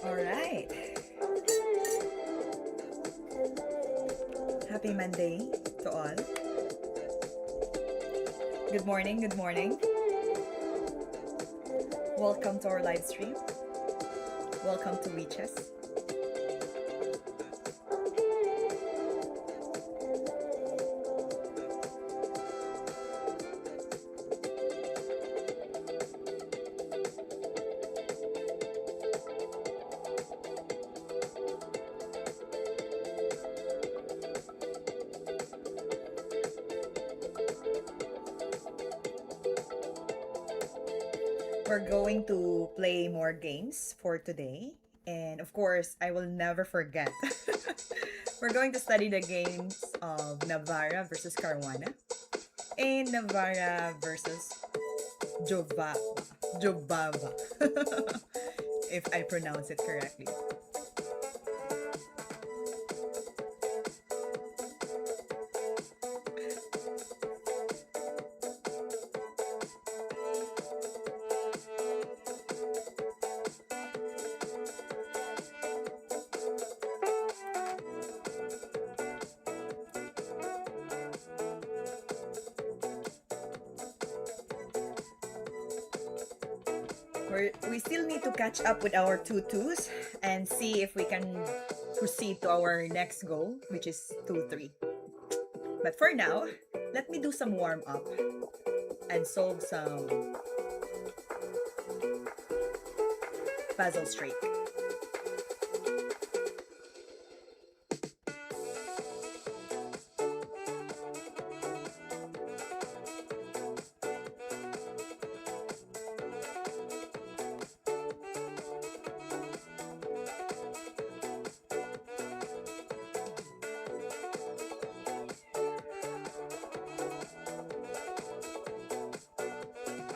All right. Happy Monday to all. Good morning, good morning. Welcome to our live stream. Welcome to Reaches. We're going to play more games for today. And of course, I will never forget. We're going to study the games of Navara versus Caruana and Navara versus Jobava. Jobava. If I pronounce it correctly. We still need to catch up with our tutus and see if we can proceed to our next goal, which is 2-3. But for now, let me do some warm up and solve some puzzle straight.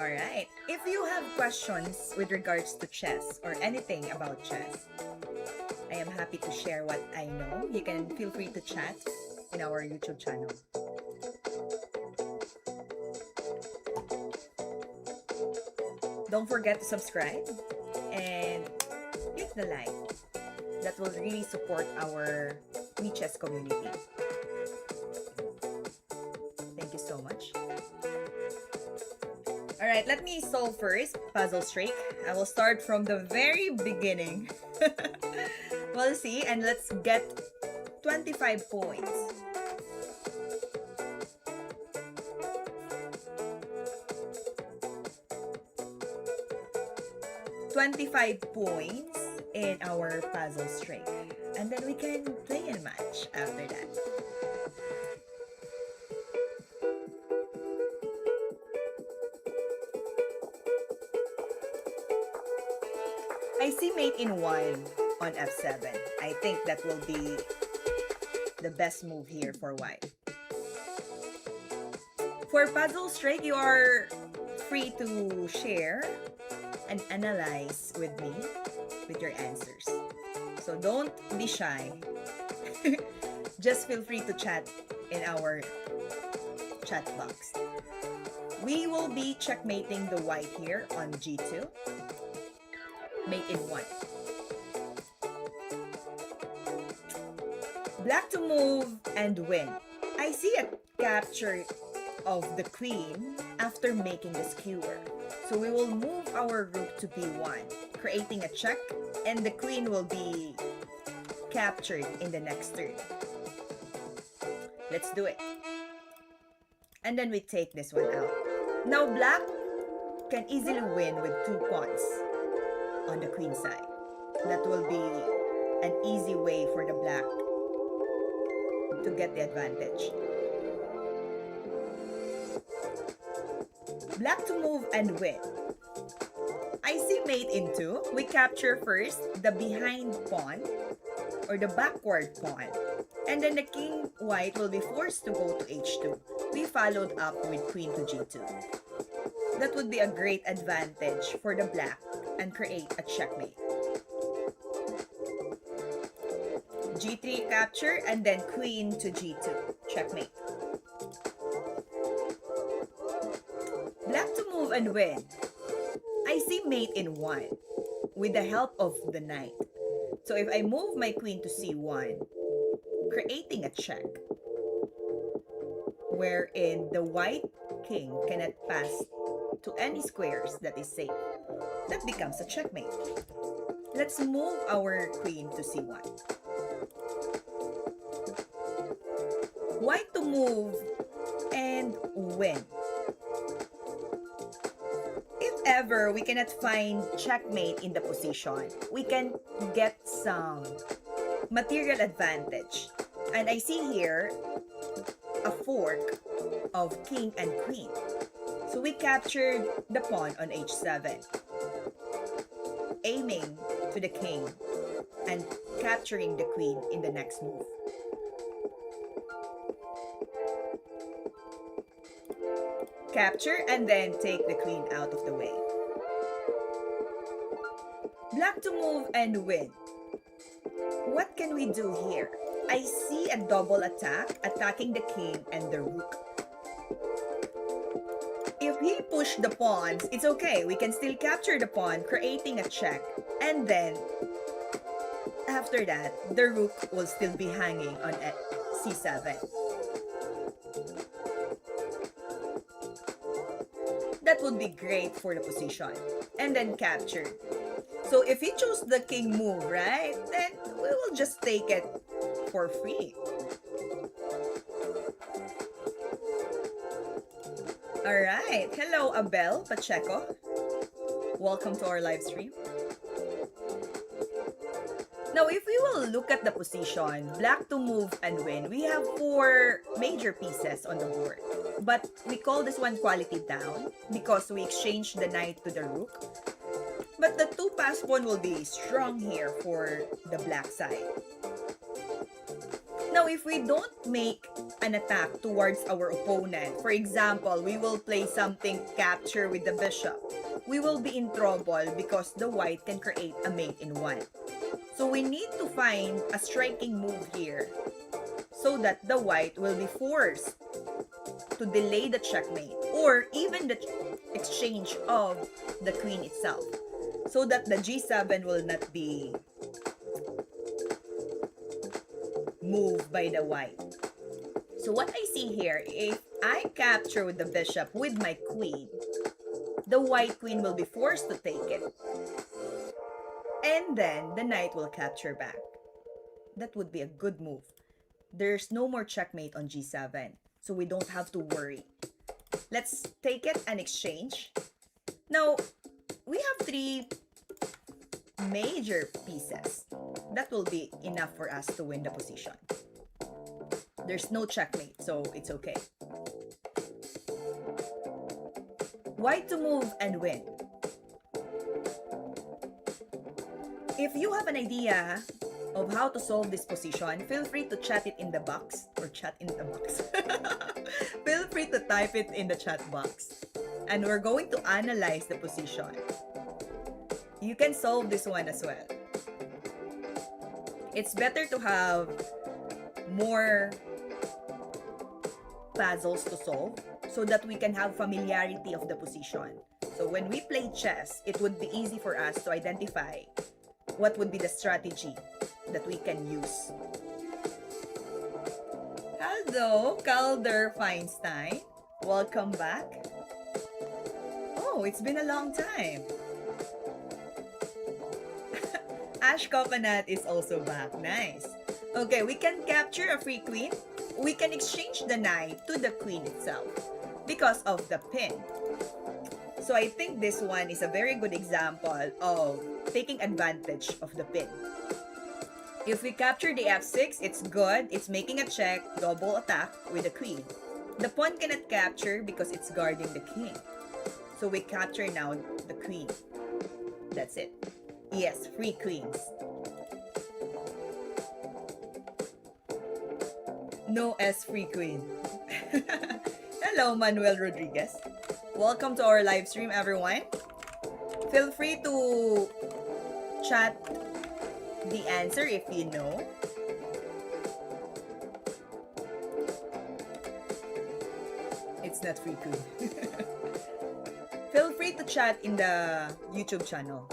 Alright, if you have questions with regards to chess or anything about chess, I am happy to share what I know. You can feel free to chat in our YouTube channel. Don't forget to subscribe and click the like. That will really support our chess community. Thank you so much. Alright, let me solve first puzzle streak. I will start from the very beginning. We'll see, and let's get 25 points. $25 in our puzzle streak. And then we can play a match after that. I see mate in 1 on f7. I think that will be the best move here for white. For puzzle strike, you are free to share and analyze with me with your answers. So don't be shy. Just feel free to chat in our chat box. We will be checkmating the white here on g2. Mate in 1. Black to move and win. I see a capture of the queen after making the skewer. So we will move our rook to b1, creating a check, and the queen will be captured in the next turn. Let's do it. And then we take this one out. Now black can easily win with 2 pawns on the queen side. That will be an easy way for the black to get the advantage. Black to move and win. I see mate in 2. We capture first the behind pawn or the backward pawn. And then the king white will be forced to go to h2. We followed up with queen to g2. That would be a great advantage for the black and create a checkmate. g3 capture and then queen to g2. Checkmate. Black to move and win. I see mate in 1 with the help of the knight. So if I move my queen to c1, creating a check, wherein the white king cannot pass to any squares that is safe, that becomes a checkmate. Let's move our queen to c1. White to move and win. If ever we cannot find checkmate in the position, we can get some material advantage. And I see here a fork of king and queen. So we captured the pawn on h7, aiming to the king and capturing the queen in the next move. Capture and then take the queen out of the way. Black to move and win. What can we do here? I see a double attack, attacking the king and the rook. If he pushed the pawns, it's okay. We can still capture the pawn, creating a check. And then, after that, the rook will still be hanging on c7. That would be great for the position. And then capture. So if he chose the king move, right? Then we will just take it for free. Alright. Hello, Abel Pacheco. Welcome to our live stream. Now, if we will look at the position, black to move and win, we have 4 major pieces on the board. But we call this one quality down because we exchange the knight to the rook. But the 2 pass pawn will be strong here for the black side. Now, if we don't make an attack towards our opponent, for example, we will play something capture with the bishop, we will be in trouble because the white can create a mate in 1. So we need to find a striking move here so that the white will be forced to delay the checkmate or even the exchange of the queen itself so that the g7 will not be moved by the white. So what I see here, if I capture with the bishop with my queen, the white queen will be forced to take it. And then the knight will capture back. That would be a good move. There's no more checkmate on g7, so we don't have to worry. Let's take it and exchange. Now, we have 3 major pieces. That will be enough for us to win the position. There's no checkmate, so it's okay. White to move and win. If you have an idea of how to solve this position, feel free to chat it in the box or chat in the box. Feel free to type it in the chat box. And we're going to analyze the position. You can solve this one as well. It's better to have more puzzles to solve so that we can have familiarity of the position. So when we play chess, it would be easy for us to identify what would be the strategy that we can use. Hello, Calder Feinstein. Welcome back. Oh, it's been a long time. Ash Coconut is also back. Nice. Okay, we can capture a free queen. We can exchange the knight to the queen itself because of the pin. So I think this one is a very good example of taking advantage of the pin. If we capture the f6, it's good. It's making a check, double attack with the queen. The pawn cannot capture because it's guarding the king. So we capture now the queen. That's it. Yes, free queens. No S free queen. Hello, Manuel Rodriguez. Welcome to our live stream, everyone. Feel free to chat the answer if you know. It's not free queen. Feel free to chat in the YouTube channel.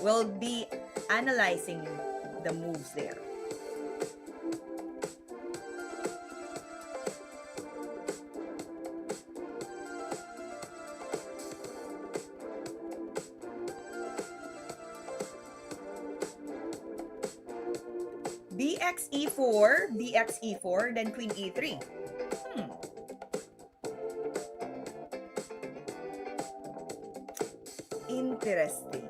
We'll be analyzing the moves there. Bx e4, bx e4, then queen e3. Hmm. Interesting.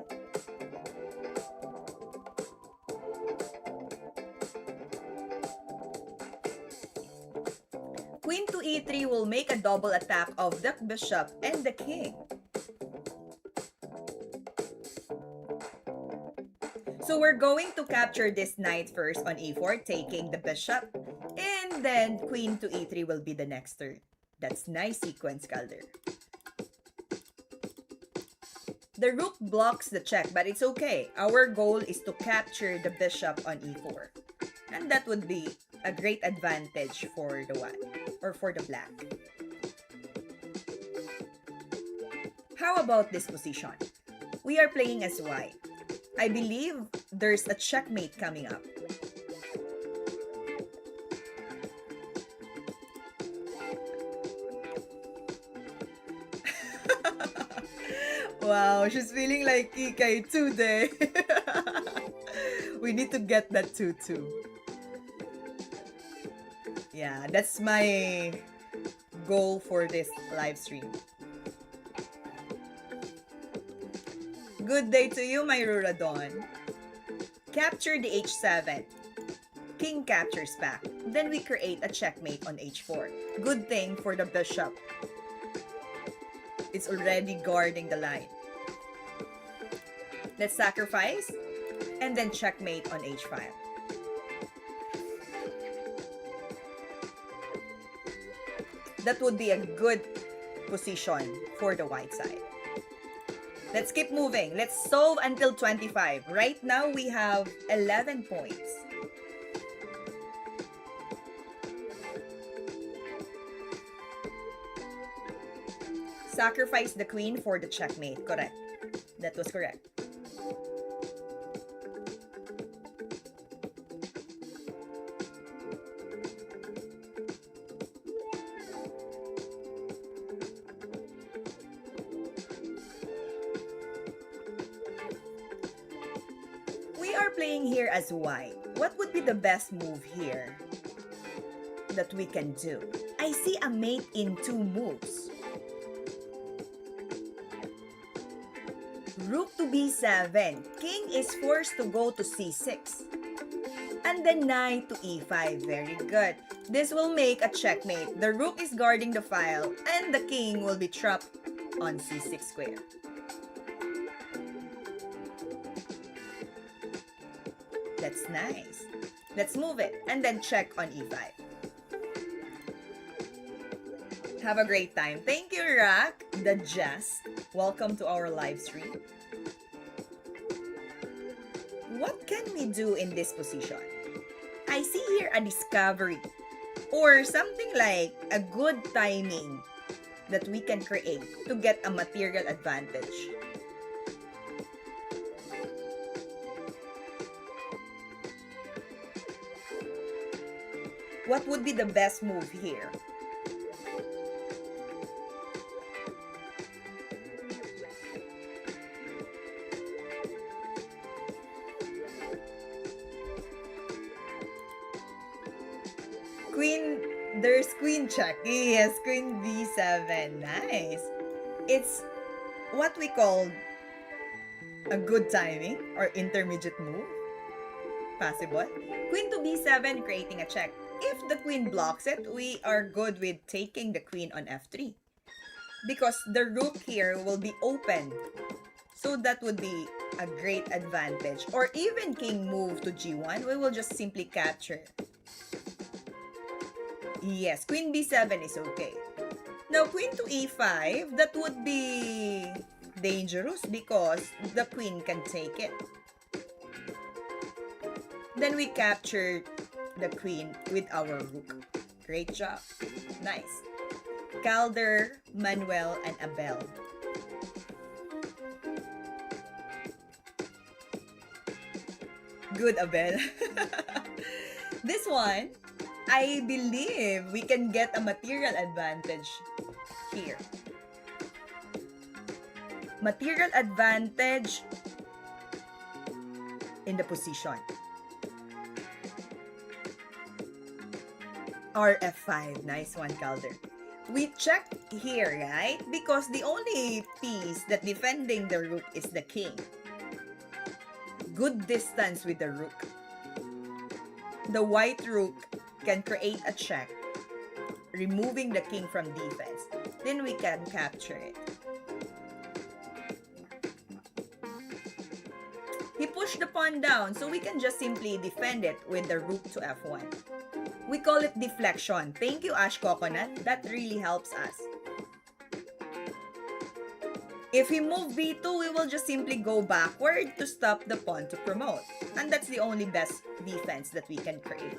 Queen to e3 will make a double attack of the bishop and the king. So we're going to capture this knight first on e4, taking the bishop, and then queen to e3 will be the next turn. That's nice sequence, Calder. The rook blocks the check, but it's okay. Our goal is to capture the bishop on e4. And that would be a great advantage for the white, or for the black. How about this position? We are playing as white. I believe there's a checkmate coming up. Wow, she's feeling like Kikay today. We need to get that tutu. Yeah, that's my goal for this live stream. Good day to you, my Ruradon. Capture the h7. King captures back. Then we create a checkmate on h4. Good thing for the bishop. It's already guarding the line. Let's sacrifice. And then checkmate on h5. That would be a good position for the white side. Let's keep moving. Let's solve until 25. Right now, we have 11 points. Sacrifice the queen for the checkmate. Correct. That was correct. We are playing here as white. What would be the best move here that we can do? I see a mate in 2 moves. Rook to b7. King is forced to go to c6. And then knight to e5. Very good. This will make a checkmate. The rook is guarding the file and the king will be trapped on c6 square. That's nice. Let's move it and then check on e5. Have a great time. Thank you, Rak, the Jess. Welcome to our live stream. What can we do in this position? I see here a discovery or something like a good timing that we can create to get a material advantage. What would be the best move here? There's queen check. Yes, queen b7. Nice. It's what we call a good timing or intermediate move. Possible. Queen to b7, creating a check. If the queen blocks it, we are good with taking the queen on f3. Because the rook here will be open. So that would be a great advantage. Or even king move to g1, we will just simply capture. Yes, queen b7 is okay. Now, queen to e5, that would be dangerous because the queen can take it. Then we captured the queen with our rook. Great job. Nice. Calder, Manuel, and Abel. Good, Abel. This one, I believe we can get a material advantage here. Material advantage in the position. RF5. Nice one, Calder. We checked here, right? Because the only piece that defending the rook is the king. Good distance with the rook. The white rook can create a check, removing the king from defense. Then we can capture it. He pushed the pawn down, so we can just simply defend it with the rook to f1. We call it deflection. Thank you, Ash Coconut. That really helps us. If we move b2, we will just simply go backward to stop the pawn to promote. And that's the only best defense that we can create.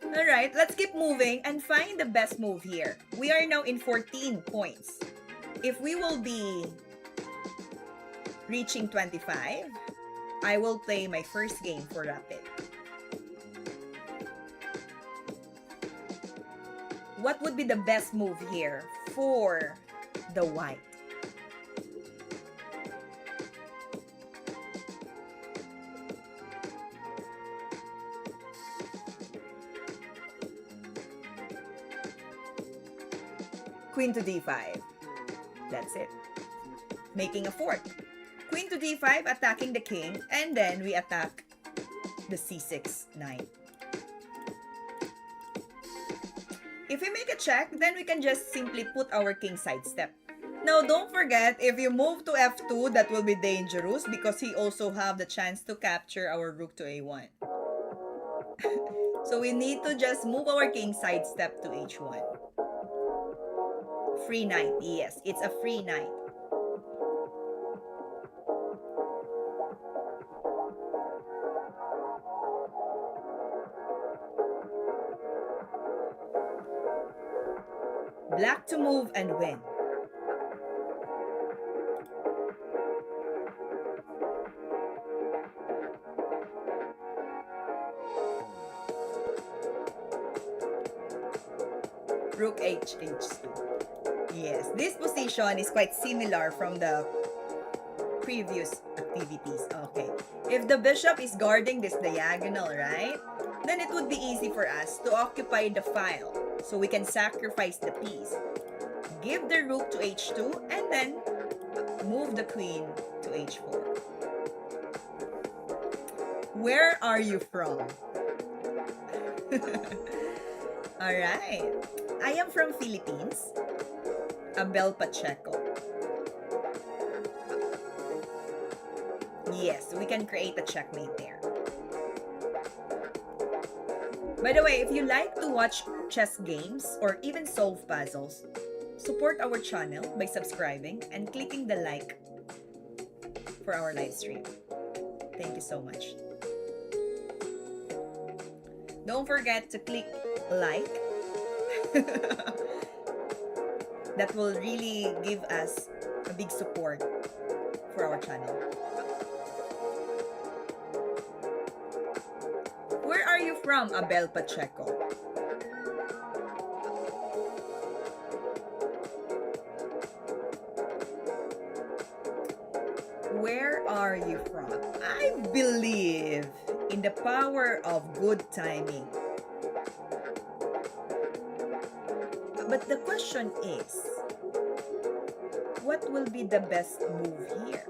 Alright, let's keep moving and find the best move here. We are now in 14 points. If we will be reaching 25, I will play my first game for Rapid. What would be the best move here for the white? Queen to d5. That's it. Making a fort. Queen to d5, attacking the king, and then we attack the c6 knight. If we make a check, then we can just simply put our king sidestep. Now, don't forget, if you move to f2, that will be dangerous because he also have the chance to capture our rook to a1. So we need to just move our king sidestep to h1. Free knight, yes, it's a free knight. Black to move and win. Rook h2. Yes, this position is quite similar from the previous activities. Okay. If the bishop is guarding this diagonal, right? Then it would be easy for us to occupy the file. So we can sacrifice the piece. Give the rook to h2 and then move the queen to h4. Where are you from? Alright. I am from Philippines. Abel Pacheco. Yes, we can create a checkmate there. By the way, if you like to watch chess games or even solve puzzles, support our channel by subscribing and clicking the like for our live stream. Thank you so much. Don't forget to click like. That will really give us a big support for our channel. Where are you from, Abel Pacheco? Where are you from? I believe in the power of good timing. But the question is, what will be the best move here?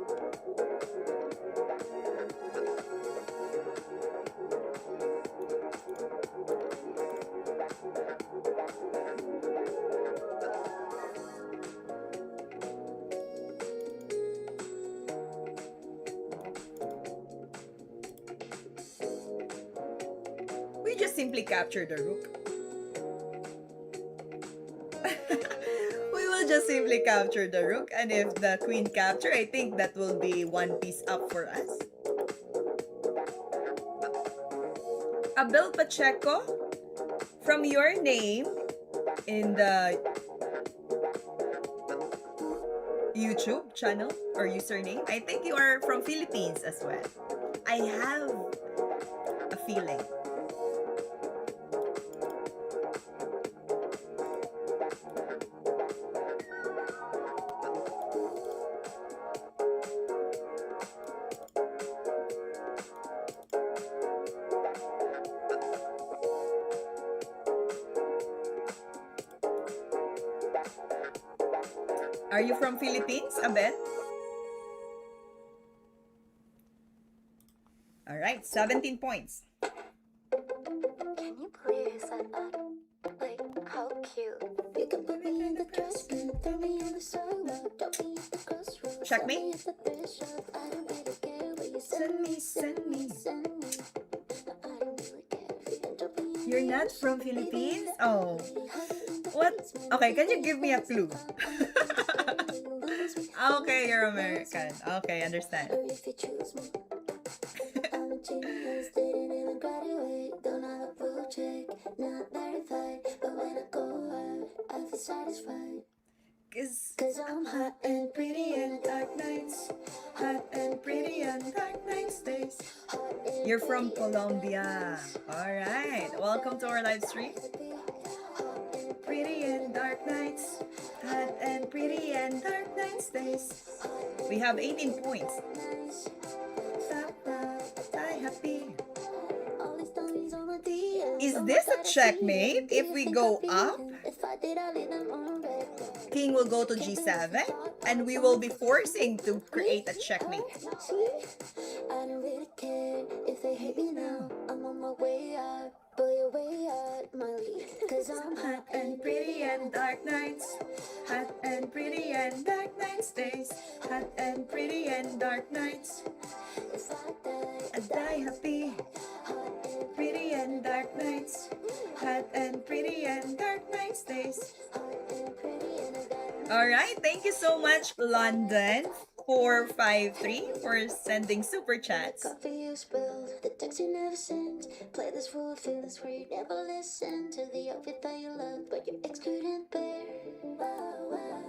We just simply capture the rook. We will just simply capture the rook, and if the queen capture, I think that will be one piece up for us. Abel Pacheco, from your name in the YouTube channel or username. I think you are from Philippines as well. I have a feeling. Are you from Philippines, Abet? All right, 17 points. Can you please like how cute? You can put me in the dress, throw me on the sidewalk, drop me at the crossroads, Checkmate. at the threshold. I don't really care where you send me. I don't really care if you can drop me in. You're not from Philippines? Oh. What? Okay, can you give me a clue? Okay, you're American. Okay, understand. Or if you choose me. I'm a genius, didn't even graduate. Don't have a blue check, not verified. But when I go out, I feel satisfied. Cause I'm hot and pretty and dark nights. Hot and pretty and dark nights days. You're from Colombia. Alright, welcome to our live stream. Pretty and dark nights. Hot and pretty and dark nights days. We have 18 points. Die happy. Is this a checkmate? If we go up, king will go to g7 and we will be forcing to create a checkmate. I don't really care if they hate me now. I'm on my way out, but you're way out my league. Cause I'm hot and pretty and dark nights. Hot and pretty and dark nights days. Hot and pretty and dark nights. If I I die happy. Pretty and dark nights. Hot and pretty and dark nights days. Alright, thank you so much, London 453 for sending super chats. Coffee you spilled, the text you never sent. Play this full of feelings where you never listen to the outfit that you loved, but your ex couldn't bear. Wow, wow,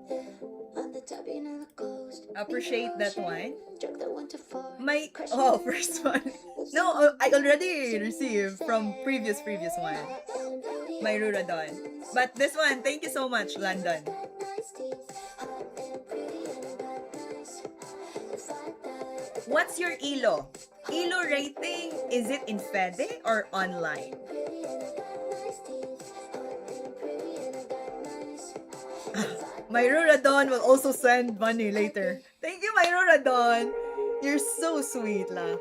yeah. On the top you never closed. Appreciate that one. Joke that went too far. My first one. No, I already received from previous one. My Ruradon. But this one, thank you so much, London. What's your ELO? ELO rating, is it in Fede or online? My Ruradon will also send money later. Thank you, my Ruradon. You're so sweet, la.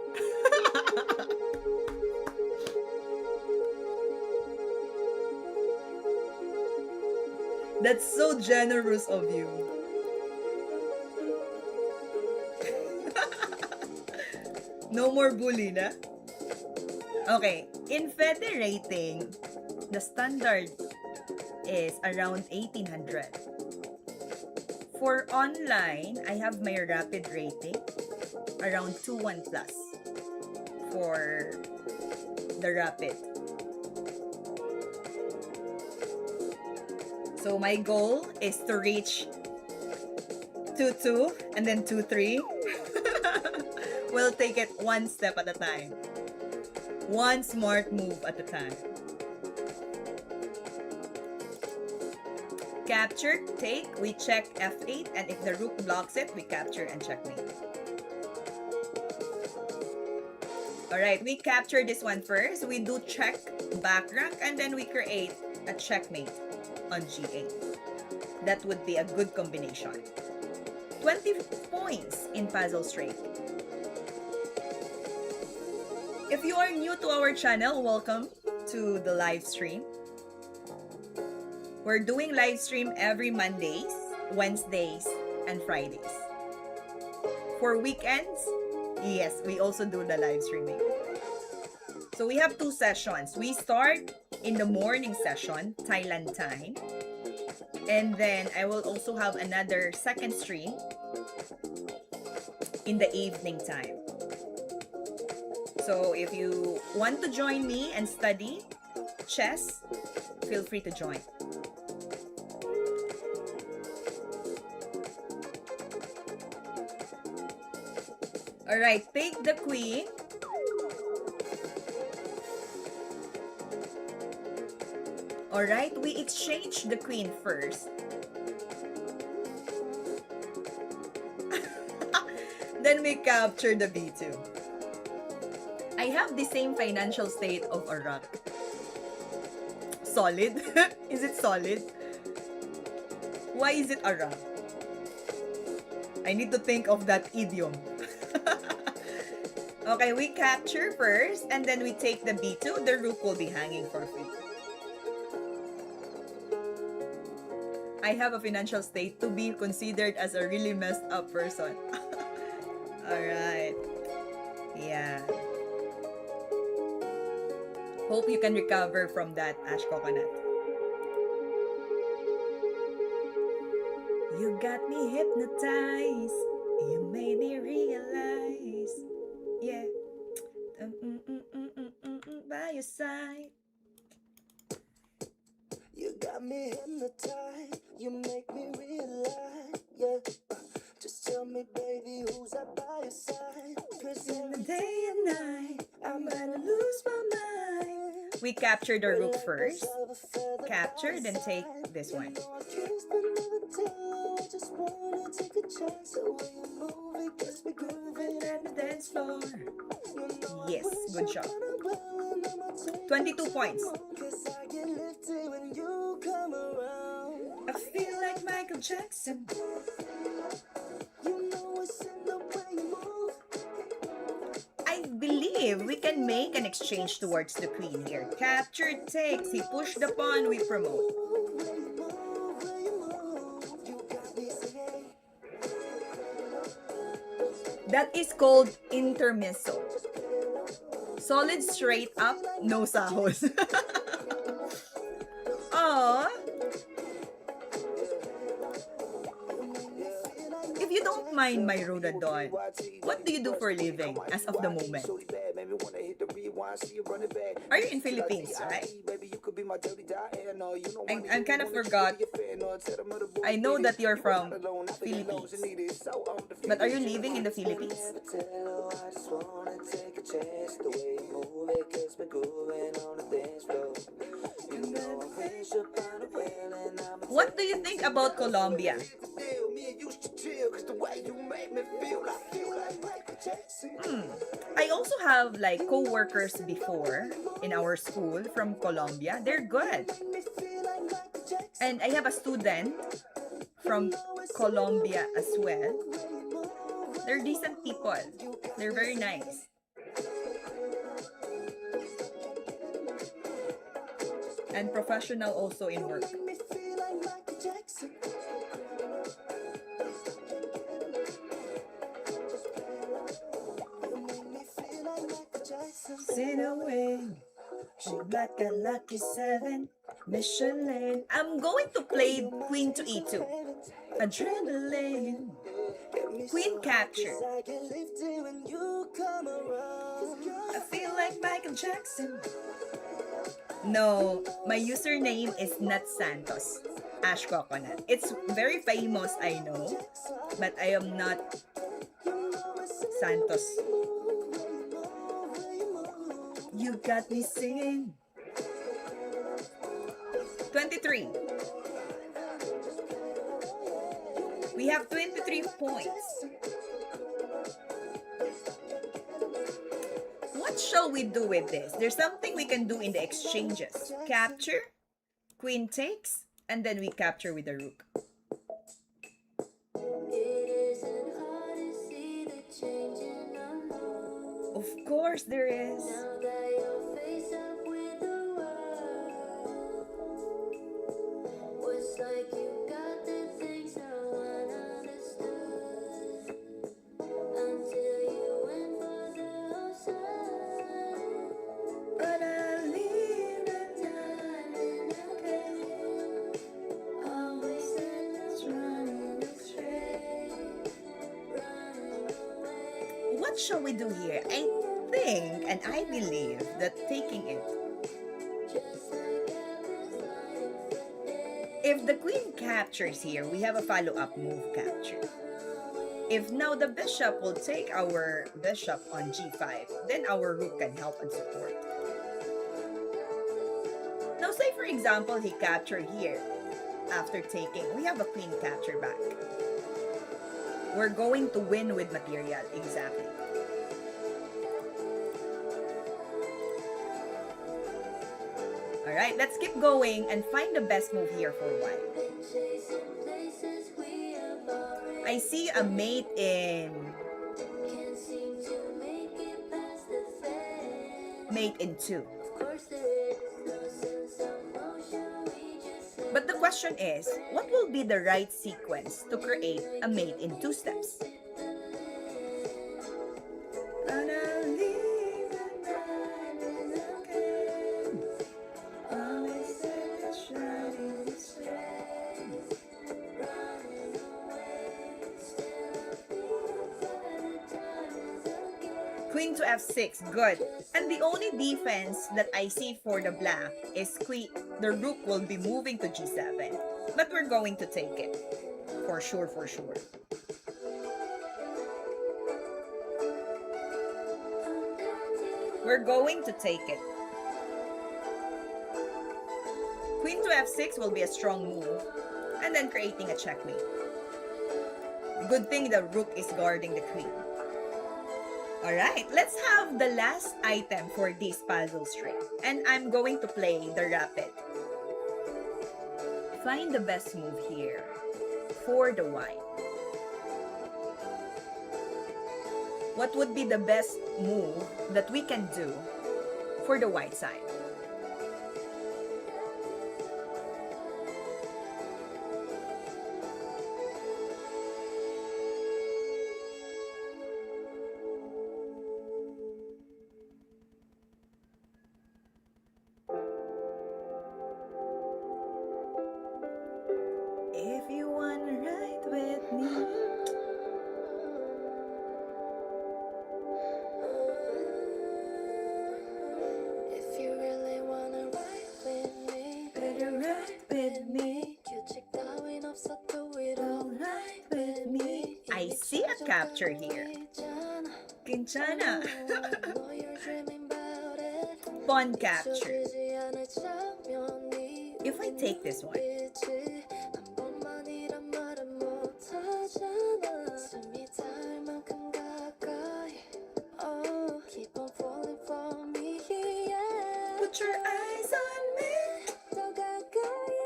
That's so generous of you. No more bully, na? Okay, in Fede rating, the standard is around 1800. For online, I have my rapid rating around 2-1 plus for the rapid. So my goal is to reach 2-2 and then 2-3. We'll take it one step at a time. One smart move at a time. Capture, take, we check F8, and if the rook blocks it, we capture and checkmate. Alright, we capture this one first. We do check back rank, and then we create a checkmate on G8. That would be a good combination. 20 points in puzzle straight. If you are new to our channel, welcome to the live stream. We're doing live stream every Mondays, Wednesdays, and Fridays. For weekends, yes, we also do the live streaming. So we have 2 sessions. We start in the morning session, Thailand time. And then I will also have another second stream in the evening time. So if you want to join me and study chess, feel free to join. Alright, take the queen. Alright, we exchange the queen first. Then we capture the B2. I have the same financial state of a rock. Solid? Is it solid? Why is it a rock? I need to think of that idiom. Okay, we capture first, and then we take the B2. The rook will be hanging for free. I have a financial state to be considered as a really messed up person. Alright. Yeah. Hope you can recover from that, Ash Coconut. You got me hypnotized. You made me realize. Yeah. By your side. You got me hypnotized. You make me realize. Yeah. Just tell me, baby, who's up by your side? 'Cause in the day and night, I'm gonna lose my mind. We capture the rook first. Capture, then take this one. Yes, good job. 22 points. I feel like Michael Jackson. I believe we can make an exchange towards the queen here. Capture takes. He pushed the pawn, we promote. That is called intermezzo. Solid straight up, no sahos. Aww. If you don't mind my Rodadon, what do you do for a living as of the moment? Are you in Philippines, right? I kind of forgot. I know that you're from Philippines. But are you living in the Philippines? What do you think about Colombia? I also have like co-workers before in our school from Colombia. They're good. And I have a student from Colombia as well. They're decent people. They're very nice. And professional also in work. Sin away, like a lucky 7, Michelin. I'm going to play Queen to E2. Adrenaline. Queen capture. I feel like Michael Jackson. No, my username is not Santos. Ash Coconut. It's very famous, I know. But I am not Santos. You got me singing. 23. We have 23 points. What shall we do with this? There's something we can do in the exchanges. Capture, queen takes, and then we capture with the rook. Of course there is. What shall we do here? I think and I believe that taking it. If the queen captures here, we have a follow-up move capture. If now the bishop will take our bishop on g5, then our rook can help and support. Now say for example, he captured here. After taking, we have a queen capture back. We're going to win with material, exactly. Alright, let's keep going and find the best move here for white. I see a mate in... mate in 2. But the question is, what will be the right sequence to create a mate in 2 steps? Queen to f6, good. And the only defense that I see for the black is the rook will be moving to g7. But we're going to take it. For sure, for sure. We're going to take it. Queen to f6 will be a strong move. And then creating a checkmate. Good thing the rook is guarding the queen. Alright, let's have the last item for this puzzle string. And I'm going to play the rapid. Find the best move here for the white. What would be the best move that we can do for the white side? If you wanna ride with me. If you really wanna ride with me, Better ride with me. 규칙 따윈 없어, do it all right with me. I see a capture here. Quinchana. know you're dreaming about it. Pawn capture. 잊혀지지 않을 장면이 If I take this one. 있지. 한 번만이란 말은 못하잖아. 숨이 닿을 만큼 가까이. Oh, keep on falling for me, yeah. Put your eyes on me. 더 가까이.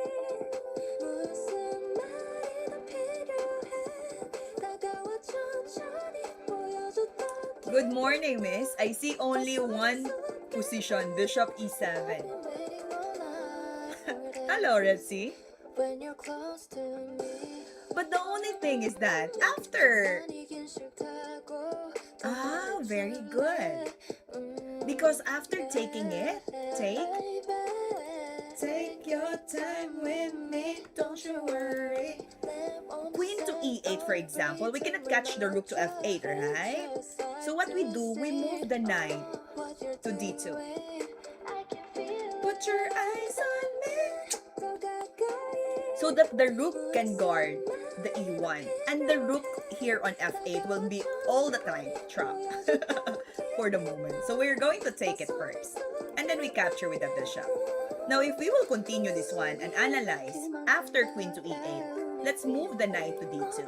무슨 말이 더 필요해. 다가와 천천히 보여줬던 Good morning, miss. I see only one position, bishop e7. Hello, Repsi. When you're close to me. But the only thing is that after... very good. Because after taking it, take your time with me, don't you worry. Queen to e8, for example, we cannot catch the rook to f8, right? So what we do, we move the knight to d2. Put your eyes on me. So that the rook can guard the e1. And the rook here on f8 will be all the time trapped for the moment. So we're going to take it first. And then we capture with the bishop. Now if we will continue this one and analyze, after queen to e8, let's move the knight to d2.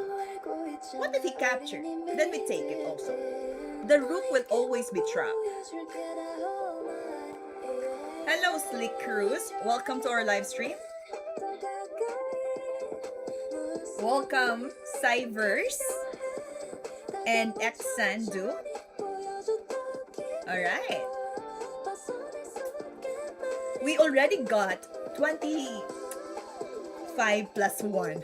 What if he captured? Then we take it also. The rook will always be trapped. Hello, Slick Cruz. Welcome to our live stream. Welcome, Cyverse and Xandu. Alright. We already got 25 plus 1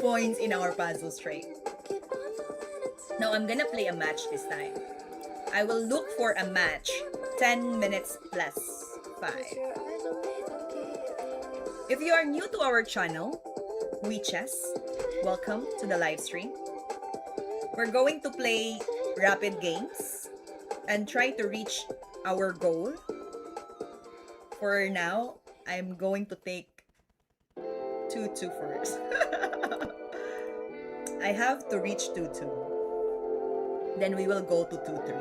points in our puzzle string. Now I'm gonna play a match this time. I will look for a match 10 minutes plus 5. If you are new to our channel, WeChess, welcome to the live stream. We're going to play rapid games and try to reach our goal. For now, I'm going to take 2-2 first. I have to reach 2-2. Then we will go to 2-3.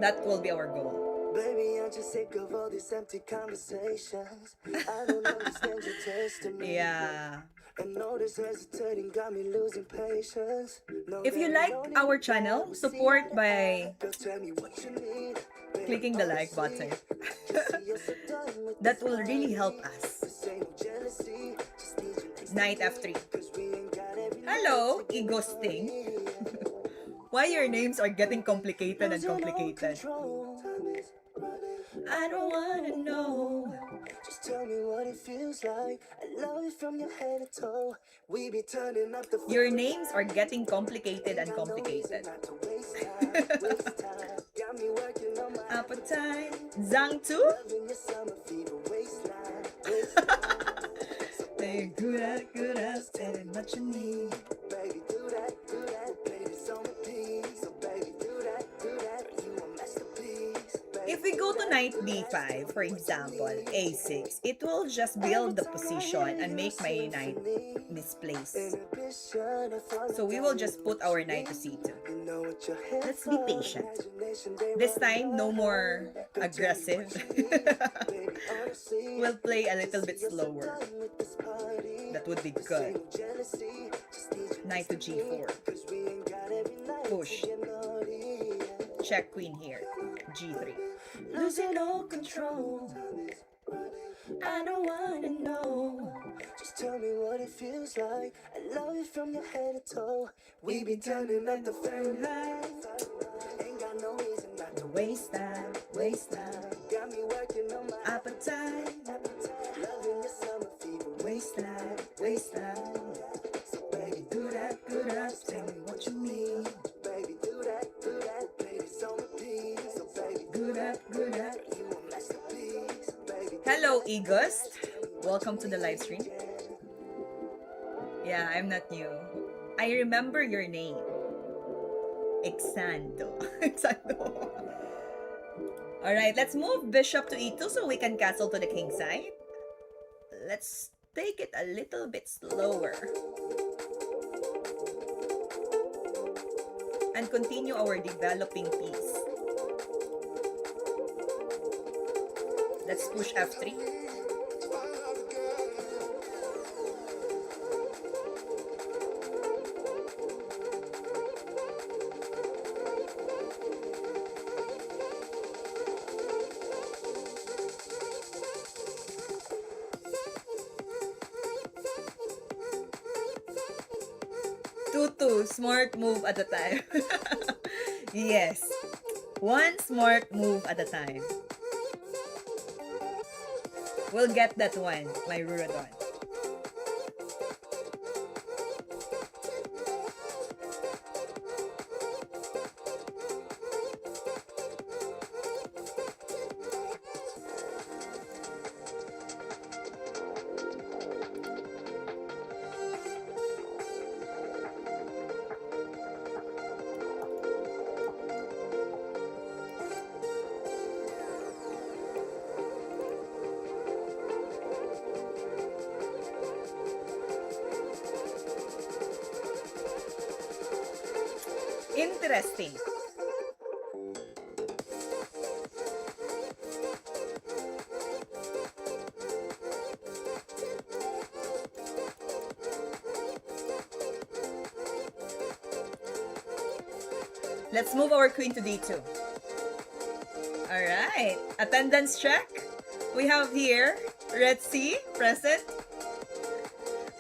That will be our goal. Baby, I'm just sick of all these empty conversations. I don't understand your taste to me. Yeah. And all this hesitating got me losing patience. If you like our channel, support by clicking the like button. That will really help us. Knight F3. Hello, Igosting. Why your names are getting complicated and complicated? I don't wanna know. Just tell me what it feels like. I love it from your head to toe. We be turning up the Your names are getting complicated and complicated. Appetite. Zhang Tu? Hey, good at, telling what you need. Baby, do that, play this on repeat. So baby, do that, you a masterpiece. If we go to knight b5, for example, a6, it will just build the position and make my knight misplaced. So we will just put our knight to c2. Let's be patient. This time, no more aggressive. We'll play a little bit slower. That would be good. Knight to g4. Push. Check queen here. g3. Losing all control. I don't wanna know. Just tell me what it feels like. I love it from your head to toe. We be turning up the Fahrenheit. Ain't got no reason not to waste time. Got me working on my Appetite. loving your summer fever. Waste time. So baby, do that, tell me what you mean. Baby, do that, play this on repeat. So baby, Good at. you a masterpiece. Baby, Hello, Igust. Welcome to the live stream. Yeah, I'm not new. I remember your name. Exando. Alright, let's move bishop to e2 so we can castle to the king side. Let's take it a little bit slower. And continue our developing piece. Let's push f3. Two smart move at a time. Yes. One smart move at a time. We'll get that one, my Ruradon. Interesting. Let's move our queen to d2. Alright, attendance check. We have here Red Sea present,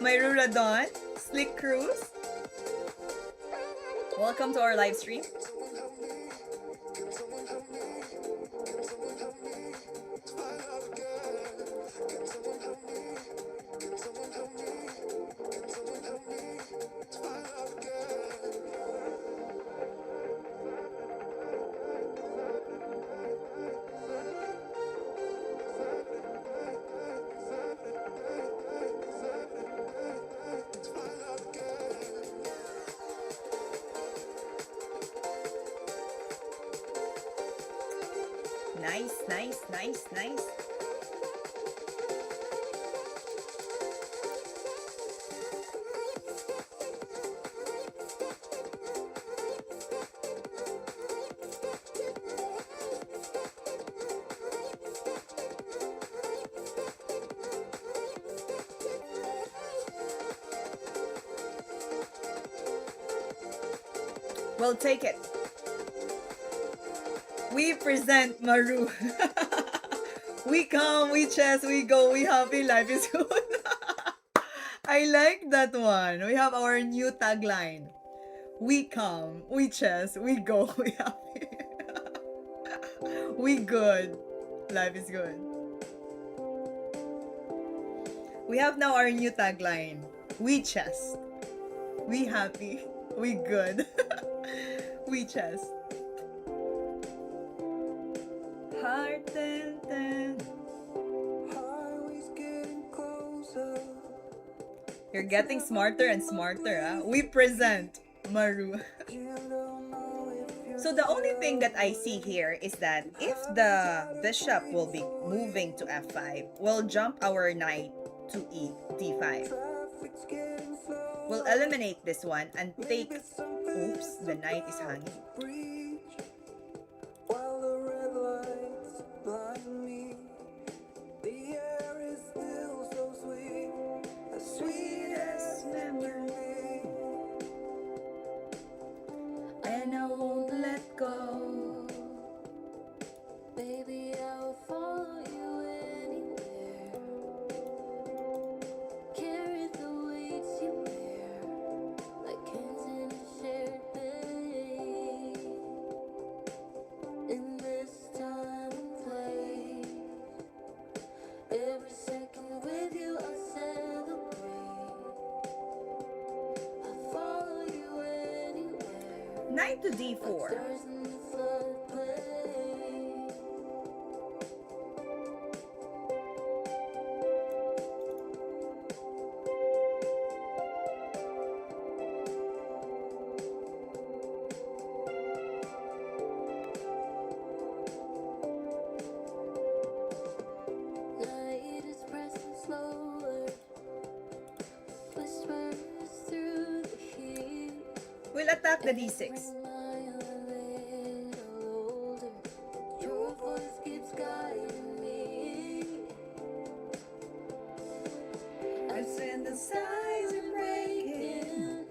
Myrura Dawn, Slick Cruise. Welcome to our live stream. Nice. We'll take it. We present Maru. We come, we chess, we go, we happy, life is good. I like that one. We have our new tagline. We come, we chess, we go, we happy. We good. Life is good. We have now our new tagline. We chess. We happy. We good. We chess. Heart ten. You're getting smarter and smarter, huh? We present Maru. So the only thing that I see here is that if the bishop will be moving to f5, we'll jump our knight to d5. We'll eliminate this one and take... Oops, the knight is hanging. Sweetest memory, and I won't let go. Baby, I'll follow you anywhere. Carry the weights you bear, like hands in a shared bed. In this time and place, every second with you I celebrate. I'll follow you anywhere. Knight to d4. Stars in the floodplain. Night is pressing slower, whispers through the heat. We'll attack the d6. Your voice keeps guiding me. And when the skies are breaking,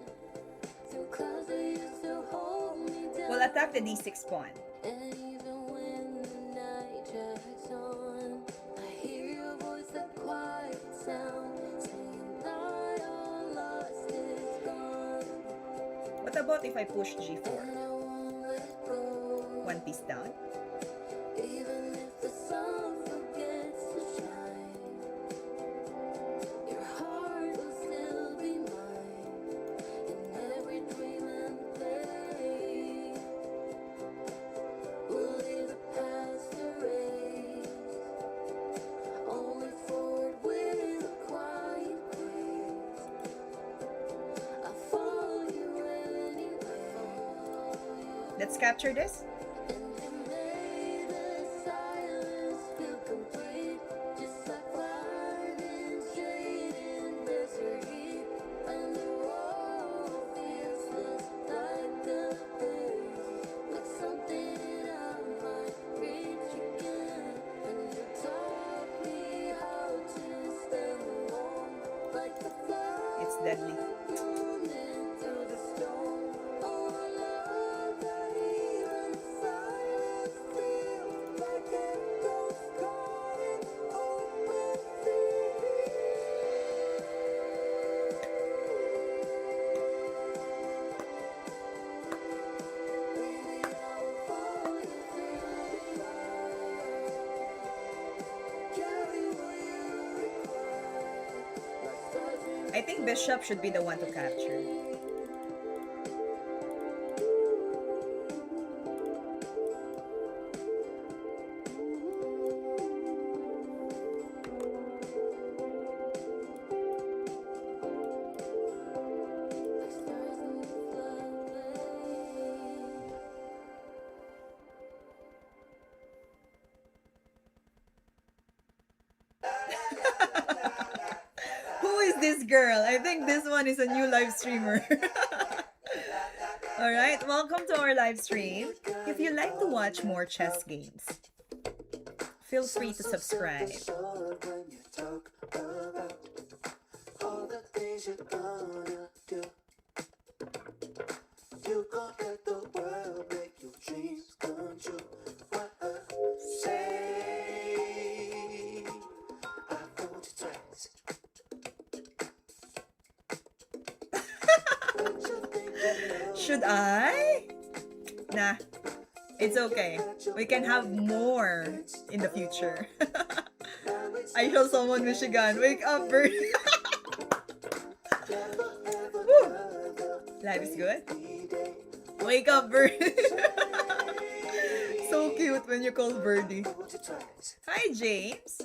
Through clouds that used to hold me down. we'll attack the d6 pawn. And even when the night drags on, I hear your voice, that quiet sound, saying not all lost is gone. What about if I push g4? And I won't let go. One piece down. Even if the sun forgets to shine, your heart will still be mine. In every dream and play, we'll leave the past erased. Only forward with a quiet grace. I'll follow you anywhere. Let's capture this. And you made the silence feel complete, just like lightning straight in desert heat. And the road feels just like a haze, like something I might reach again. And you taught me how to stand alone, like the flood. It's deadly. Blooming through the storm. Oh, love that even silence feels like echoes calling open fields. Baby, I will follow you through the fire. Carry what you require. Like stars in I think bishop should be the one to capture. Who is this girl? I think this one is a new live streamer. Alright, welcome to our live stream. If you like to watch more chess games, feel free to subscribe. When you talk about all the things you're gonna do, you gon' let the Should I? Nah, it's okay. We can have more in the future. I shall summon Michigan. Wake up, bird. Woo. Life is good. Wake up, bird. So cute when you call Birdie. Hi, James.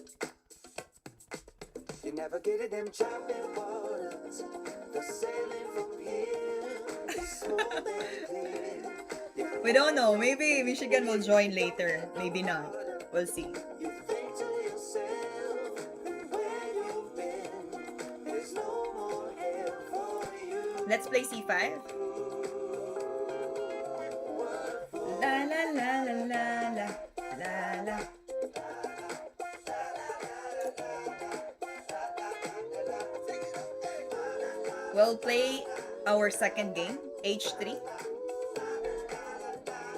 You navigated them chopping waters. The sailing from here. We don't know. Maybe Michigan will join later. Maybe not. We'll see. Let's play C5. La la la la la la la la. We'll play our second game, H3.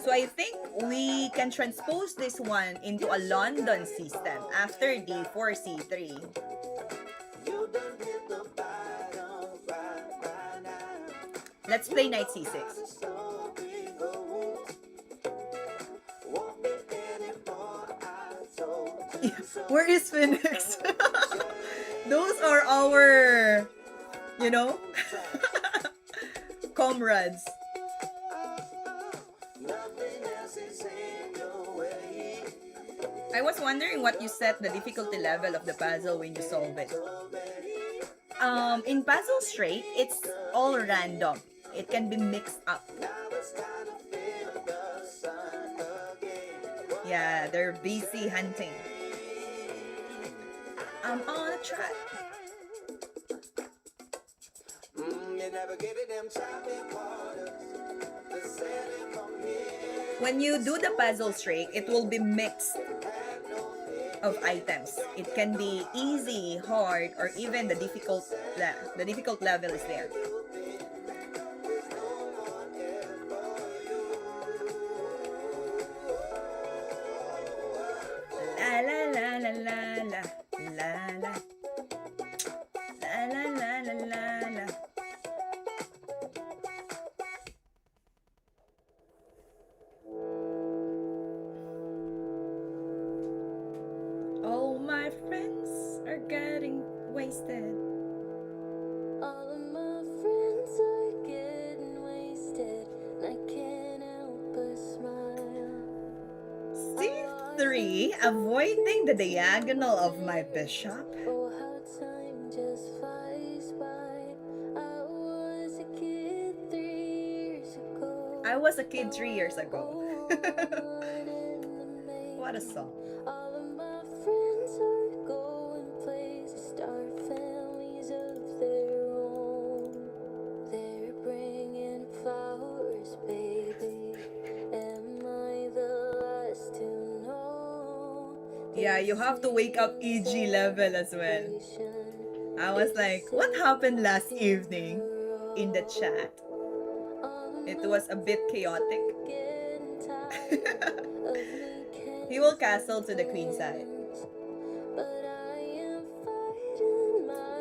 So I think we can transpose this one into a London system after D4, C3. Let's play knight C6. Where is Phoenix? Those are our, comrades. I was wondering what you set the difficulty level of the puzzle when you solve it. In Puzzle Straight, it's all random. It can be mixed up. Yeah, they're busy hunting. I'm on a track. When you do the puzzle straight, it will be mixed of items. It can be easy, hard, or even the difficult level is there. La la la la la la la la la la la la la la. All my friends are getting wasted. All of my friends are getting wasted, and I can't help but smile. C3, avoiding the diagonal of my bishop. Oh, how time just flies by. I was a kid 3 years ago. I was a kid 3 years ago. What a song. All of my friends are going places, start families of their own. They're bringing flowers, baby. Am I the last to know? Yeah, you have to wake up EG level as well. I was like, what happened last evening in the chat? It was a bit chaotic. He will castle to the queen side.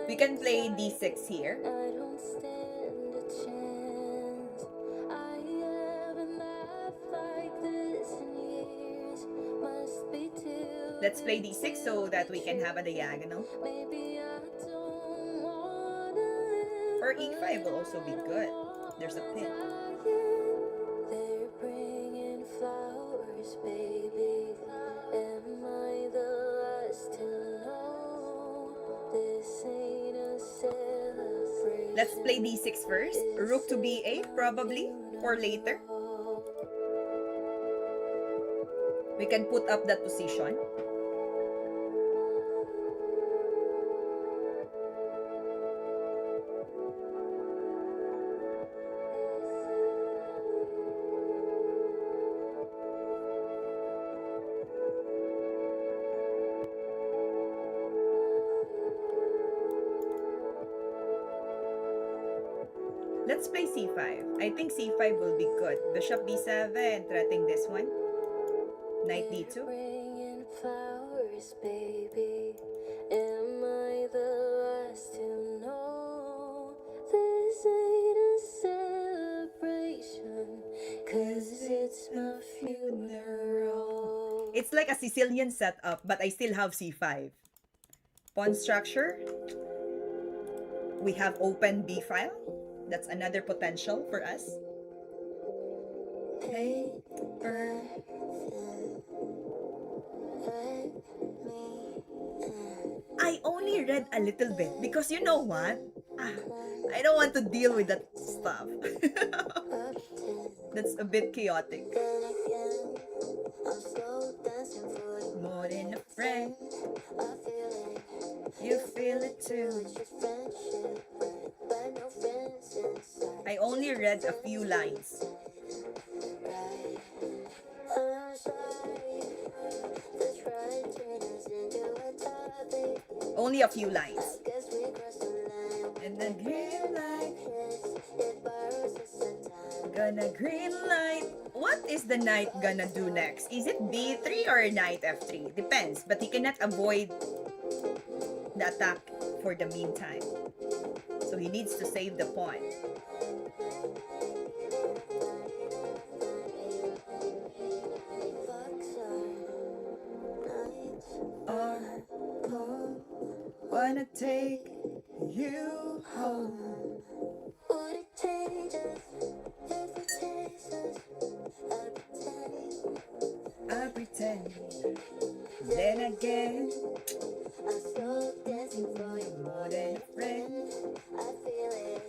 We can play d6 here. I don't stand a chance. I haven't laughed like this in years. Must be too. Let's play d6 so that we can have a diagonal. Maybe I don't wanna live. Or e5 will also be good. There's a pin. They're bringing flowers, baby. Am I the last to know? This ain't a celebration. Let's play d6 first. Rook to b8 probably, or later. We can put up that position. Let's play c5. I think c5 will be good. Bishop b7, threatening this one. Knight d2. Bringing flowers, baby. Am I the last to know? This ain't a celebration. it's my funeral. It's like a Sicilian setup, but I still have C5. Pawn structure. We have open B file. That's another potential for us. Paper thin, I only read a little bit because you know what? Ah, I don't want to deal with that stuff. That's a bit chaotic. then again, I'm slow dancing for you. More than a friend, I feel it, you feel it too. it's just friendship, but no friends inside. I only read a few lines. I'm sorry, the try turned us into a topic. Only a few lines. Guess we crossed the line. And the green light, It borrows us some time. gonna green light. What is the knight gonna do next? Is it B3 or knight F3? Depends, but he cannot avoid the attack for the meantime. So he needs to save the pawn. Or wanna take you home. Would it change us if it takes us? I pretend. I pretend. Then again, I'm slow dancing for you more than a friend. I feel it,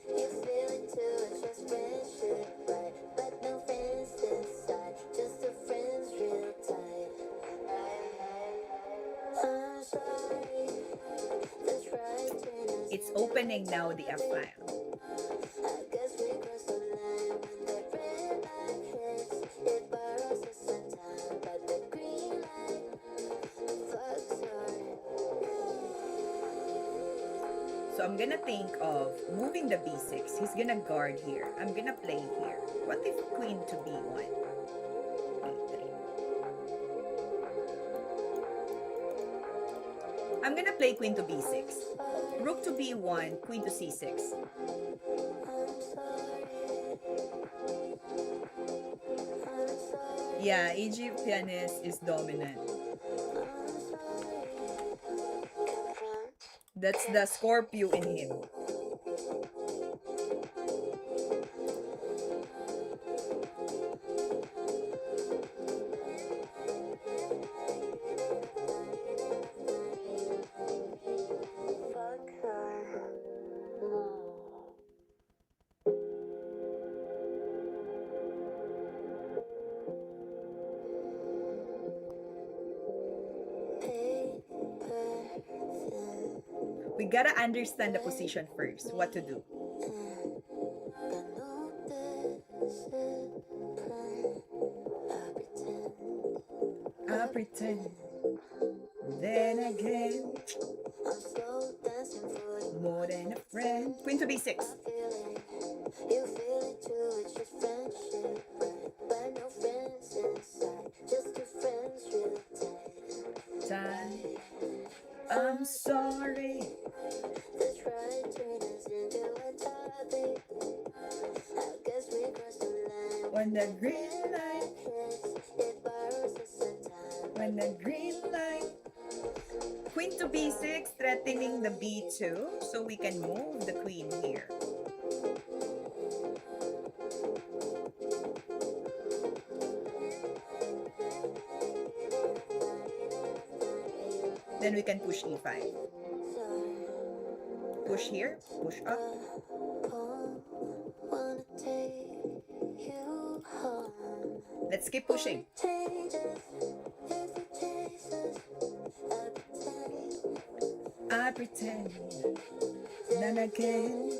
you feel it too. It's just friendship, right? But no friends inside, just a friends real tight. I'm sorry, the try turned us. It's opening now the F file. I guess we crossed the line when the red light hits. It borrows us some time, but the green light fucks our. So I'm gonna think of moving the B6. He's gonna guard here. I'm gonna play here. What if queen to B1? B3. I'm gonna play queen to B6. Rook to B1, queen to C6. I'm sorry. I'm sorry. Yeah, Egyptianist is dominant. That's the Scorpio in him. We gotta understand the position first, what to do. I pretend. Then again, I'm slow dancing for you. more than a friend. Queen to B6. You feel it too, it's just friendship, right? But no friends inside, just two friends real tight. Time. I'm sorry. The try turned us into a topic. I guess we crossed the line. When the green light, It borrows us some time. when the green light. Queen to B6, threatening the B2, so we can move the queen here. Then we can push E5. Push here, push up. Wanna take you home. Let's keep pushing. Changes if it takes us. I pretend. Then again,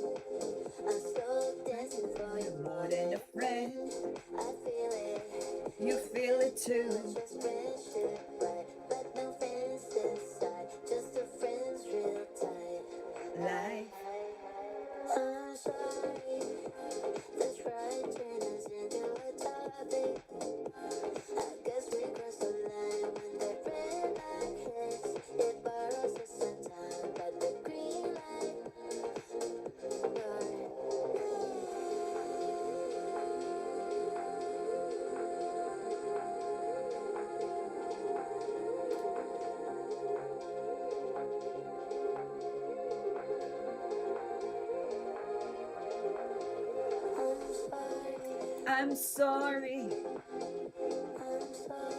I'm slow dancing for you. more than a friend. I feel it, You feel it too. just friendship, right? But no friends inside, just a friends real tight. Life. I'm sorry, the try turned us into a topic. I guess we crossed the line when the red light hits. It borrows us some time, but the green light. I'm sorry. I'm sorry.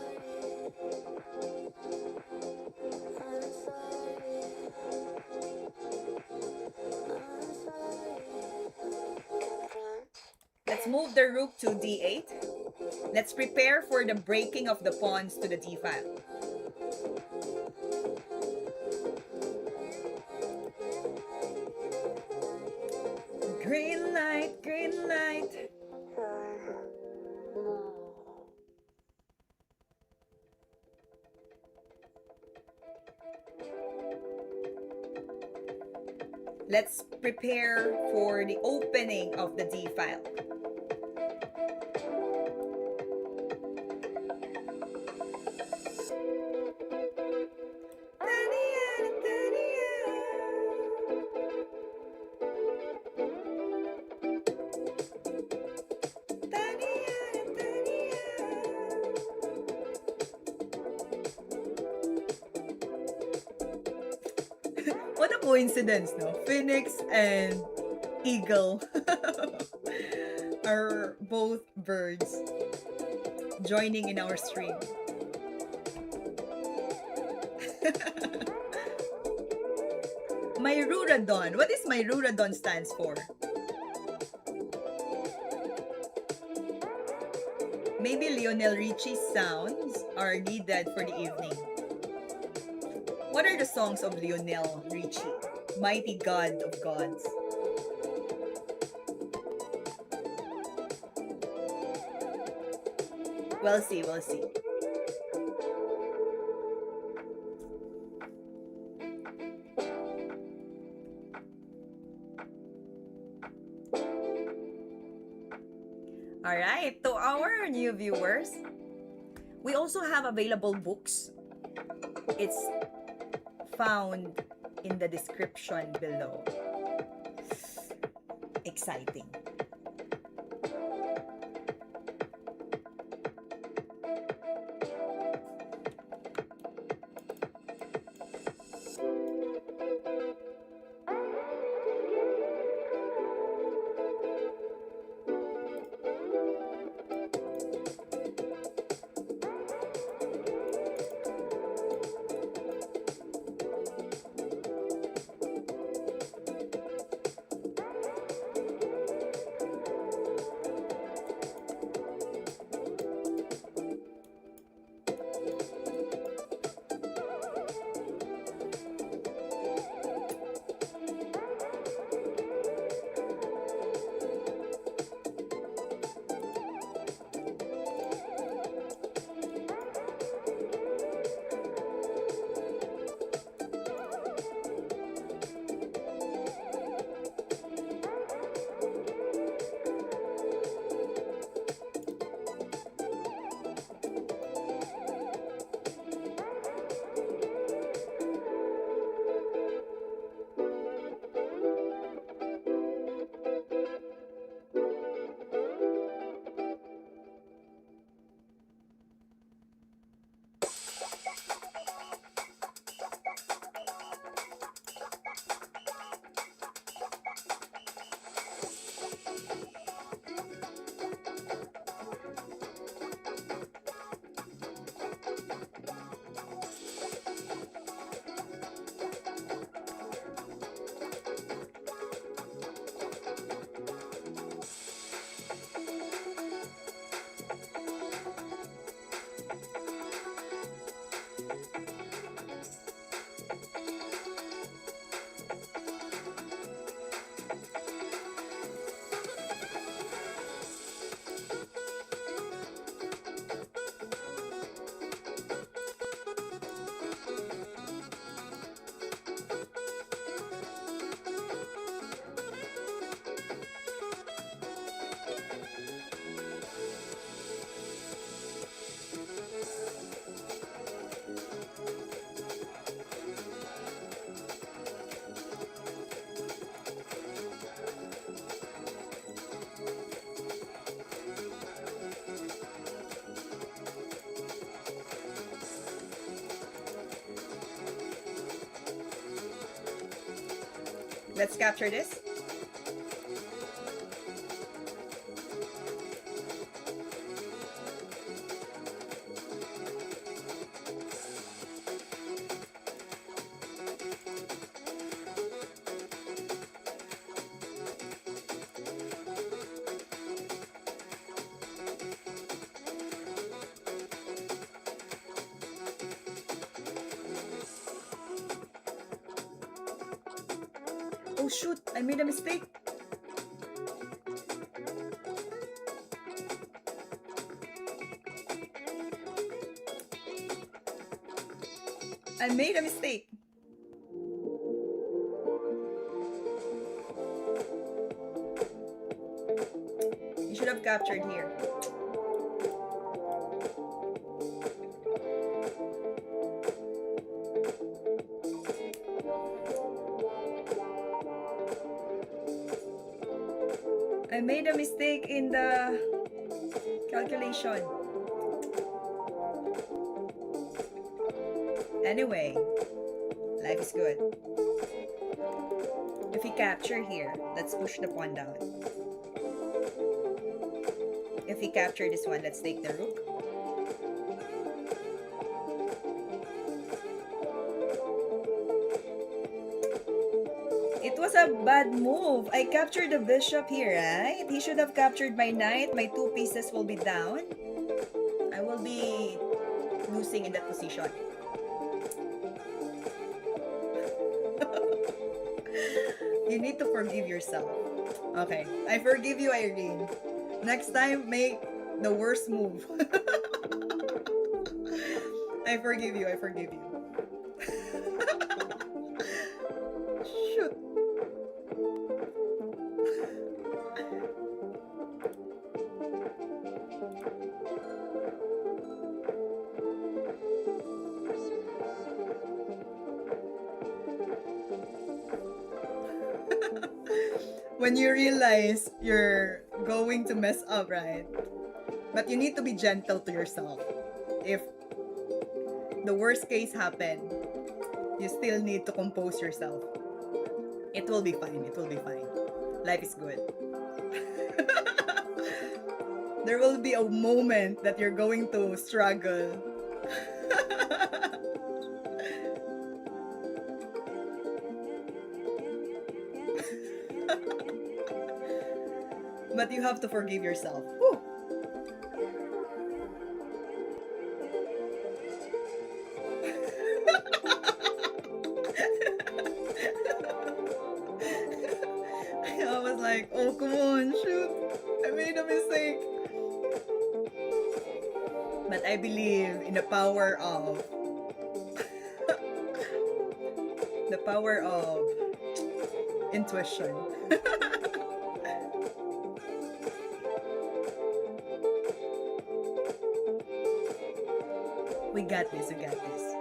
I'm sorry. I'm sorry. Let's move the rook to d8. Let's prepare for the breaking of the pawns to the d file. Green light, green light. Let's prepare for the opening of the D file. What a coincidence, no? Phoenix and eagle are both birds joining in our stream. Myruradon. What is Myruradon stands for? Maybe Lionel Richie's sounds are needed for the evening. What are the songs of Lionel Richie? Mighty God of Gods. We'll see, we'll see. Alright, to our new viewers, we also have available books. It's found in the description below. Exciting. Let's capture this. Oh shoot, I made a mistake. I made a mistake. You should have captured here. I made a mistake in the calculation. Anyway, life is good. If we capture here, let's push the pawn down. If we capture this one, let's take the rook. It was a bad move. I captured the bishop here, right? He should have captured my knight. My 2 pieces will be down. I will be losing in that position. You need to forgive yourself. Okay, I forgive you, Irene. Next time, make the worst move. I forgive you, I forgive you. Shoot. When you realize you're going to mess up, right? But you need to be gentle to yourself. If the worst case happened, you still need to compose yourself. It will be fine. It will be fine. Life is good. There will be a moment that you're going to struggle. But you have to forgive yourself. Whew. I was like, oh, come on, shoot. I made a mistake. But I believe in the power of intuition. We got this, we got this.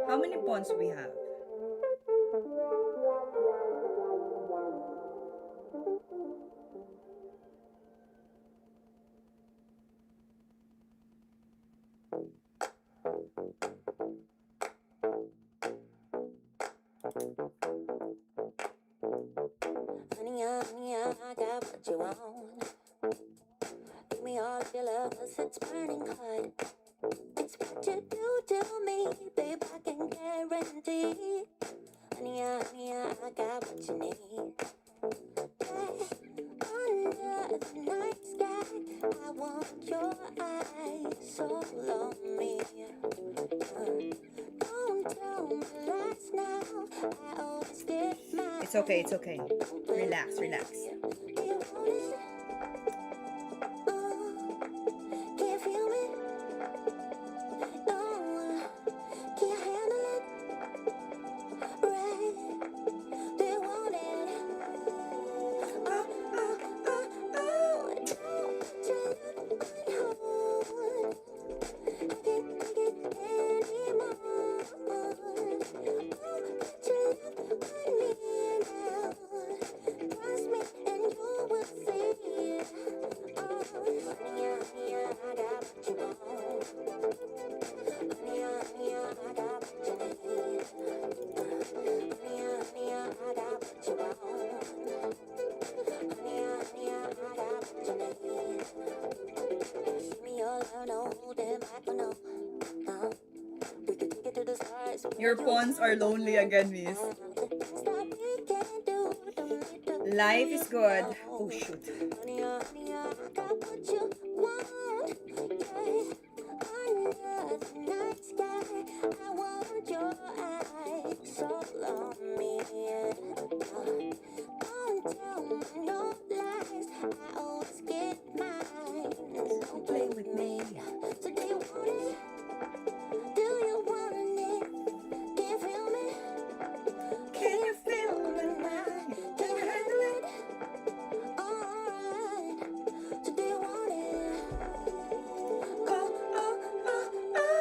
How many pawns we have? Honey, I got what you want. Give me all of your love, 'cause it's burning hot. It's what you do to me, babe, I can guarantee. Honey, I got what you need. Under the night sky, I want your eyes all on me. Don't tell me lies now, I always get mine. It's okay, it's okay. Relax, relax. Trust me. Your pawns are lonely again, miss. Life is good. Oh, shoot. Play with me. Can you feel the night? Can you handle it? Oh, oh, oh, oh.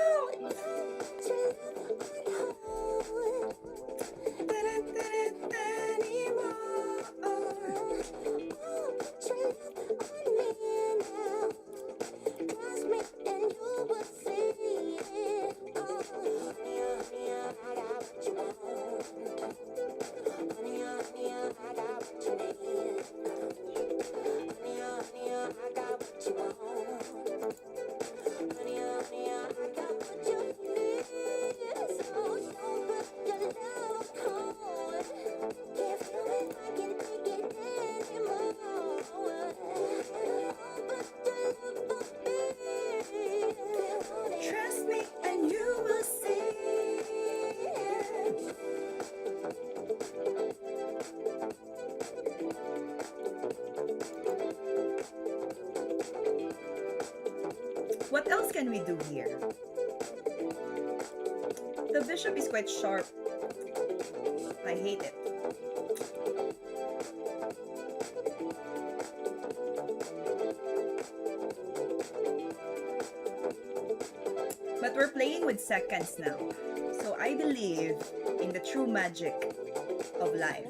Trust me and you will see. What else can we do here? The bishop is quite sharp. I hate it. But we're playing with seconds now. So I believe in the true magic of life.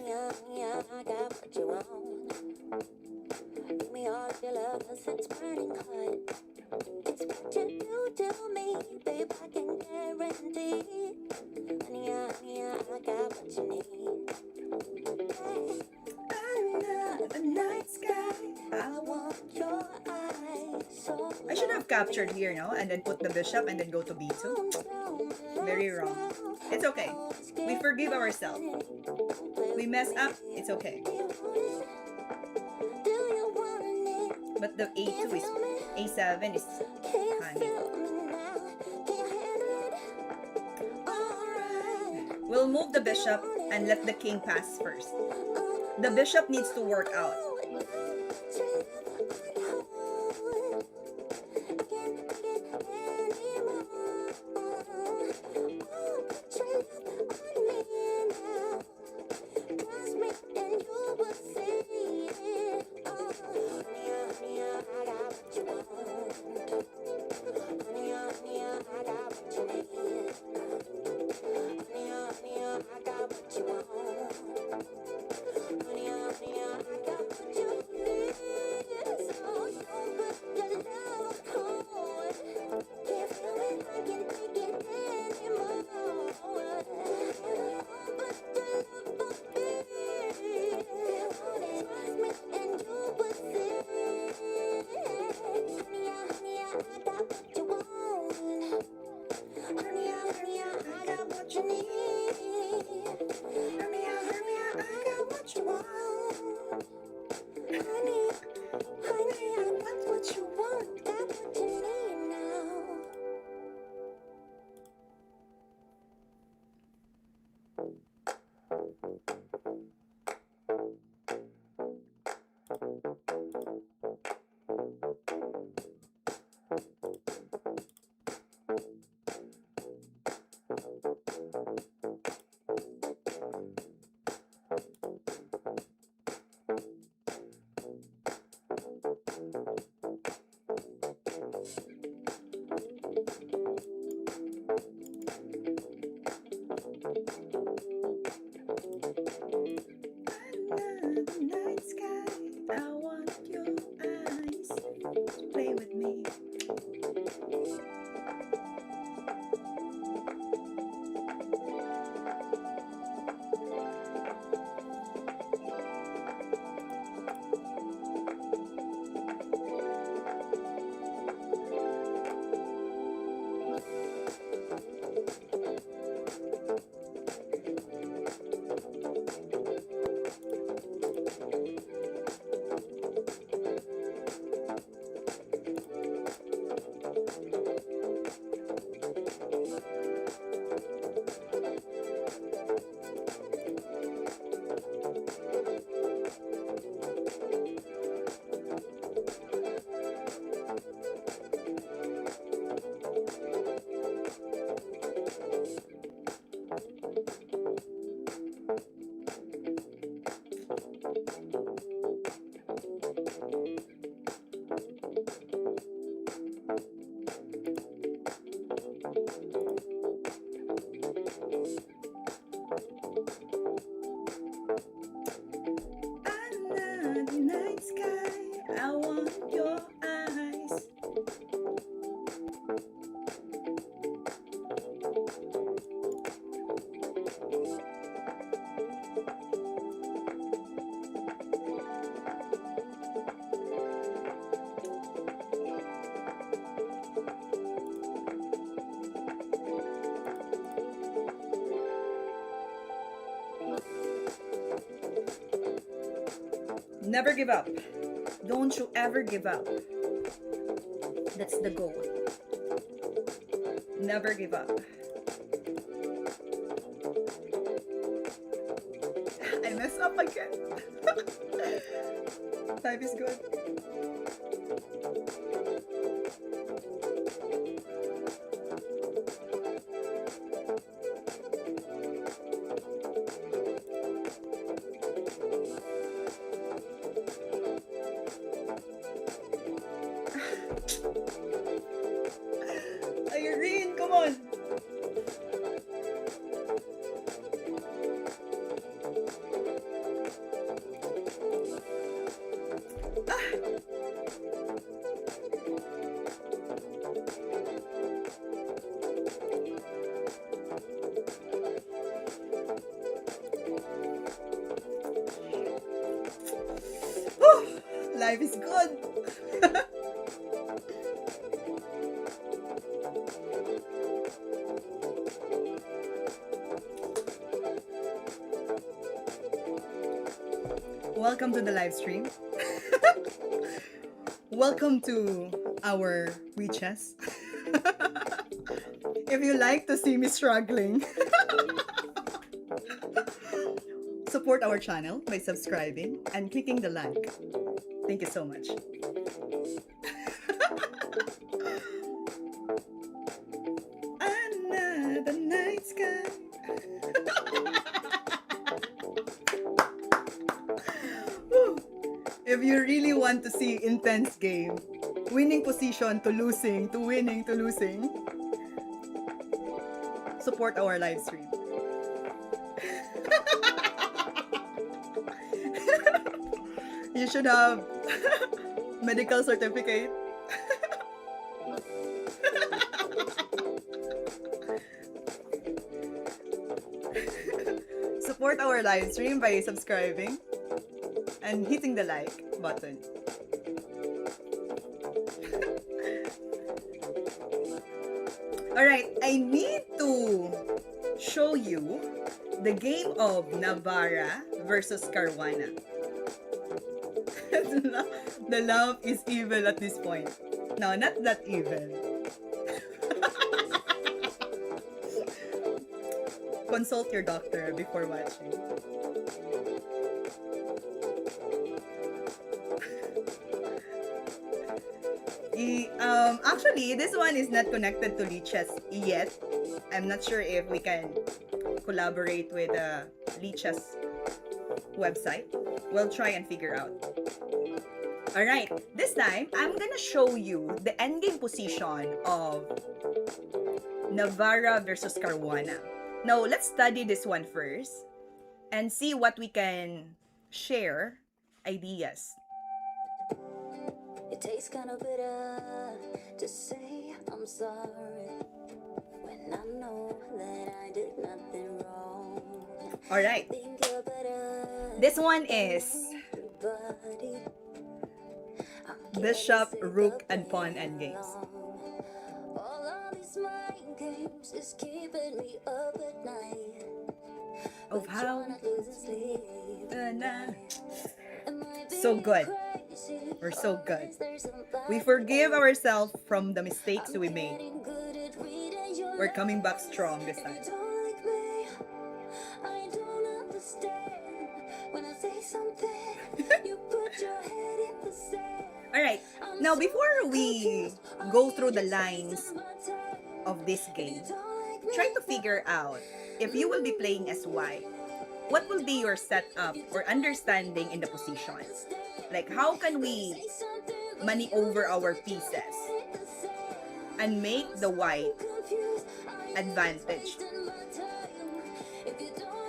Under the night sky, I want your eyes. I should have captured here, no? And then put the bishop and then go to b2. Very wrong. It's okay. We forgive ourselves. We mess up, it's okay. But the a2 is, a7 is honey. We'll move the bishop and let the king pass first. The bishop needs to work out. Never give up. Don't you ever give up. That's the goal. Never give up. I messed up again. Life is good. Irene, come on. Life is good. Welcome to the live stream. Welcome to our WeChess. If you like to see me struggling, support our channel by subscribing and clicking the like. Thank you so much. Another night sky. If you really want to see intense game, winning position to losing, to winning to losing, support our live stream. You should have medical certificate. Support our live stream by subscribing and hitting the like button. Alright, I need to show you the game of Navara versus Caruana. The love is evil at this point. No, not that evil. Consult your doctor before watching. Actually, this one is not connected to Lichess yet. I'm not sure if we can collaborate with Lichess website. We'll try and figure out. Alright, this time, I'm gonna show you the endgame position of Navara versus Caruana. Now, let's study this one first and see what we can share ideas. It tastes kind of bitter to say I'm sorry when I know that I did nothing wrong. Alright, this one is Bishop, Rook, and Pawn endgames. All of these mind games is keeping me up at night. Of how Not losing sleep. so good. We're so good. We forgive ourselves from the mistakes we made. We're coming back strong this time. I don't understand when I say something. You put your head in the sand. Alright, now before we go through the lines of this game, try to figure out if you will be playing as white, what will be your setup or understanding in the position? Like, how can we maneuver our pieces and make the white advantage?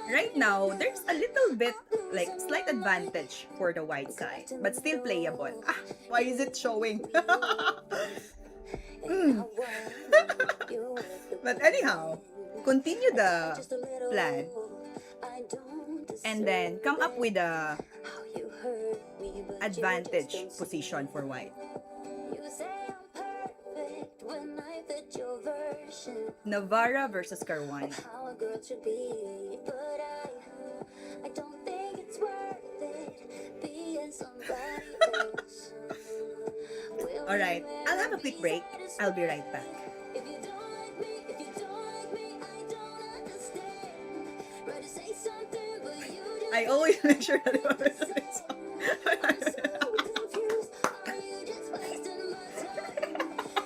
Right now, there's a little bit, like, slight advantage for the white side, but still playable. Ah, why is it showing? But anyhow, continue the plan and then come up with a advantage position for white. Navara versus Caruana. How a girl should be, but I don't think it's worth it being somebody else. Alright, I'll have a quick break. I'll be right back. If you don't like me, if you don't like me, I don't understand. Try to say something, but you just I always make sure that I'm I'm so confused. Are you just wasting my time?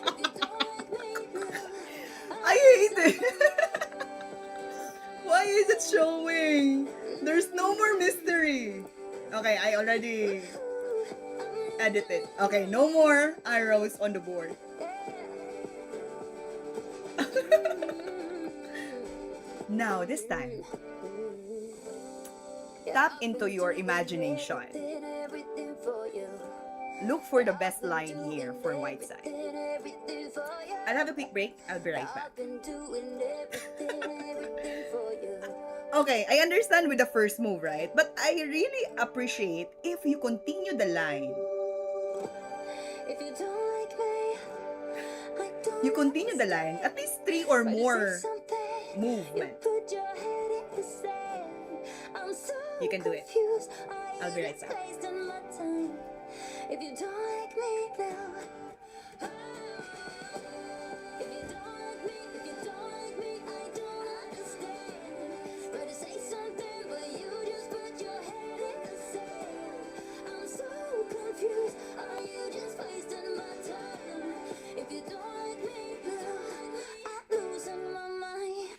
If you don't like me, love, I hate it. Why is it showing? There's no more mystery. Okay, I already edited. Okay, no more arrows on the board. Now, this time, tap into your imagination. Look for the best line here for Whiteside. I'll have a quick break. I'll be right back. Okay, I understand with the first move, right? But I really appreciate if you continue the line. If you don't like me, I don't You continue the line, at least 3 or more movement. put your head in the sand. I'm so You can do it. confused. I'll be right back. Wasting my time. If you don't like me, love. If you don't like me, if you don't like me, I don't understand. Try to say something, but you just put your head in the sand. I'm so confused. Are you just wasting my time? If you don't like me, love, I'm losing my mind.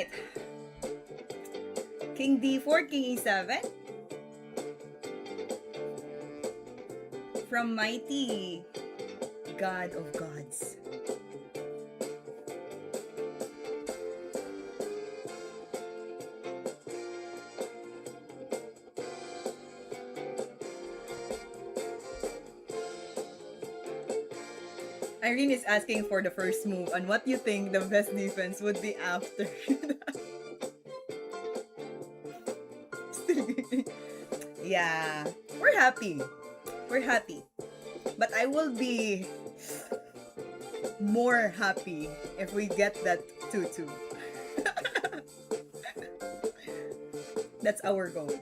right. King d4, king e7. From mighty God of gods. Irene is asking for the first move on what you think the best defense would be after. Yeah, we're happy. We're happy. But I will be more happy if we get that 2-2. That's our goal.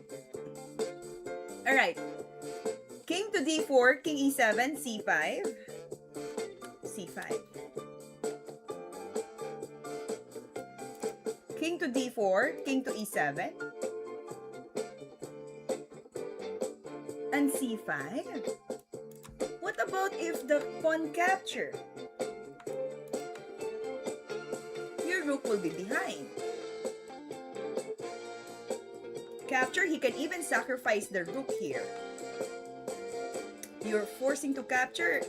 Alright. King to d4, king e7, c5. c5. King to d4, king to e7. And c5. What about if the pawn capture? Your rook will be behind. Capture, he can even sacrifice the rook here. You're forcing to capture,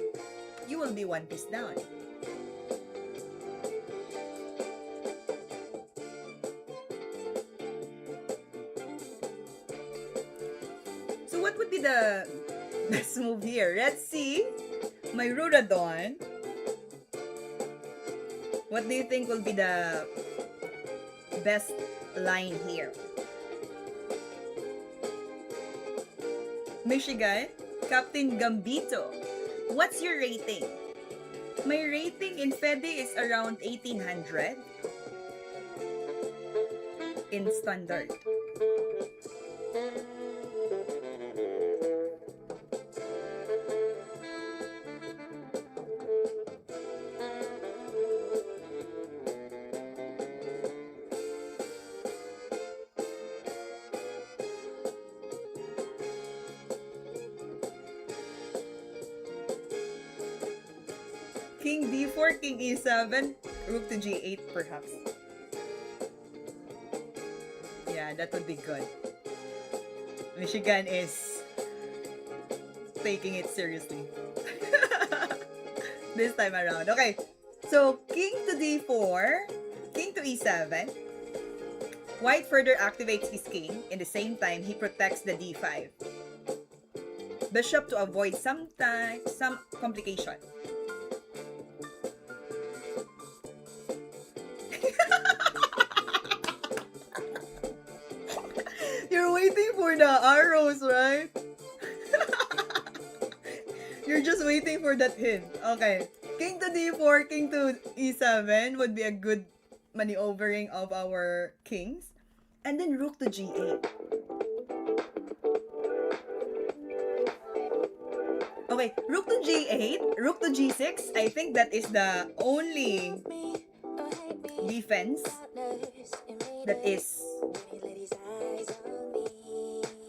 you will be one piece down. So what would be the best move here? Let's see. My Ruradon. What do you think will be the best line here? Michigan, Captain Gambito. What's your rating? My rating in Fede is around 1800 in standard. King d4, king e7, rook to g8 perhaps. Yeah, that would be good. Michigan is taking it seriously. This time around. Okay, so king to d4, king to e7. White further activates his king. In the same time, he protects the d5. Bishop to avoid some complication. You're waiting for the arrows, right? You're just waiting for that hint. Okay. King to d4, king to e7 would be a good maneuvering of our kings. And then rook to g8. Okay, rook to g8, rook to g6. I think that is the only defense that is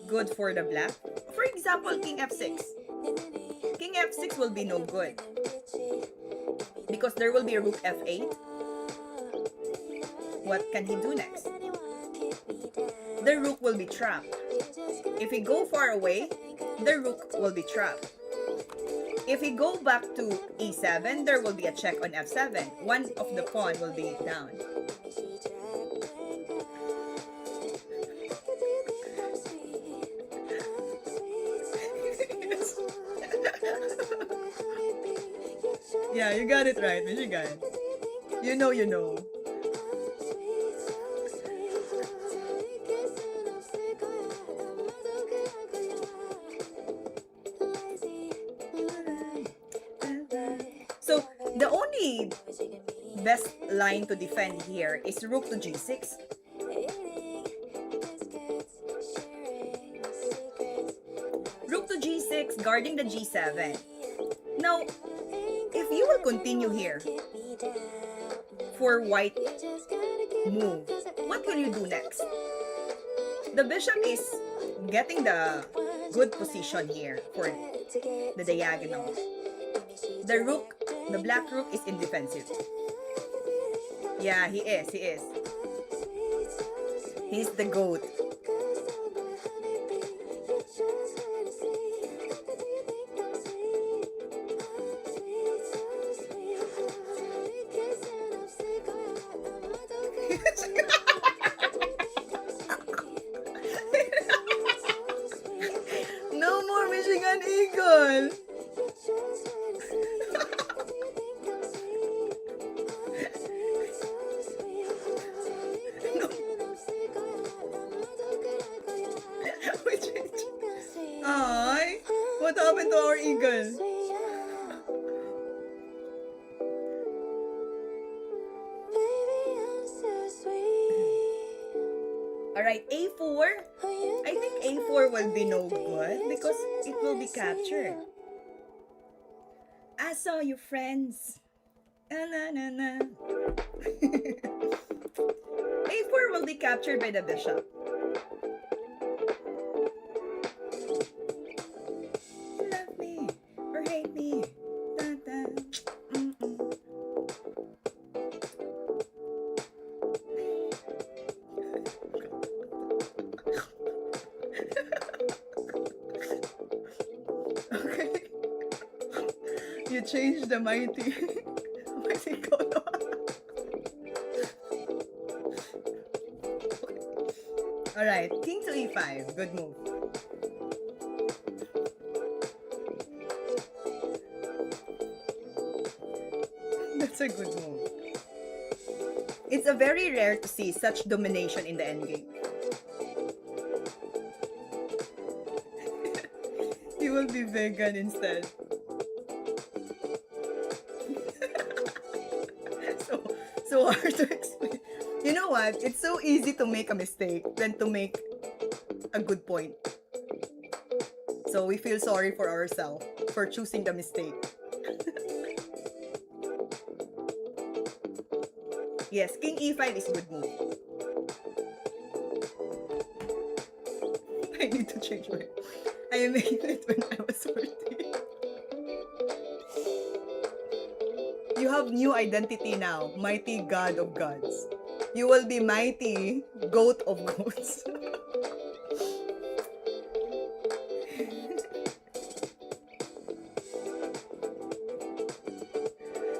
good for the black. For example, king f6. King f6 will be no good because there will be a rook f8. What can he do next? The rook will be trapped. If he go far away, the rook will be trapped. If we go back to e7, there will be a check on f7. One of the pawn will be down. Yeah, you got it right, Michigan. You know, you know. So, the only best line to defend here is rook to g6. Rook to g6, guarding the g7. Now, if you will continue here for white move, what will you do next? The bishop is getting the good position here for the diagonal. The rook, the black rook is indefensive. Yeah, he is. He's the goat. No more Michigan Eagle. Ay, what happened to our eagle? Alright, A4. I think A4 will be no good because it will be captured. I saw your friends. Na, na, na. A4 will be captured by the bishop. Love me or hate me. Da, da. Okay. You changed the mighty. Mighty Kono. Alright, king to e5. Good move. That's a good move. It's a very rare to see such domination in the endgame. He will be vegan instead. So hard to explain. You know what? It's so easy to make a mistake than to make a good point. So we feel sorry for ourselves for choosing the mistake. Yes, king e5 is a good move. I need to change my... I made it when I was 14. You have new identity now, mighty god of gods. You will be mighty goat of goats.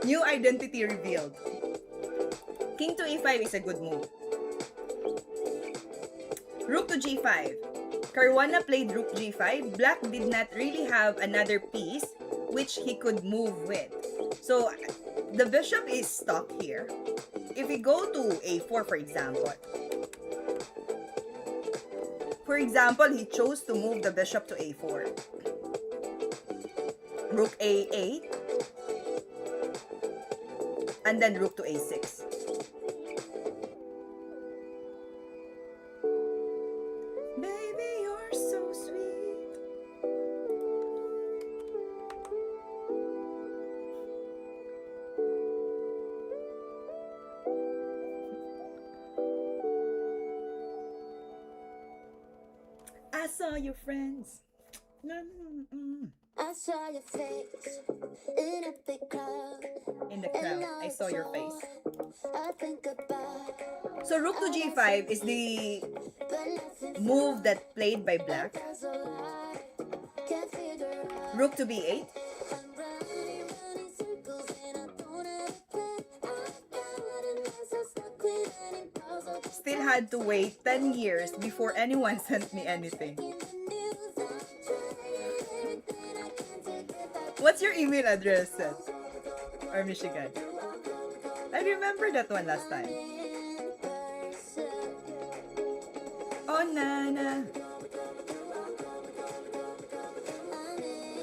New identity revealed. King to e5 is a good move. Rook to g5. Caruana played rook g5. Black did not really have another piece which he could move with. So the bishop is stuck here. If we go to a4, for example, he chose to move the bishop to a4. Rook a8. And then rook to a6. Baby, you're so sweet. I saw your friends. I saw your face in a big crowd. In the crowd, I saw your face. I think about. So rook to g5 is the move that played by black. Rook to b8. Still had to wait 10 years before anyone sent me anything. What's your email address, Seth? Or Michigan? I remember that one last time. Oh, Nana.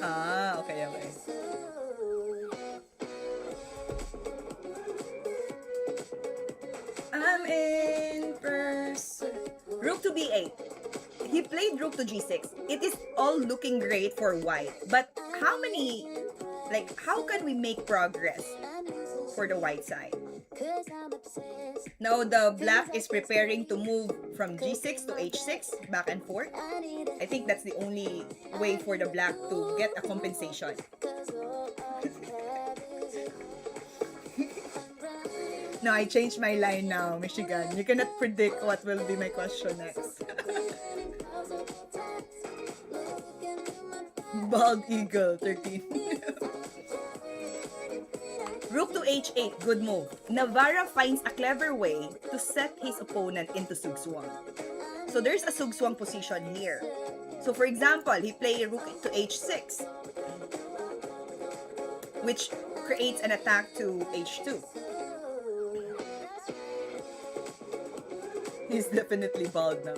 Ah, okay. I'm in person. Rook to b8. He played rook to g6. It is all looking great for white. But how can we make progress for the white side? Now the black is preparing to move from g6 to h6, back and forth. I think that's the only way for the black to get a compensation. No, I changed my line now, Michigan. You cannot predict what will be my question next. Bald eagle, 13. Rook to h8, good move. Navara finds a clever way to set his opponent into sugswang. So there's a sugswang position here. So for example, he play rook to h6, which creates an attack to h2. He's definitely bald now.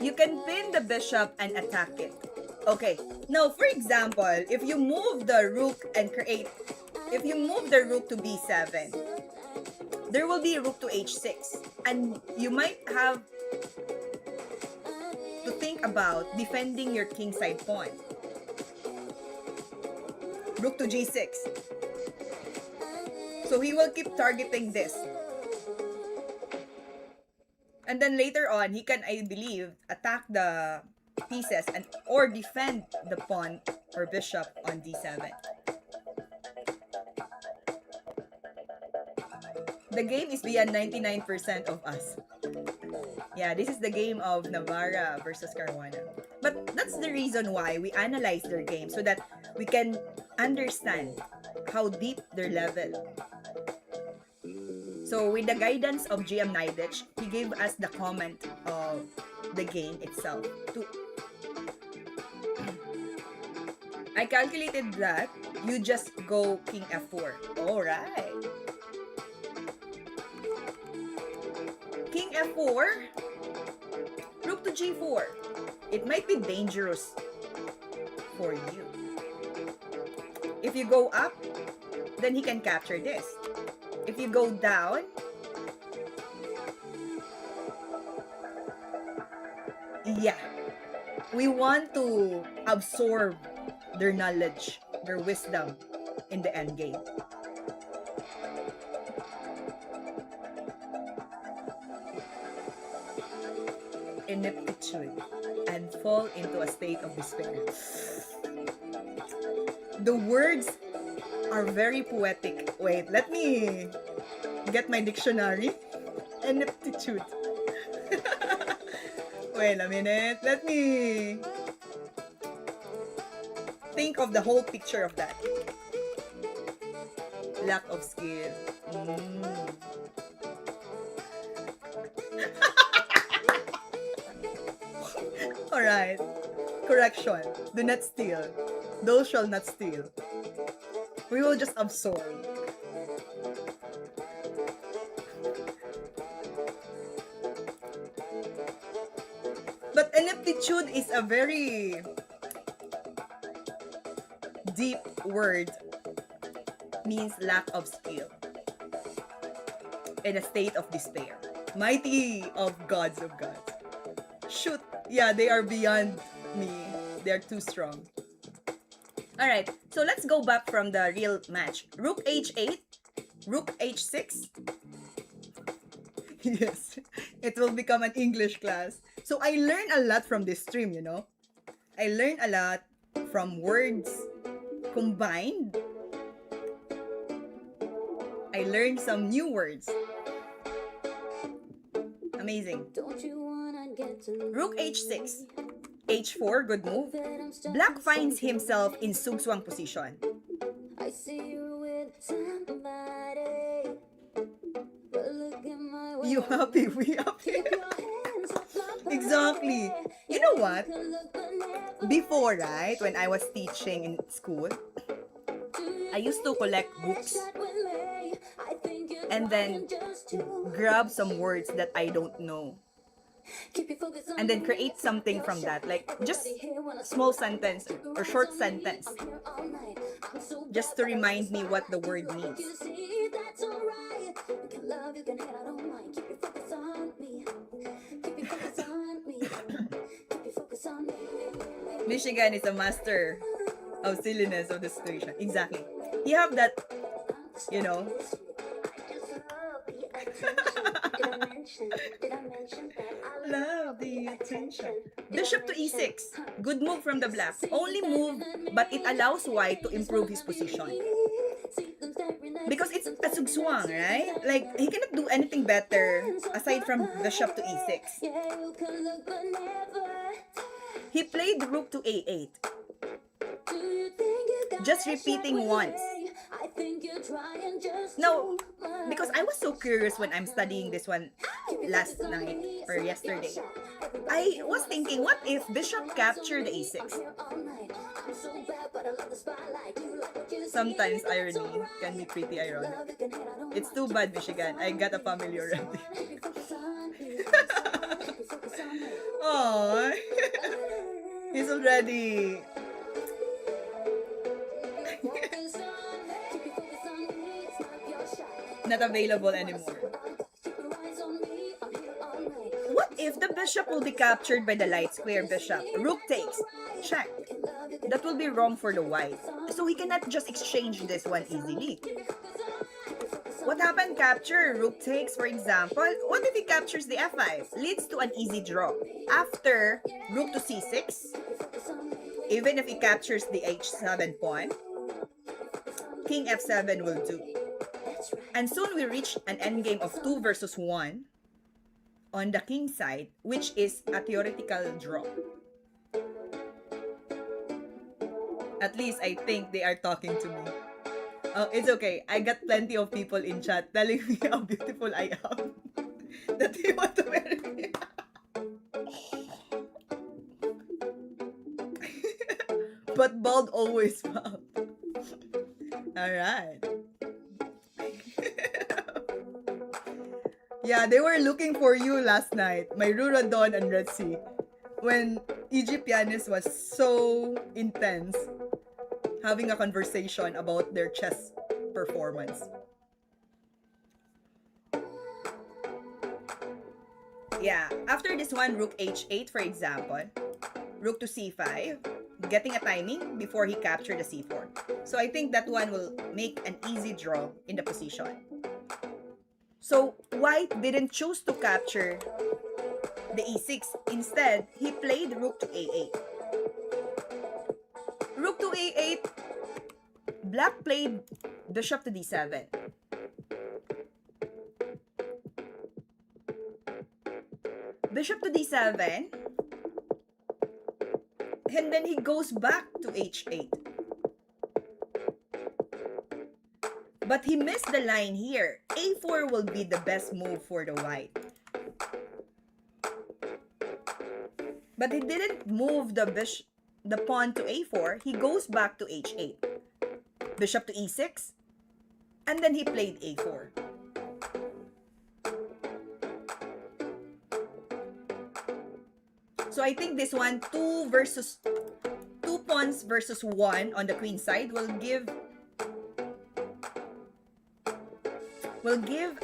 You can pin the bishop and attack it. Okay, now for example, if you move the rook and if you move the rook to b7, there will be a rook to h6. And you might have to think about defending your kingside pawn. Rook to g6. So he will keep targeting this. And then later on, he can, I believe, attack the pieces or defend the pawn or bishop on d7. The game is beyond 99% of us. Yeah, this is the game of Navara versus Caruana. But that's the reason why we analyze their game, so that we can understand how deep their level. So with the guidance of GM Naidich, he gave us the comment of the game itself. I calculated that you just go king f4. Alright. King f4, rook to g4. It might be dangerous for you. If you go up, then he can capture this. If you go down, yeah, we want to absorb their knowledge, their wisdom in the endgame. Ineptitude and fall into a state of despair. The words are very poetic. Wait, let me get my dictionary. Ineptitude. Wait a minute. Let me think of the whole picture of that. Lack of skill. Alright. Correction. Do not steal. Those shall not steal. We will just absorb. But ineptitude is a very deep word. Means lack of skill. In a state of despair. Mighty of gods. Shoot. Yeah, they are beyond me. They're too strong. Alright, so let's go back from the real match. Rook h8, rook h6. Yes, it will become an English class. So I learned a lot from this stream, you know. I learned a lot from words combined. I learned some new words. Amazing. Rook h6. h4, good move. Black finds himself in sugswang position. I see you with somebody, but look at my way. You happy? We happy? Exactly. You know what? Before, right, when I was teaching in school, I used to collect books and then grab some words that I don't know. And then create something from that, like just small sentence or short sentence, just to remind me what the word means. Michigan is a master of silliness of the situation. Exactly. You have that, you know. Love the attention. Bishop to e6. Good move from the black. Only move, but it allows white to improve his position. Because it's a sugswang, right? Like, he cannot do anything better aside from bishop to e6. He played rook to a8. Just repeating once. No, because I was so curious when I'm studying this one last night or yesterday. I was thinking, what if bishop captured a6? Sometimes irony can be pretty ironic. It's too bad, Michigan. I got a family already. Oh, he's already not available anymore. What if the bishop will be captured by the light square bishop? Rook takes. Check. That will be wrong for the white. So we cannot just exchange this one easily. What happened? Capture. Rook takes, for example. What if he captures the f5? Leads to an easy draw. After rook to c6, even if he captures the h7 pawn, king f7 will do. And soon we reach an endgame of 2 versus 1 on the king side, which is a theoretical draw. At least I think they are talking to me. Oh, it's okay. I got plenty of people in chat telling me how beautiful I am. That they want to marry me. But bald always found. Alright. Yeah, they were looking for you last night. My Rura Dawn and Red Sea. When EG Pianist was so intense having a conversation about their chess performance. Yeah, after this one, rook h8 for example, rook to c5, getting a timing before he captured the c4. So I think that one will make an easy draw in the position. So white didn't choose to capture the e6. Instead, he played rook to a8. Rook to a8, black played bishop to d7. Bishop to d7, and then he goes back to h8. But he missed the line here. a4 will be the best move for the white. But he didn't move the pawn to a4. He goes back to h8. Bishop to e6. And then he played a4. So I think this one, 2 pawns versus 1 on the queen side will give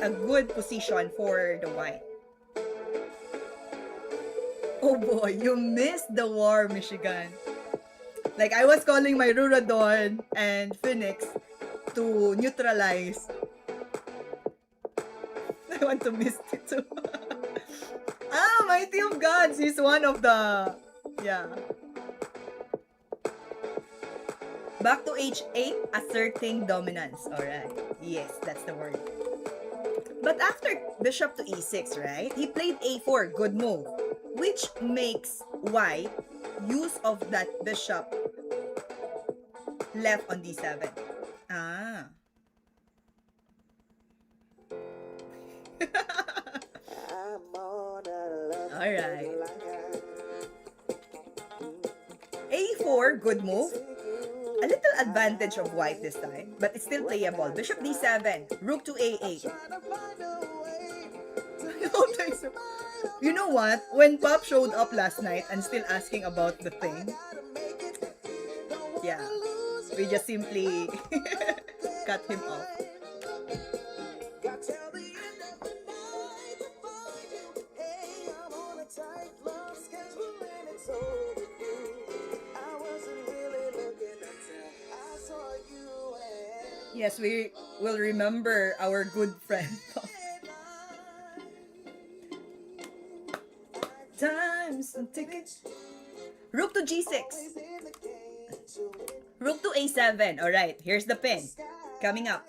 a good position for the white. Oh boy, you missed the war, Michigan. Like, I was calling my Rura Dawn and Phoenix to neutralize. I want to miss it too. Mighty of Gods is one of the... Yeah. Back to h8, asserting dominance. Alright. Yes, that's the word. But after bishop to e6, right? He played a4, good move. Which makes white use of that bishop left on d7. Ah. Alright. a4, good move. A little advantage of white this time, but it's still playable. Bishop d7, rook to a8. You know what? When Pop showed up last night and still asking about the thing, yeah, we just simply cut him off. Yes, we will remember our good friend. Times and tickets. Rook to g6. Rook to a7. Alright, here's the pin. Coming up.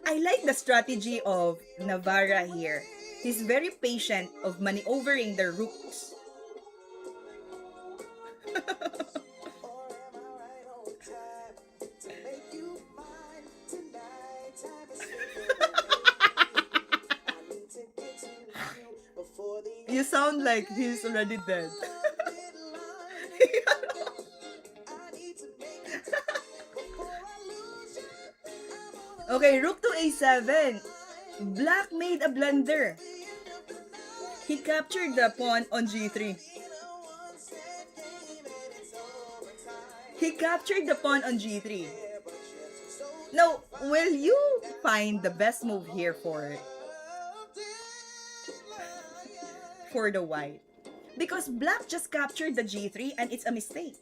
I like the strategy of Navara here. He's very patient of maneuvering the rooks. You sound like he's already dead. Okay, rook to a7. Black made a blunder. He captured the pawn on g3. He captured the pawn on g3. Now, will you find the best move here for the white? Because black just captured the g3 and it's a mistake.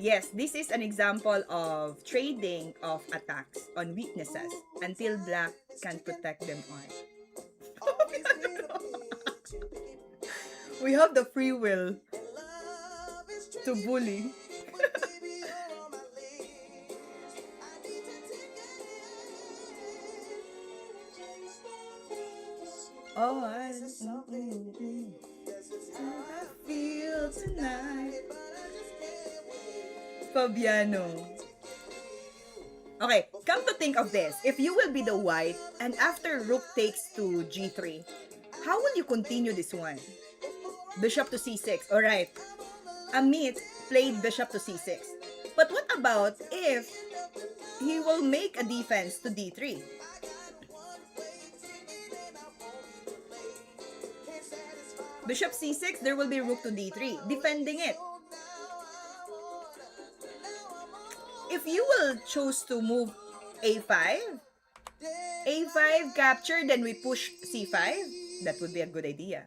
Yes, this is an example of trading of attacks on weaknesses until black can protect them on. We have the free will to bully. Oh, I feel tonight. Fabiano. Okay, come to think of this. If you will be the white and after rook takes to g3, how will you continue this one? Bishop to c6. Alright. Amit played bishop to c6. But what about if he will make a defense to d3? Bishop c6, there will be rook to d3, defending it. If you will choose to move a5 capture, then we push c5, that would be a good idea.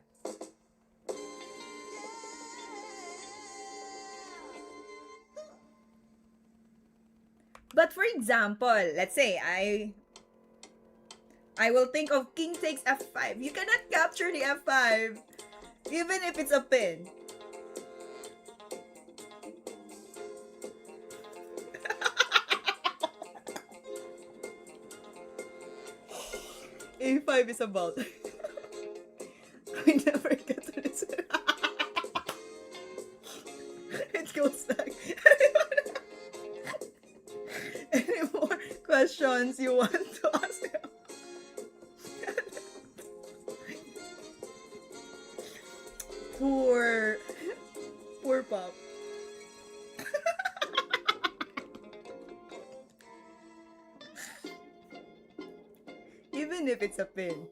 But for example, let's say I will think of king takes f5. You cannot capture the f5, even if it's a pin. A5 is about. We never get to this. It goes back. Any more questions you want to ask? Poor Pop. Even if it's a pin,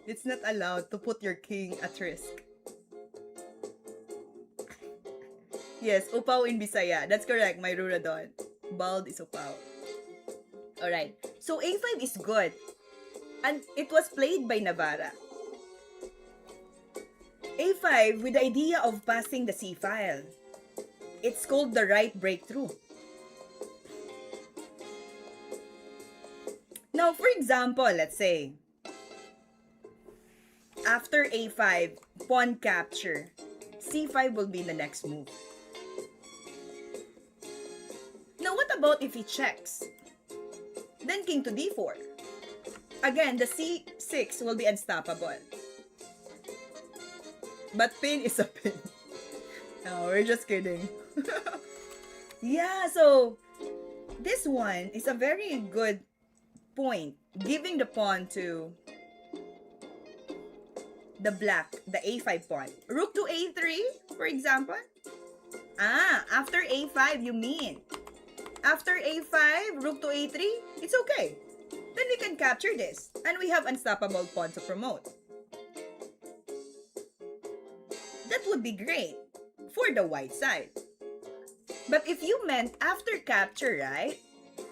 it's not allowed to put your king at risk. Yes, upaw in Bisaya. That's correct, my Ruradon. Bald is upaw. Alright, so a5 is good. And it was played by Navara. a5 with the idea of passing the c file. It's called the right breakthrough. Now, for example, let's say, after a5, pawn capture, c5 will be the next move. Now, what about if he checks? Then king to d4. Again, the c6 will be unstoppable. But pin is a pin. No, we're just kidding. Yeah, so this one is a very good point. Giving the pawn to the black, the a5 pawn. Rook to a3, for example. After a5, you mean. After a5, rook to a3, it's okay. Then we can capture this. And we have unstoppable pawn to promote. That would be great for the white side. But if you meant after capture, right?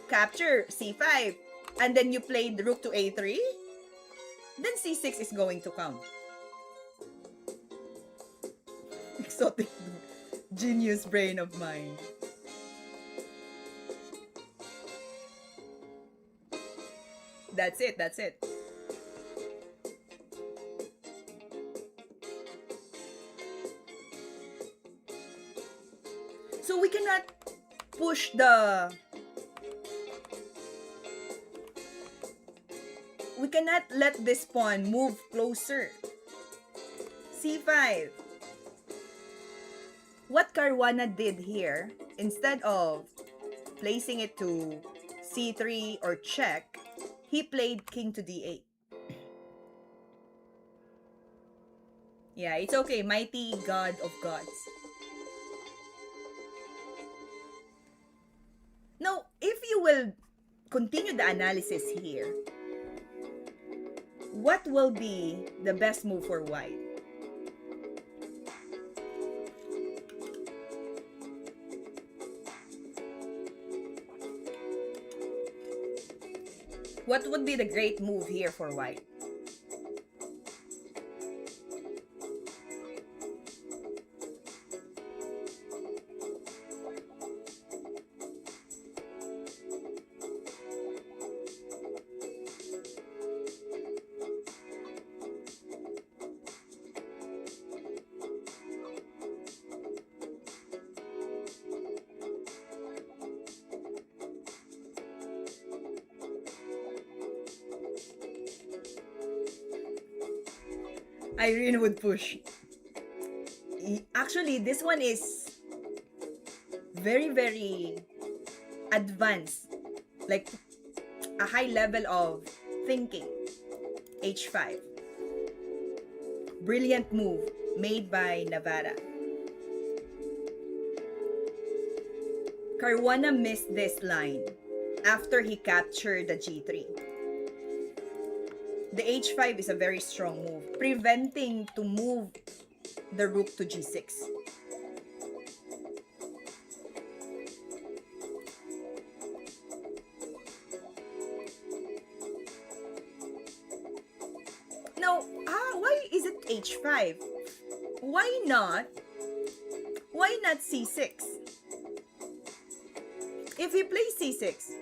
Capture c5, and then you played rook to a3, then c6 is going to come. Exotic genius brain of mine. That's it, that's it. So we cannot push the... We cannot let this pawn move closer. C5. What Caruana did here, instead of placing it to C3 or check, he played king to D8. Yeah, it's okay. Mighty God of gods. Now, if you will continue the analysis here, what will be the best move for white? What would be the great move here for white? I really would push. Actually, this one is very, very advanced. Like a high level of thinking. H5. Brilliant move made by Navara. Caruana missed this line after he captured the G3. The H5 is a very strong move, preventing to move the rook to G6. Now, why is it H5? Why not? Why not C6? If he plays C6,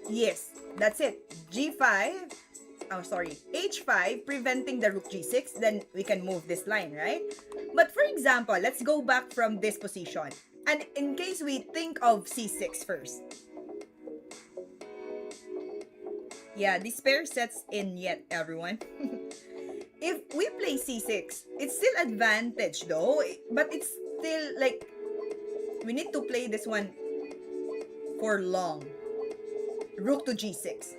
yes, that's it. G5, H5, preventing the rook G6, then we can move this line, right? But for example, let's go back from this position. And in case we think of C6 first. Yeah, this pair sets in yet, everyone. If we play C6, it's still advantage though, but it's still like, we need to play this one for long. Rook to G6.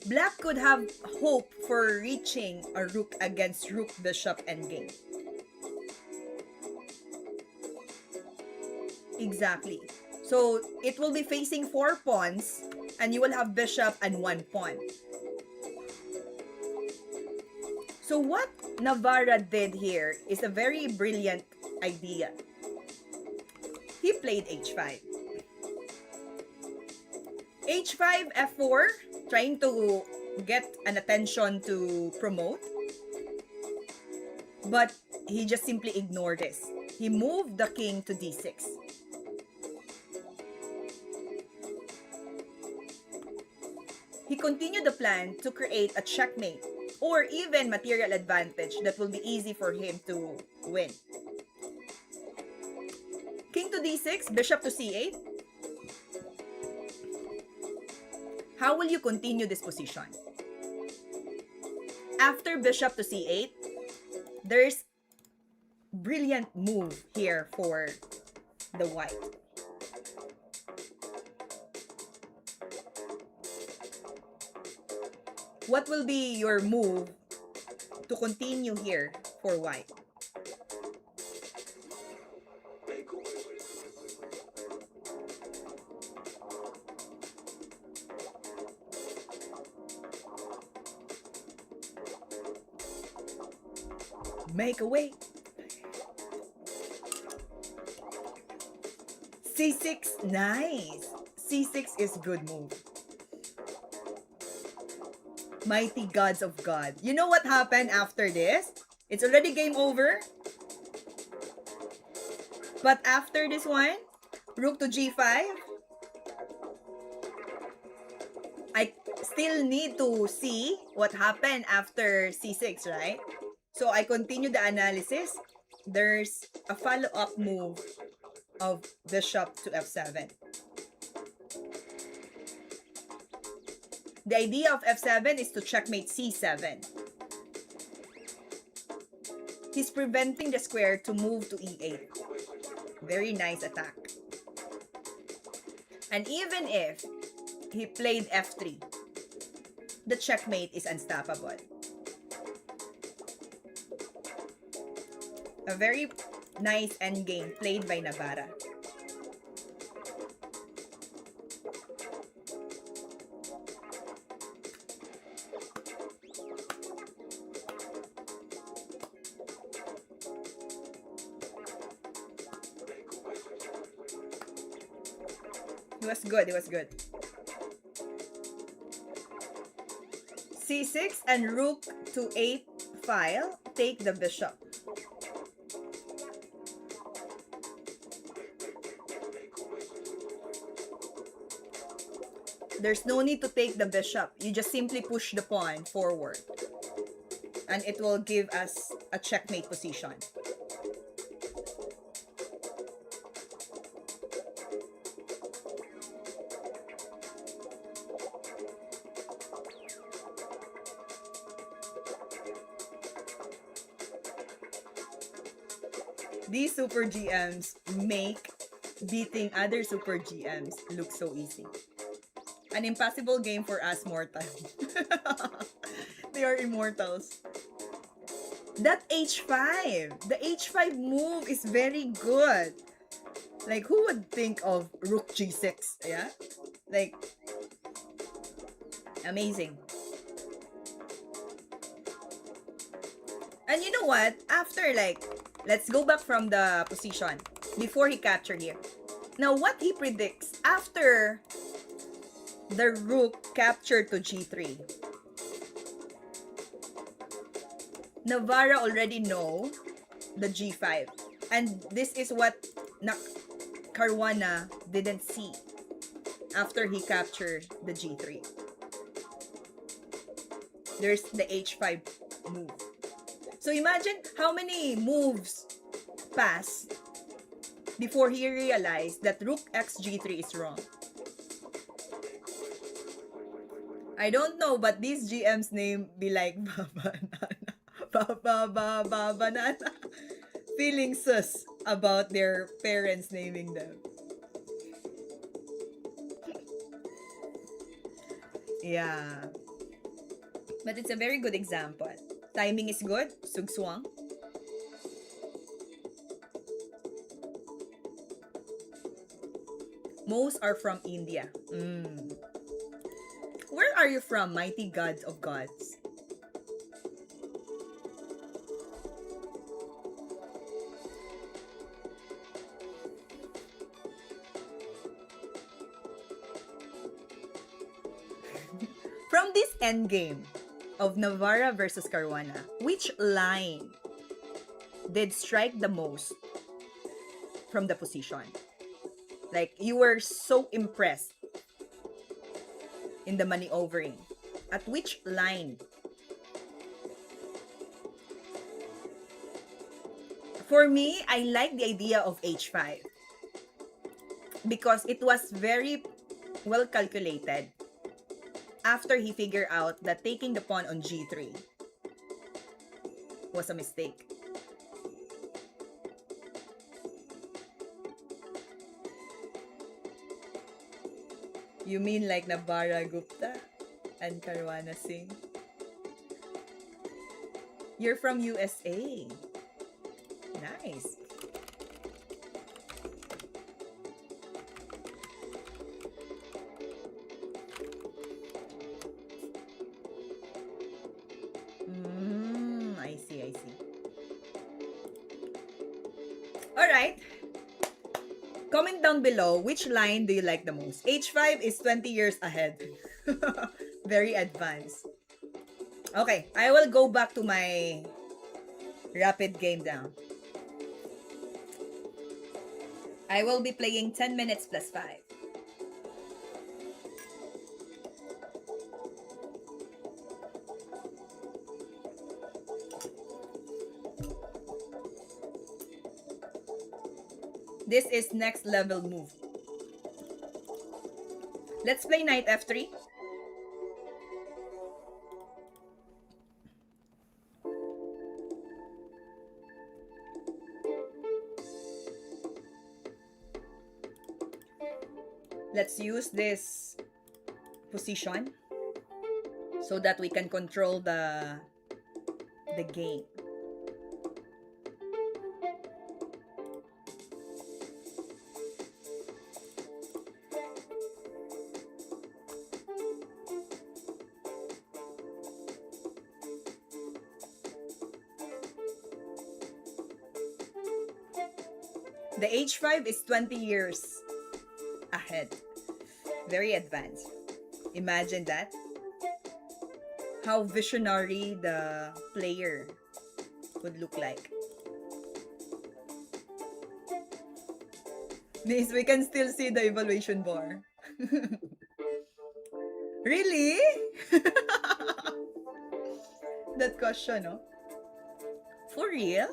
Black could have hope for reaching a rook against rook bishop endgame. Exactly. So it will be facing 4 pawns and you will have bishop and 1 pawn. So what Navara did here is a very brilliant idea. He played H5. H5, F4, trying to get an attention to promote. But he just simply ignored this. He moved the king to D6. He continued the plan to create a checkmate or even material advantage that will be easy for him to win. King to D6, bishop to C8. How will you continue this position? After bishop to C8, there's brilliant move here for the white. What will be your move to continue here for white? Make a way. C6, nice. C6 is good move. Mighty gods of God. You know what happened after this? It's already game over. But after this one, rook to G5. still need to see what happened after c6, right? So I continue the analysis. There's a follow-up move of bishop to f7. The idea of f7 is to checkmate c7. He's preventing the square to move to e8. Very nice attack. And even if he played f3, the checkmate is unstoppable. A very nice endgame played by Navara. It was good, it was good. c6 and rook to 8 file, take the bishop. There's no need to take the bishop. You just simply push the pawn forward. And it will give us a checkmate position. These super GMs make beating other super GMs look so easy. An impossible game for us mortals. They are immortals. That h5! The h5 move is very good. Like, who would think of rook g6? Yeah? Like, amazing. And you know what? After, like, let's go back from the position before he captured here. Now, what he predicts after the rook captured to g3, Navara already know the g5. And this is what Caruana didn't see after he captured the g3. There's the h5 move. So imagine how many moves passed before he realized that rook x g3 is wrong. I don't know, but these GM's name be like Banana. Feeling sus about their parents naming them. Yeah. But it's a very good example. Timing is good. Sugswang. Most are from India. Where are you from, mighty gods of gods? From this endgame of Navara versus Caruana, which line did strike the most from the position? Like, you were so impressed in the maneuvering. At which line? For me, I like the idea of h5 because it was very well calculated after he figured out that taking the pawn on g3 was a mistake. You mean like Navara Gupta and Caruana Singh? You're from USA. Nice. I see, I see. Alright. Comment down below, which line do you like the most? H5 is 20 years ahead. Very advanced. Okay, I will go back to my rapid game down. I will be playing 10 minutes plus 5. This is next level move. Let's play knight f3. Let's use this position so that we can control the game. The h5 is 20 years ahead. Very advanced. Imagine that. How visionary the player would look like. Miss, we can still see the evaluation bar. Really? That question, no? For real?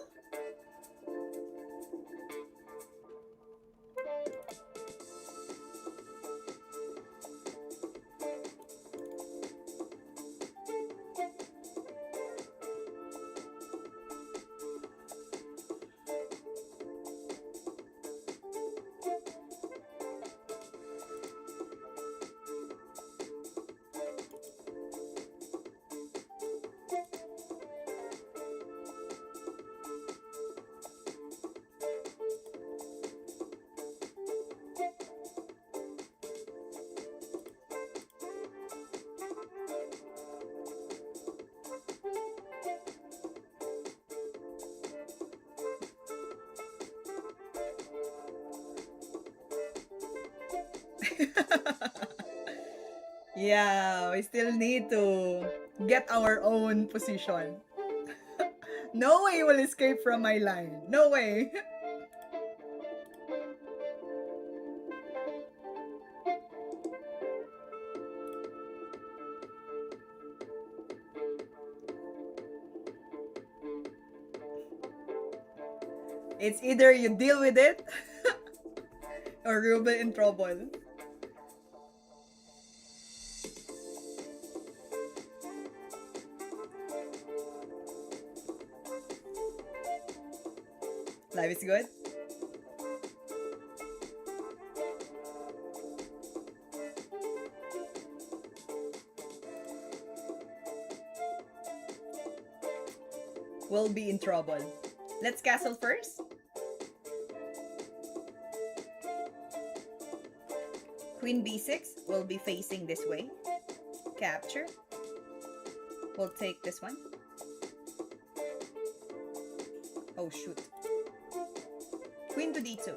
Yeah, we still need to get our own position. No way will escape from my line. No way. It's either you deal with it or you'll be in trouble. Life is good. We'll be in trouble. Let's castle first. Queen b6 will be facing this way. Capture. We'll take this one. Oh shoot. Queen to d2.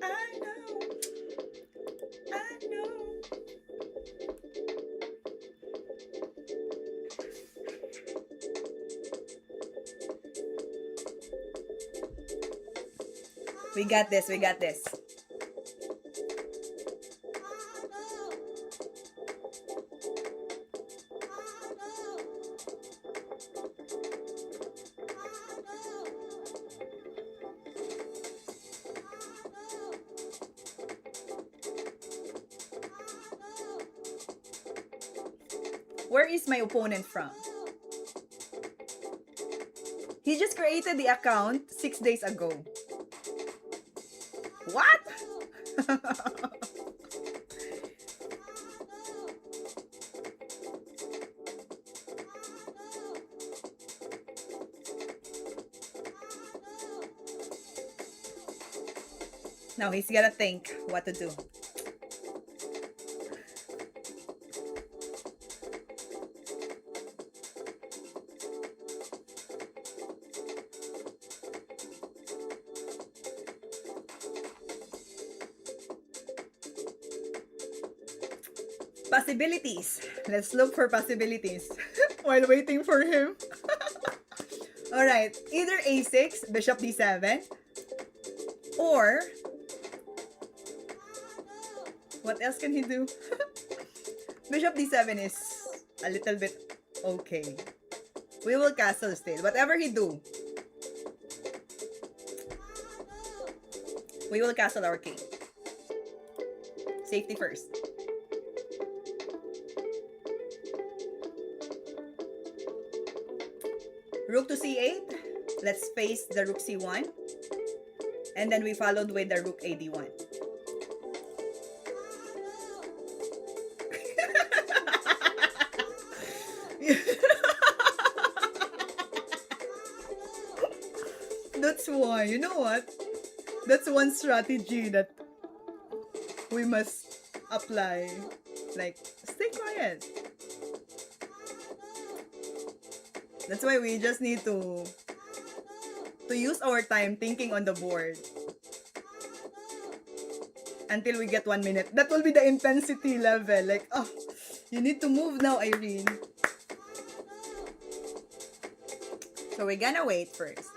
I know. We got this, we got this. Where is my opponent from? He just created the account 6 days ago. What? Now he's gotta think what to do. Possibilities. Let's look for possibilities while waiting for him. Alright, either a6, bishop d7, or What else can he do? Bishop d7 is a little bit okay. We will castle still. Whatever he do, we will castle our king. Safety first. Rook to c8. Let's face the rook c1. And then we followed with the rook ad1. That's why, you know what? That's one strategy that we must apply. Like, stay quiet. That's why we just need to use our time thinking on the board until we get 1 minute. That will be the intensity level. Like, oh, you need to move now, Irene. So we're gonna wait first.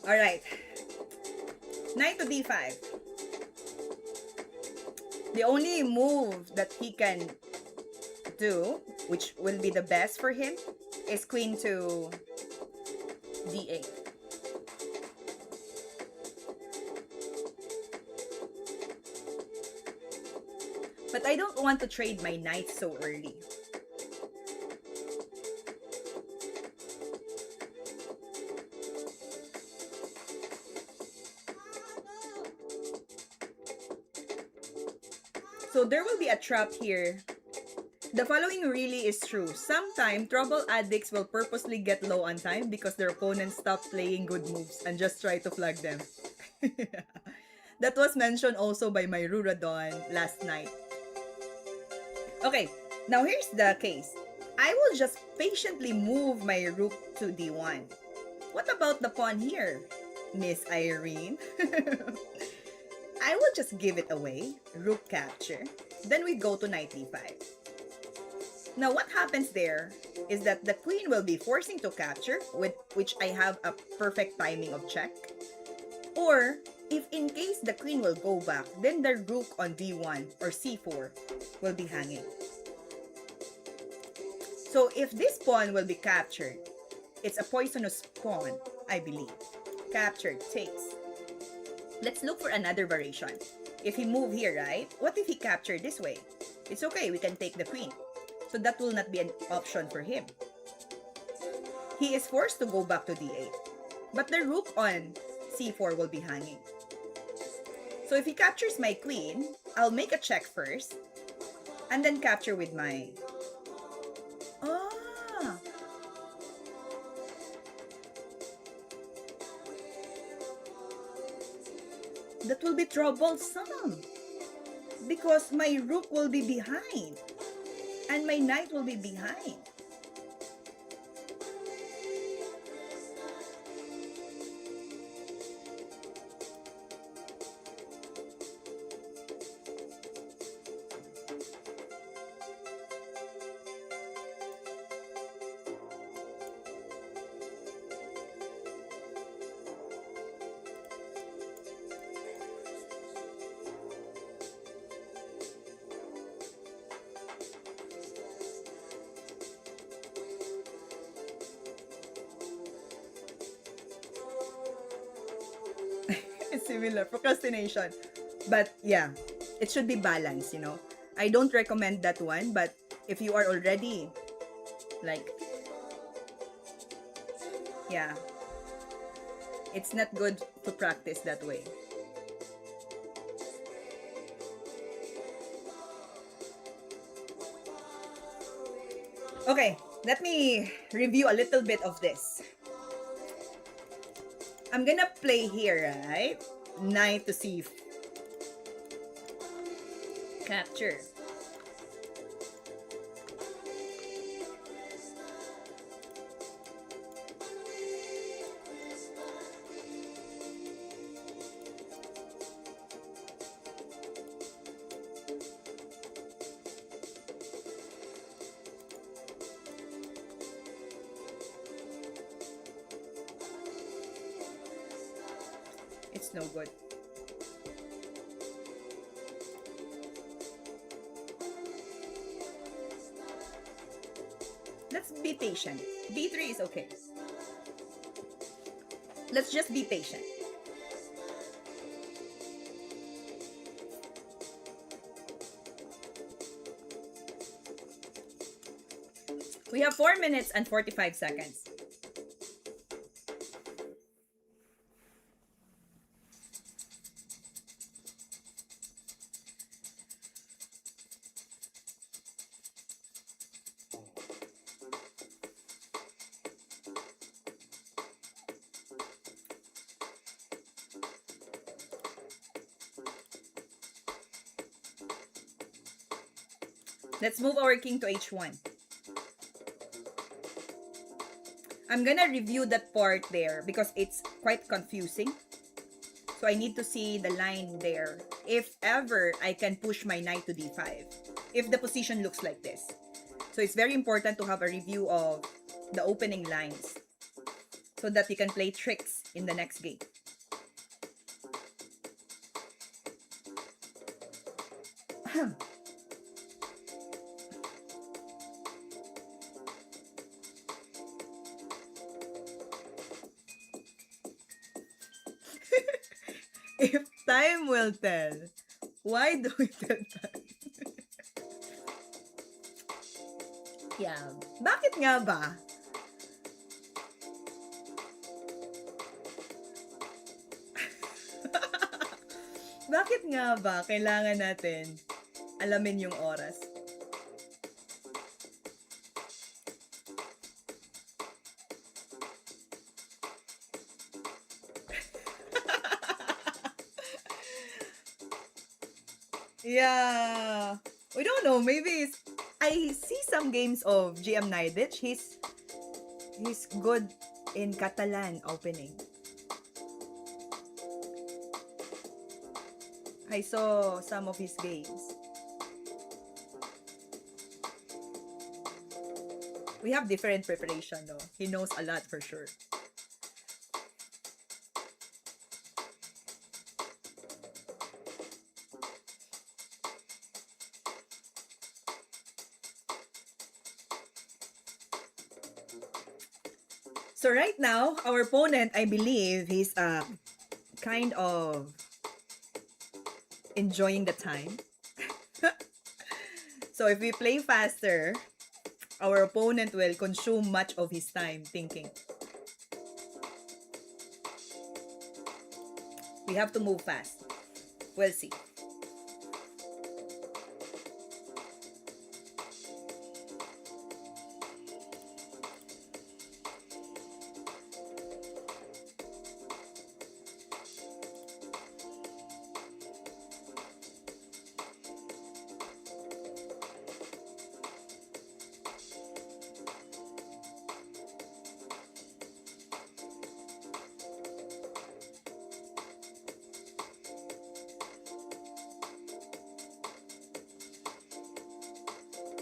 Alright. Knight to d5. The only move that he can do, which will be the best for him, is queen to d8. But I don't want to trade my knight so early. So there will be a trap here. The following really is true. Sometimes, trouble addicts will purposely get low on time because their opponents stop playing good moves and just try to flag them. That was mentioned also by my Ruradon last night. Okay, now here's the case. I will just patiently move my rook to d1. What about the pawn here, Miss Irene? I will just give it away, rook capture, then we go to knight d5. Now what happens there is that the queen will be forcing to capture, with which I have a perfect timing of check. Or, if in case the queen will go back, then the rook on d1 or c4 will be hanging. So if this pawn will be captured, it's a poisonous pawn, I believe. Captured, takes. Let's look for another variation. If he move here, right? What if he capture this way? It's okay, we can take the queen. So that will not be an option for him. He is forced to go back to d8. But the rook on c4 will be hanging. So if he captures my queen, I'll make a check first. And then capture with my... Ah! That will be troublesome. Because my rook will be behind. And my knight will be behind. Similar procrastination, but yeah, it should be balanced, you know. I don't recommend that one, but if you are already like, yeah, it's not good to practice that way. Okay, let me review a little bit of this. I'm gonna play here, right? Knight to c4. Capture. it's no good. Let's be patient. B3 is okay. Let's just be patient. We have 4 minutes and 45 seconds. Let's move our king to h1. I'm gonna review that part there because it's quite confusing. So I need to see the line there. If ever I can push my knight to d5. If the position looks like this. So it's very important to have a review of the opening lines so that you can play tricks in the next game. If time will tell, why do we tell time? Yeah, bakit nga ba? Bakit nga ba kailangan natin alamin yung oras? Yeah. We don't know. Maybe it's... I see some games of GM Naidich. He's good in Catalan opening. I saw some of his games. We have different preparation though. He knows a lot for sure. So right now, our opponent, I believe, he's kind of enjoying the time. So if we play faster, our opponent will consume much of his time thinking. We have to move fast. We'll see.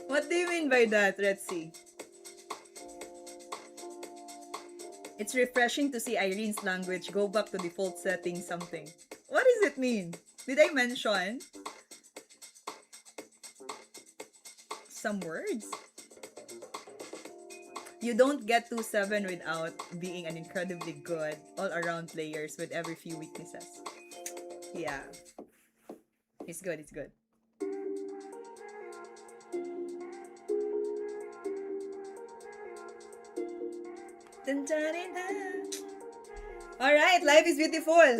What do you mean by that, Let's see. It's refreshing to see Irene's language go back to default settings something. What does it mean? Did I mention some words? You don't get 2-7 without being an incredibly good all-around players with every few weaknesses. Yeah. It's good, it's good. Dun, dun, dun, dun. All right, life is beautiful.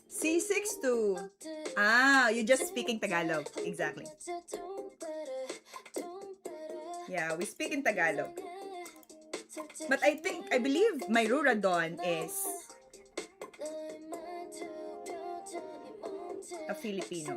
C6 to... Ah, you're just speaking Tagalog. Exactly. Yeah, we speak in Tagalog. But I believe my Ruradon is a Filipino.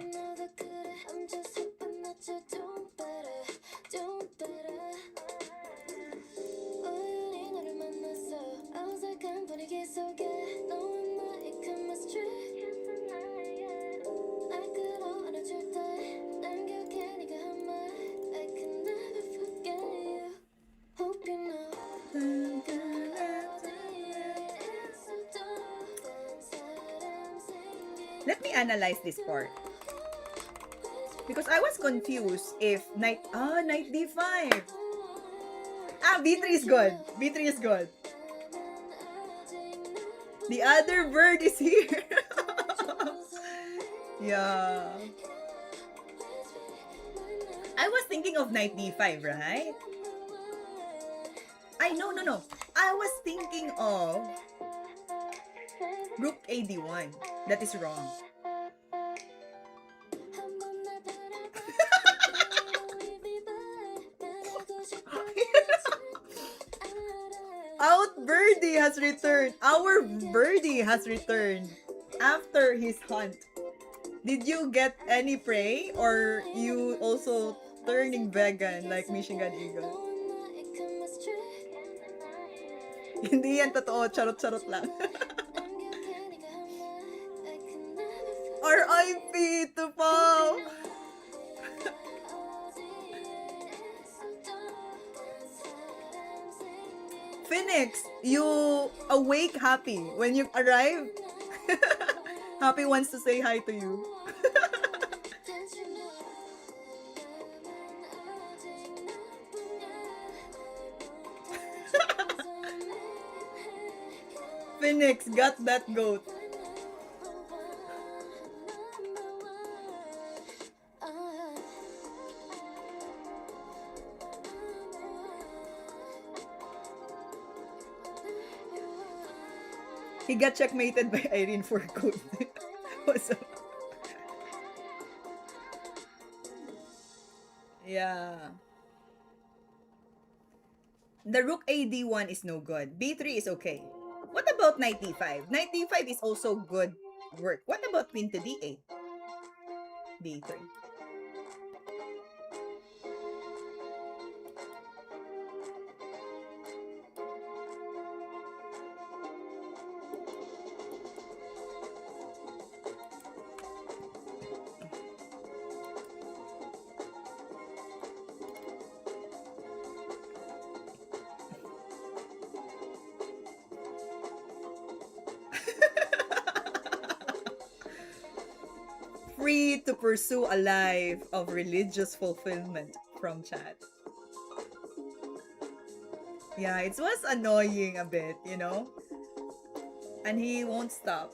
Let me analyze this part. Because I was confused if knight d5. B3 is good. B3 is good. The other bird is here. Yeah. I was thinking of knight d5, right? No. I was thinking of rook a d1. That is wrong. Birdie has returned. Our birdie has returned after his hunt. Did you get any prey or you also turning vegan like Michigan Eagle? Hindi yan totoo. Charot-charot lang. R.I.P. to Paul. Phoenix, you awake happy when you arrive. Happy wants to say hi to you. Phoenix got that goat. He got checkmated by Irene for good. Also. Yeah. The rook a d1 is no good. b3 is okay. What about knight d5? Knight d5 is also good work. What about queen to d8? d3. Free to pursue a life of religious fulfillment from chat. Yeah, it was annoying a bit, you know? And he won't stop.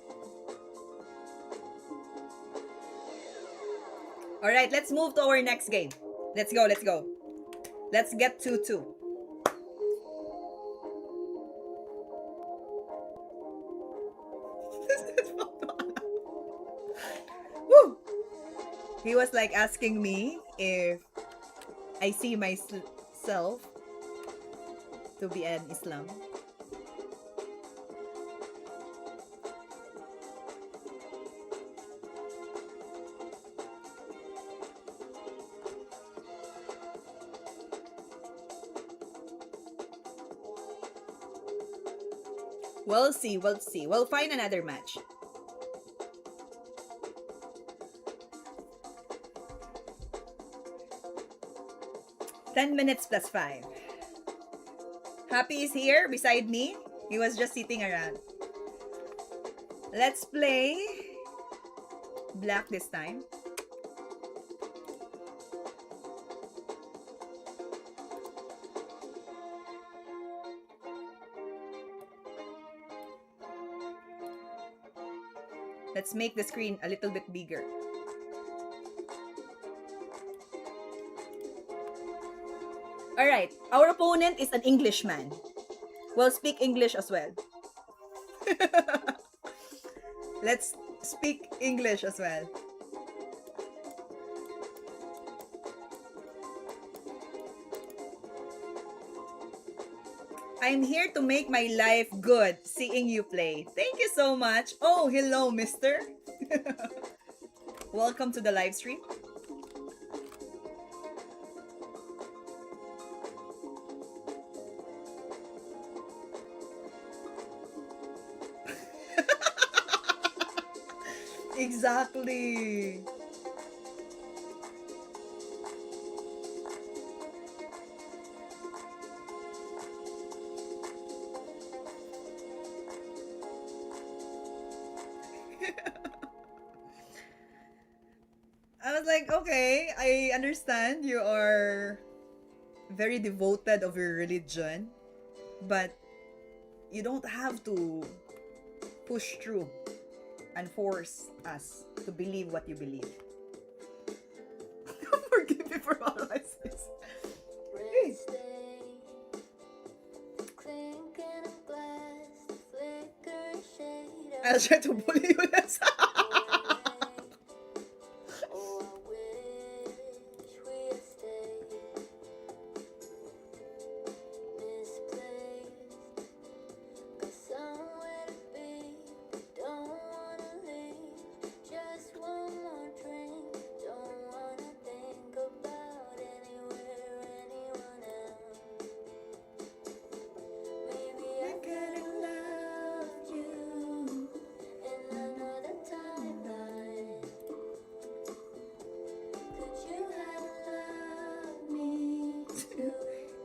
Alright, let's move to our next game. Let's go. Let's get 2-2. Woo! He was like asking me if I see myself to be an Islam. We'll see. We'll find another match. Ten minutes plus 5. Happy is here beside me. He was just sitting around. Let's play black this time. Let's make the screen a little bit bigger. Alright, our opponent is an Englishman. We'll speak English as well. Let's speak English as well. I'm here to make my life good seeing you play. Thank you so much. Oh, hello, mister. Welcome to the live stream. Exactly. was like, okay, I understand you are very devoted of your religion, but you don't have to push through and force us to believe what you believe. Forgive me for all my sins. Hey. I'll try to bully you next.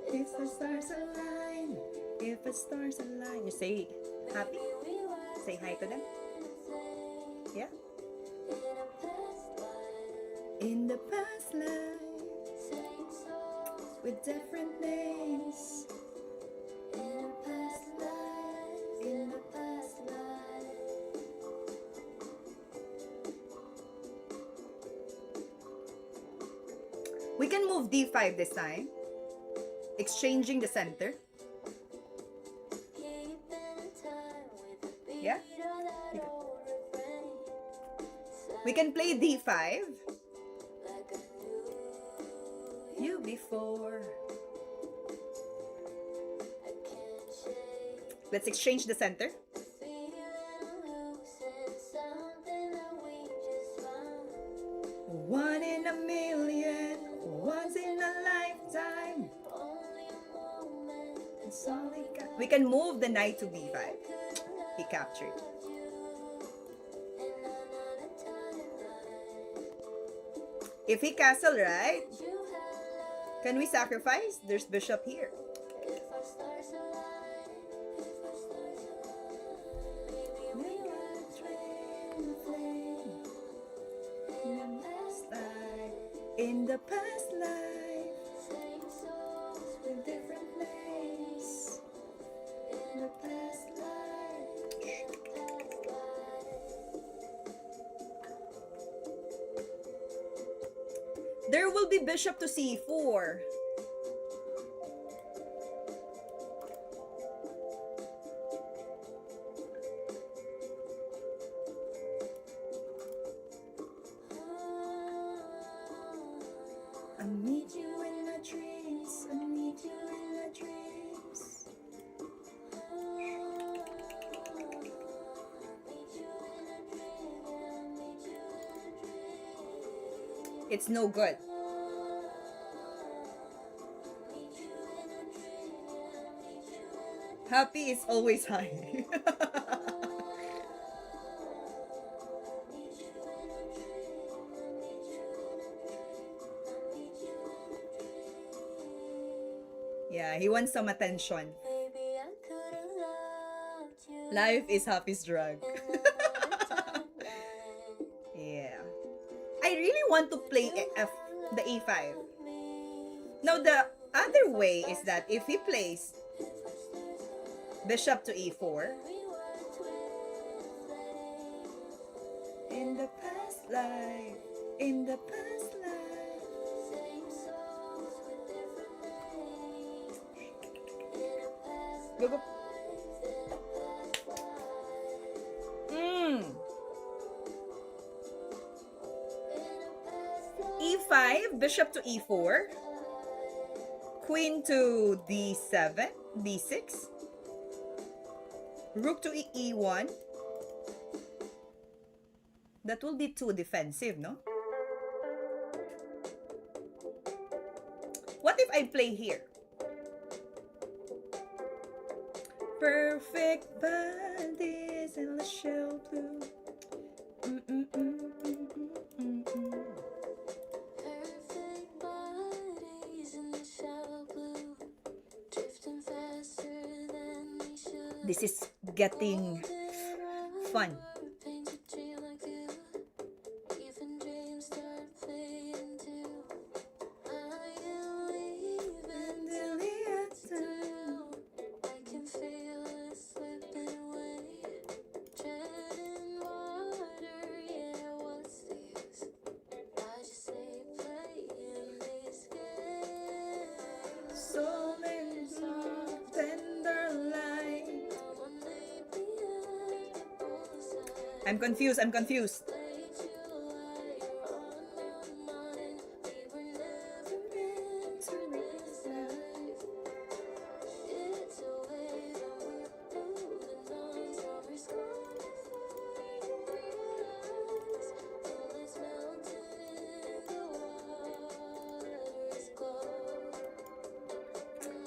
If the stars align, if the stars align. You say happy? Say hi to them? Yeah? In the past life, with different names. In the past life, in the past life. We can move D5 this time. Exchanging the center. Yeah? We can play D5. You before. Let's exchange the center. One in a million, once in a lifetime. We can move the knight to b5. He captured. If he castle, right? Can we sacrifice? There's bishop here. In the past life, with different names. In the past life, there will be bishop to c4. I meet you in my dreams. I meet you in my dreams. It's no good. Happy is always high. Yeah, he wants some attention. Life is happy's drug. Yeah. I really want to play the a5. Now, the other way is that if he plays bishop to e4, in the past life, in the past life, go go. E5, bishop to e4, queen to d7, d6, rook to e1. That will be too defensive, no? What if I play here? Perfect bodies in the shell blue. Perfect bodies in the shallow blue, drifting faster than we should. This is getting fun. Paint a dream like you, even dreams start fading. I'm confused. I'm confused.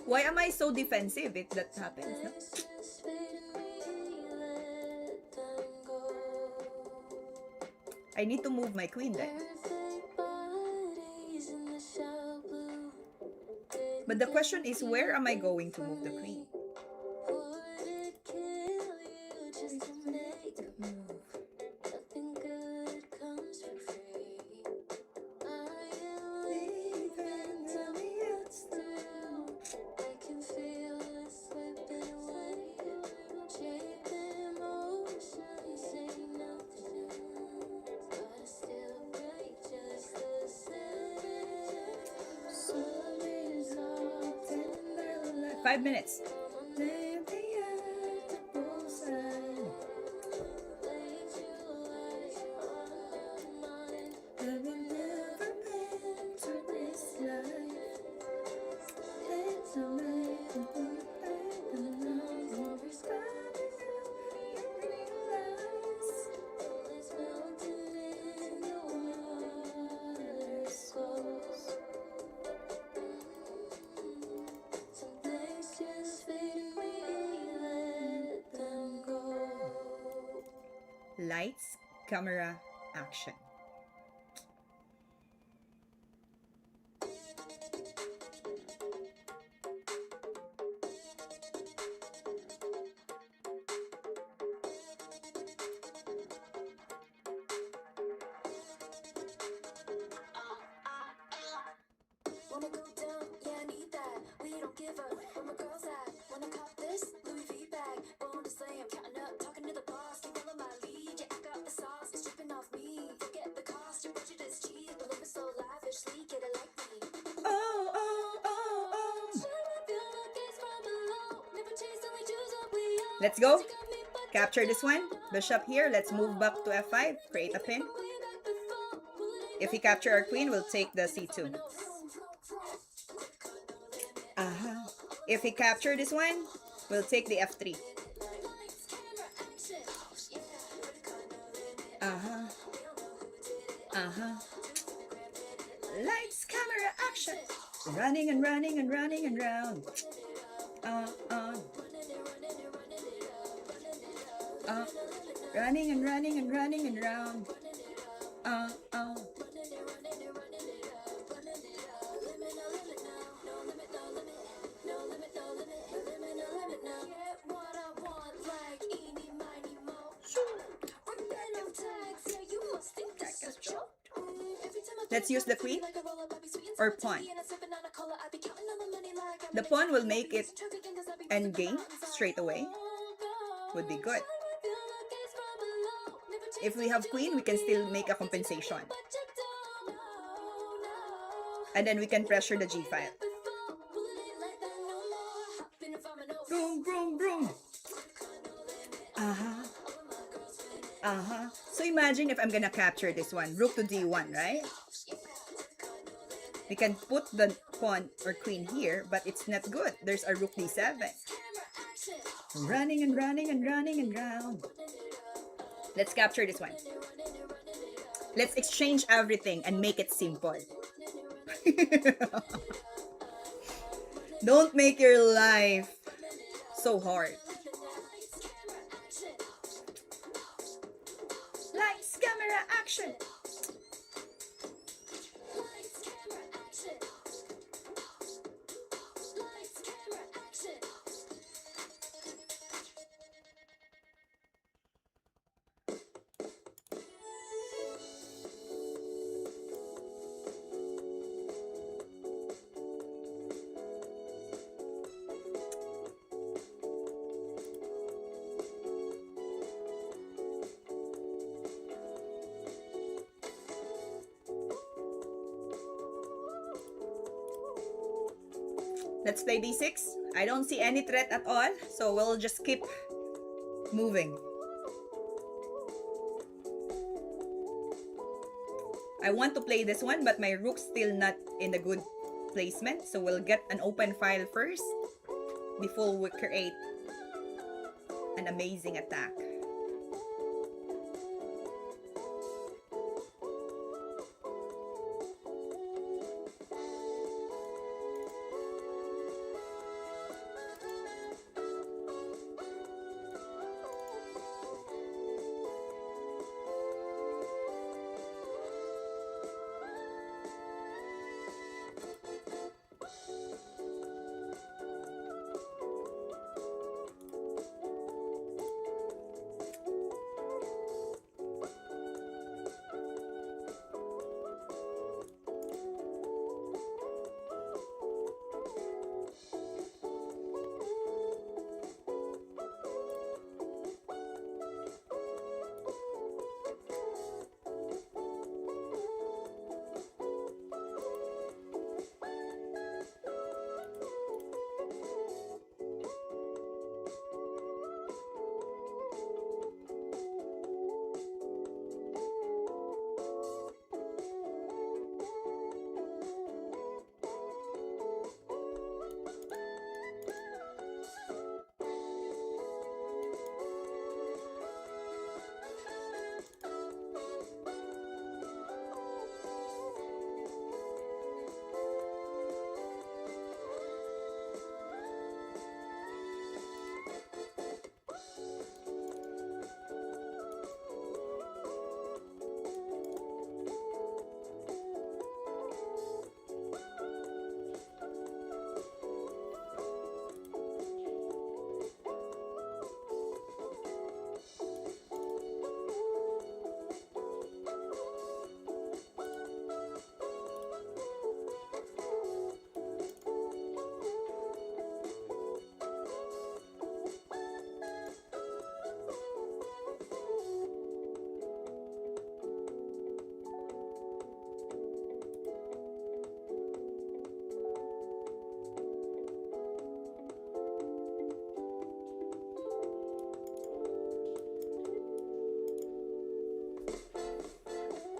Why am I so defensive if that happens? No? I need to move my queen then. But the question is, where am I going to move the queen? Five minutes. Lights, camera, action. Wanna go down? Yeah, I need that. We don't give up. Where my girls at? Wanna cop this? Louis V bag. Born to slam. Counting up, talking to the boss. Keep follow my lead. Yeah, I got the sauce. It's dripping off me. Forget the cost. Your budget is cheap. But live it so lavishly. Get it like me. Oh, oh, oh, oh. Let's go. Capture this one. Bishop here. Let's move back to f5. Create a pin. If we capture our queen, we'll take the c2. If we capture this one, we'll take the f3. Lights, camera, action. Running and running and running and round. Running and running and running and round. Let's use the queen or pawn. The pawn will make it endgame straight away. Would be good. If we have queen, we can still make a compensation. And then we can pressure the g file. Boom, boom, boom. So imagine if I'm gonna capture this one. Rook to d1, right? We can put the pawn or queen here, but it's not good. There's a rook d7. Running and running and running and round. Let's capture this one. Let's exchange everything and make it simple. Don't make your life so hard. Lights, camera, action. Let's play d6. I don't see any threat at all, so we'll just keep moving. I want to play this one, but my rook's still not in the good placement. So we'll get an open file first before we create an amazing attack.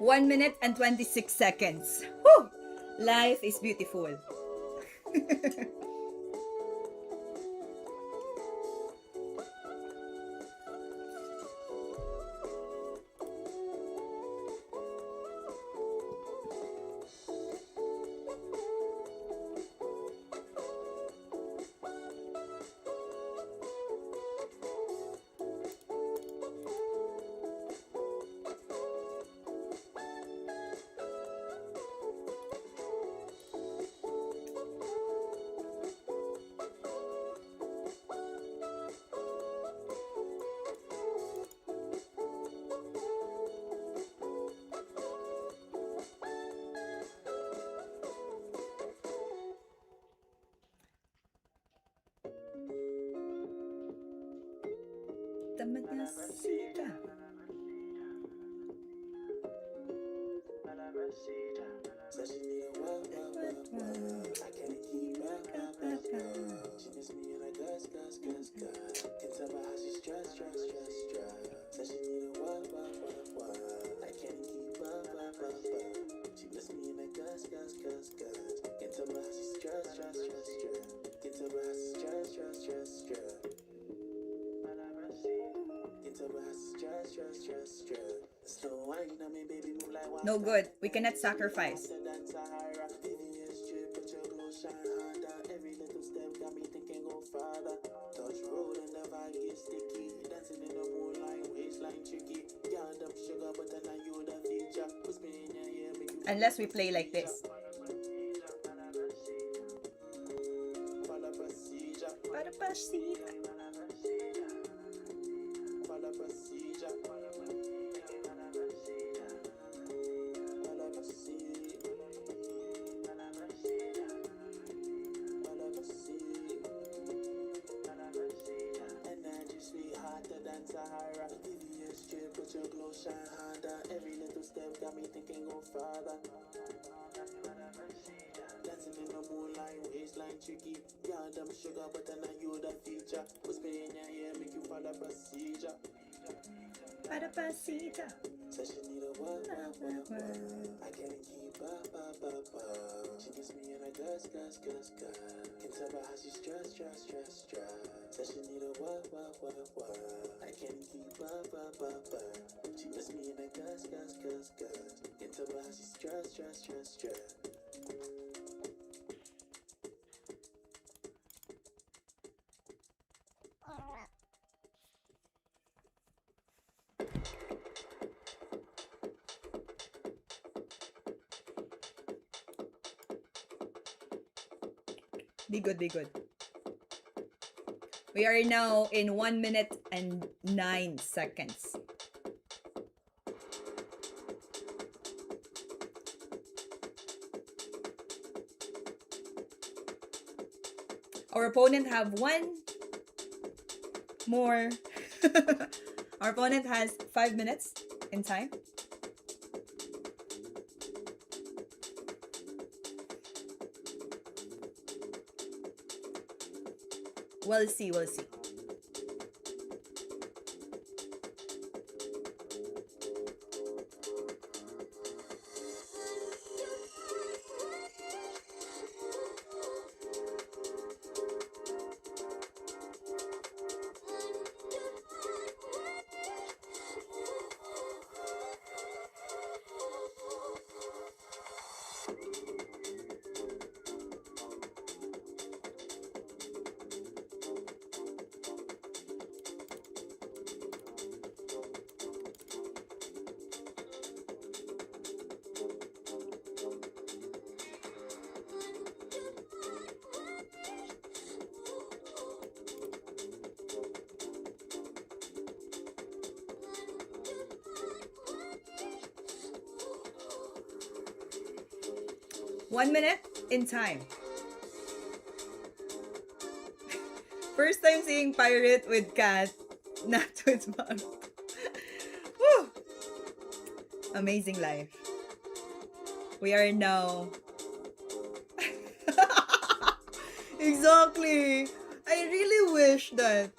One minute and 26 seconds. Whew! Life is beautiful. Mamacita. No good. We cannot sacrifice. Unless we play like this. Every little step got me thinking go farther. Dancing in the moonlight, waistline tricky. Yeah, them sugar, but then I you the feature. Whisper in your ear, make you follow procedure. Para pasita. Said she need a what, what. I can't keep up. She gives me in a gus. Can tell by how she stress. Said she need a what. I can't keep up. She gives me in a gus. Can tell by how she stress. Be good. We are now in 1 minute and 9 seconds. Our opponent have one more. Our opponent has 5 minutes in time. We'll see. 1 minute in time. First time seeing pirate with cat, not with mom. Woo! Amazing life. We are now. Exactly. I really wish that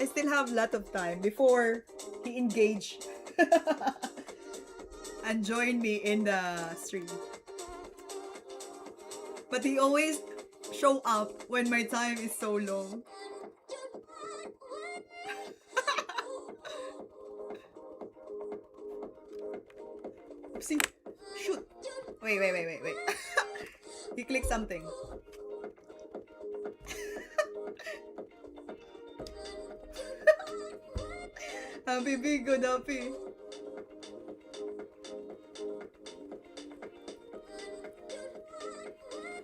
I still have a lot of time before he engaged and joined me in the stream. But he always show up when my time is so long. See, shoot. Wait. He clicked something. Happy, be good, happy.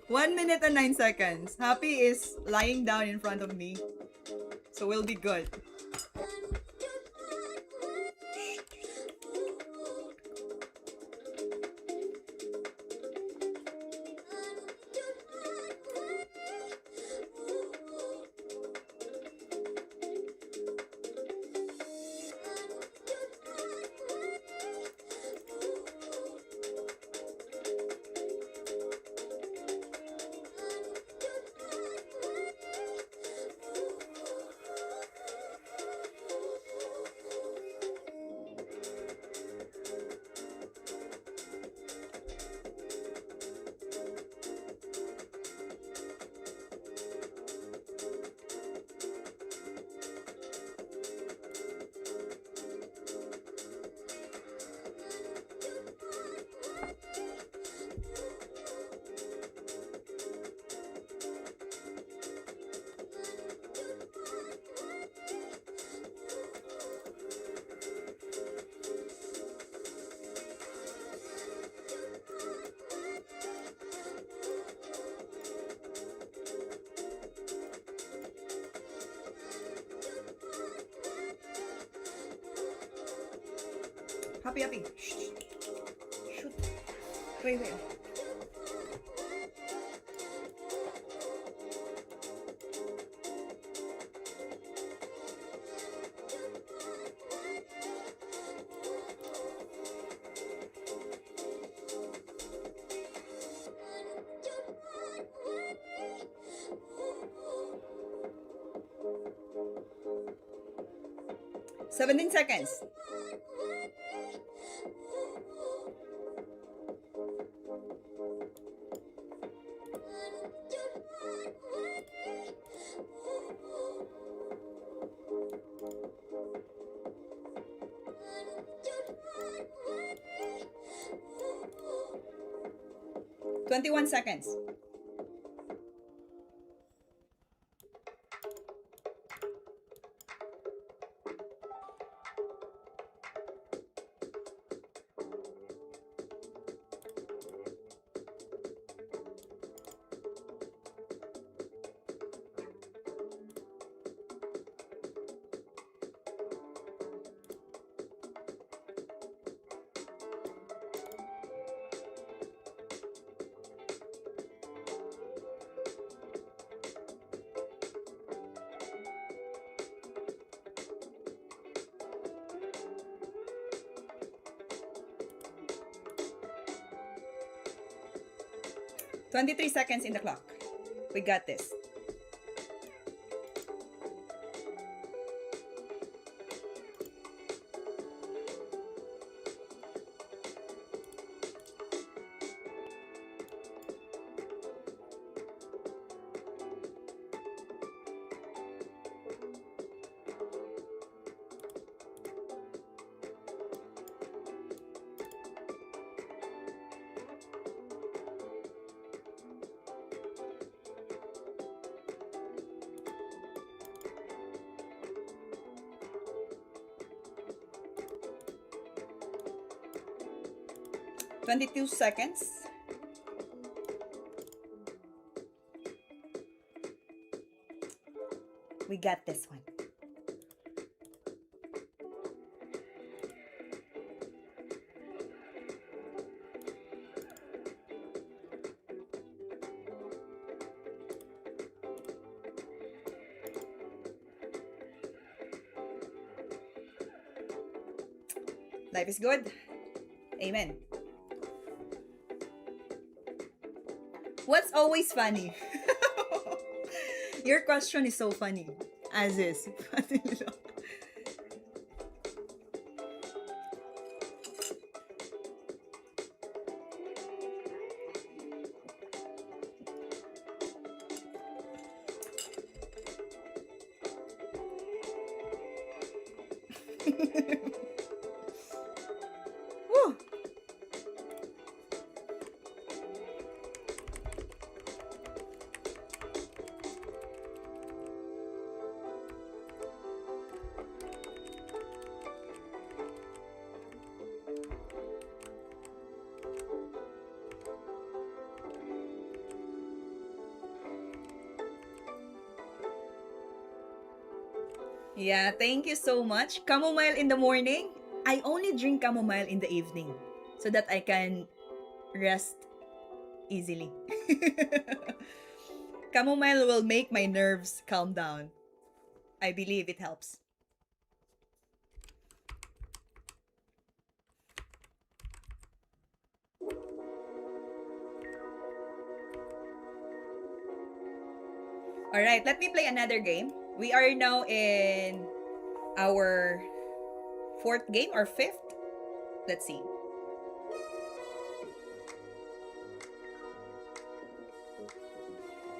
One minute and 9 seconds. Happy is lying down in front of me. So we'll be good. Happy. Shh. Shoot. Wait. 17 seconds. 21 seconds. "23 seconds in the clock. We got this." "22 seconds. We got this one. Life is good. Amen. What's always funny? Your question is so funny. As is. Woo. Yeah, thank you so much. Chamomile in the morning. I only drink chamomile in the evening so that I can rest easily. Chamomile will make my nerves calm down. I believe it helps. All right, let me play another game. We are now in our fourth game or fifth. Let's see.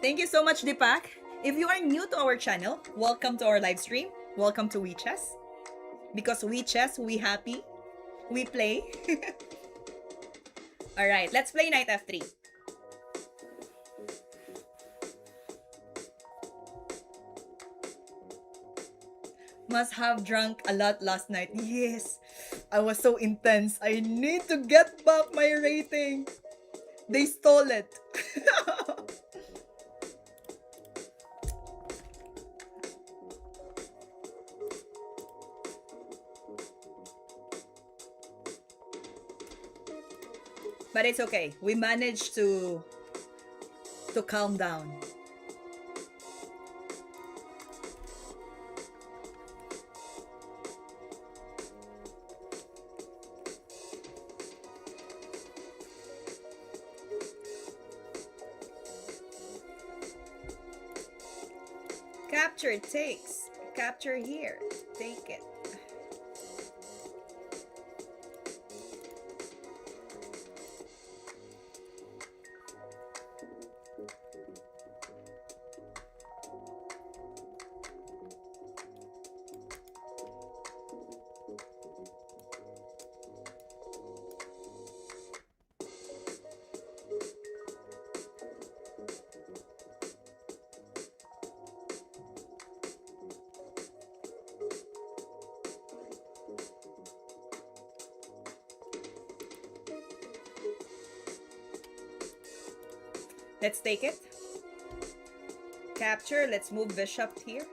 Thank you so much, Deepak. If you are new to our channel, welcome to our live stream. Welcome to We Chess. Because we chess, we happy. We play. All right, let's play knight f3. Must have drunk a lot last night. Yes, I was so intense. I need to get back my rating. They stole it. But it's okay. We managed to calm down. Capture takes. Capture here. Take it. Let's take it. Capture. Let's move bishop here.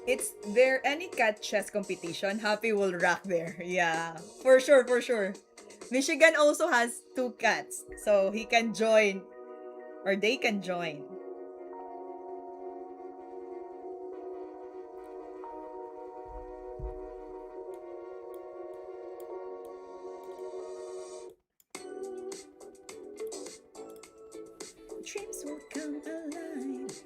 It's there any cat chess competition? Happy will rock there. Yeah, for sure, for sure. Michigan also has two cats, so he can join or they can join. Dreams will come alive.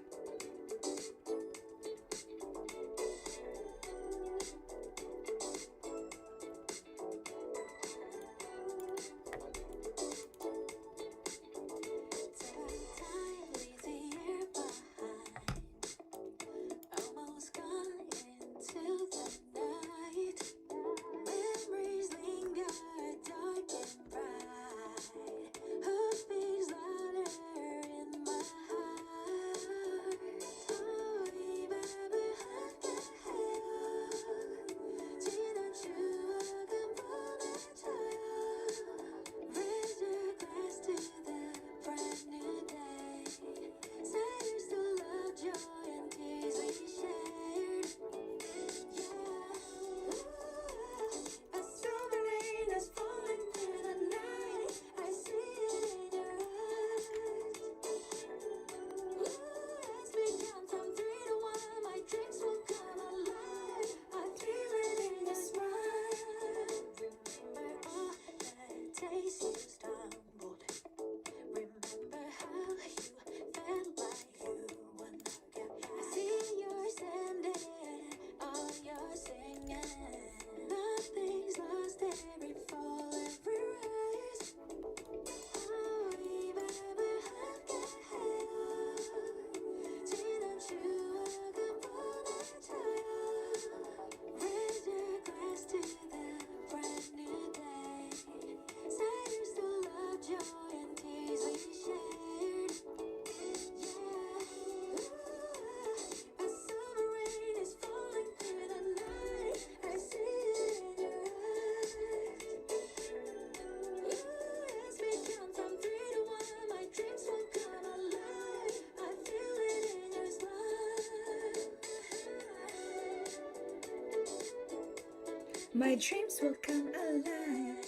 My dreams will come alive.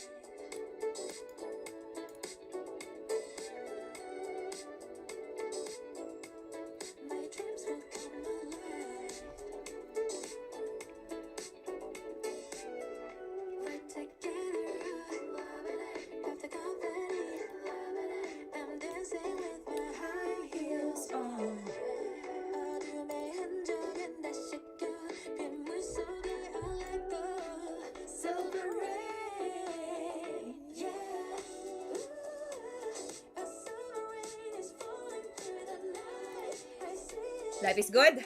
My dreams will come alive. We're together, have the company. I'm dancing with my high heels on. 어둠의 흔적은 다시 껴 빗물 속에 I let go. Silver rain, yeah. A summer rain is falling through the night. I see it. Life is good.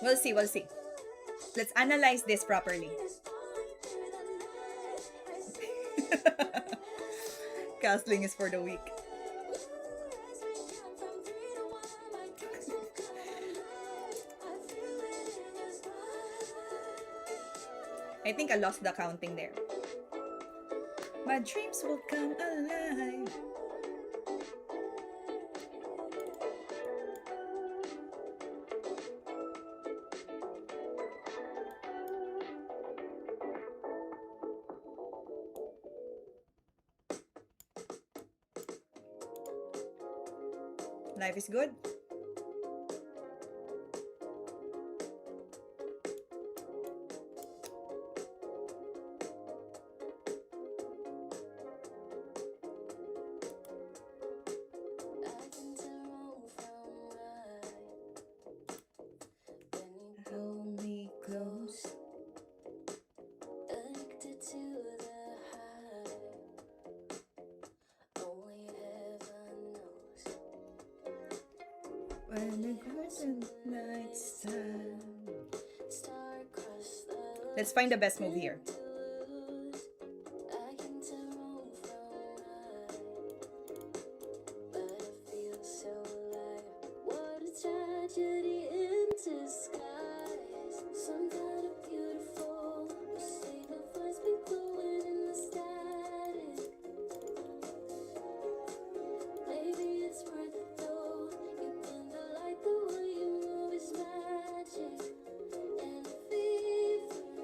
We'll see, we'll see. Let's analyze this properly. Castling is for the weak. I think I lost the counting there. My dreams will come alive. Life is good. Hold me close. Addicted to the high. Only heaven knows. When the golden night's time. Star-crossed love. Let's find the best move here. I can tell wrong from right, but it feels so alive. What a tragedy in disguise. Some kind of beautiful. You say the voice be glowing in the static. Maybe it's worth it though. You bend the light, the way you move is magic. And the fevers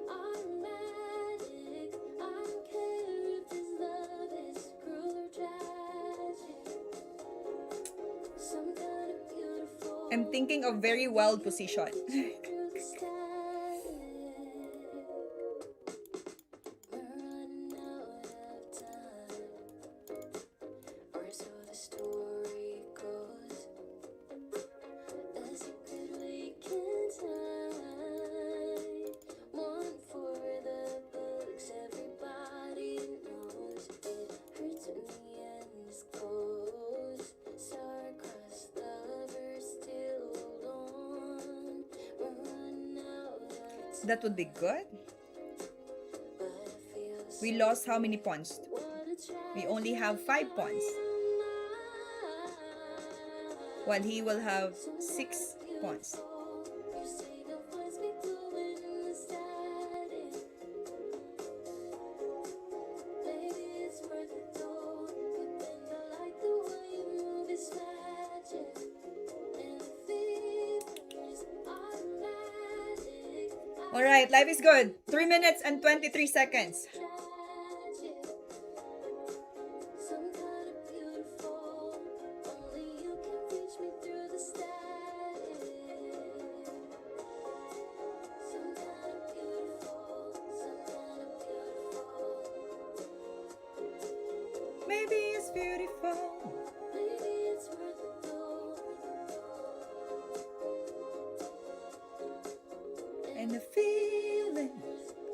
are magic. I don't care if this love is cruel or tragic. Some kind of beautiful. I'm thinking of very wild position. Through the static. We're running out of time, or so the story goes. A secret we can't hide. One for the books, everybody knows. It hurts when the end is close. Star-crossed lovers still hold on. We're running out of time, That would be good. but it feels We lost how many pawns? what a We only have 5 pawns, while he will have 6 pawns. You say the voice be glowing in the static. Maybe it's worth it though. You bend the light, the way you move is magic. And the fevers are magic. Alright, life is good. 3 minutes and 23 seconds. Tragic. Some kind of beautiful. Only you can reach me through the static. Some kind of beautiful. Some kind of beautiful. Maybe it's beautiful. Maybe it's worth it though. And the feeling.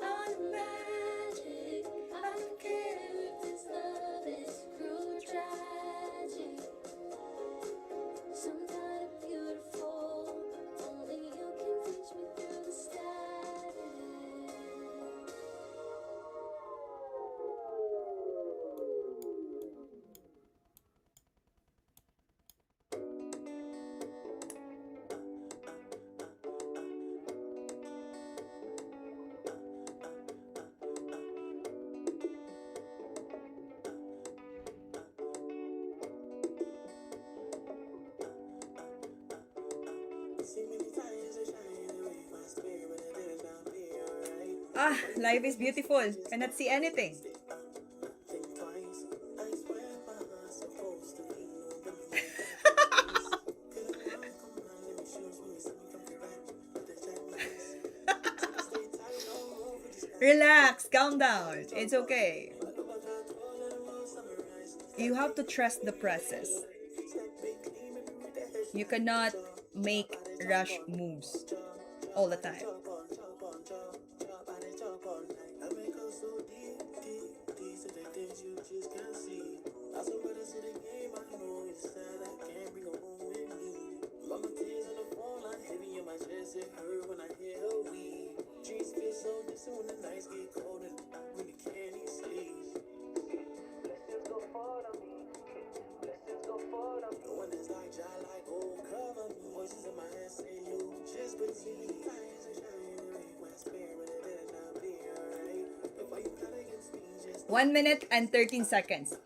On magic. I don't care if this love is cruel or tragic. Some kind of beautiful. Only you can reach me through the static. Ah, life is beautiful. Cannot see anything. Relax, calm down. It's okay. You have to trust the process. You cannot make rush moves all the time. One minute and 13 seconds.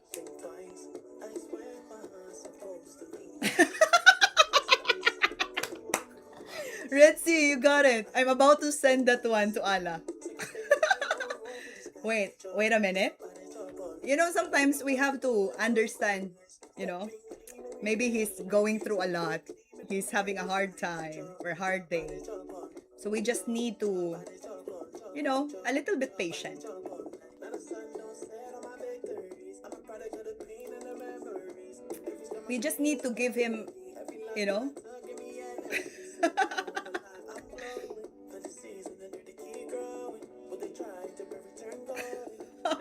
Retzi, you got it. I'm about to send that one to Ala. Wait a minute. You know, sometimes we have to understand, you know, maybe he's going through a lot. He's having a hard time or hard day. So we just need to, you know, a little bit patient. We just need to give him, you know.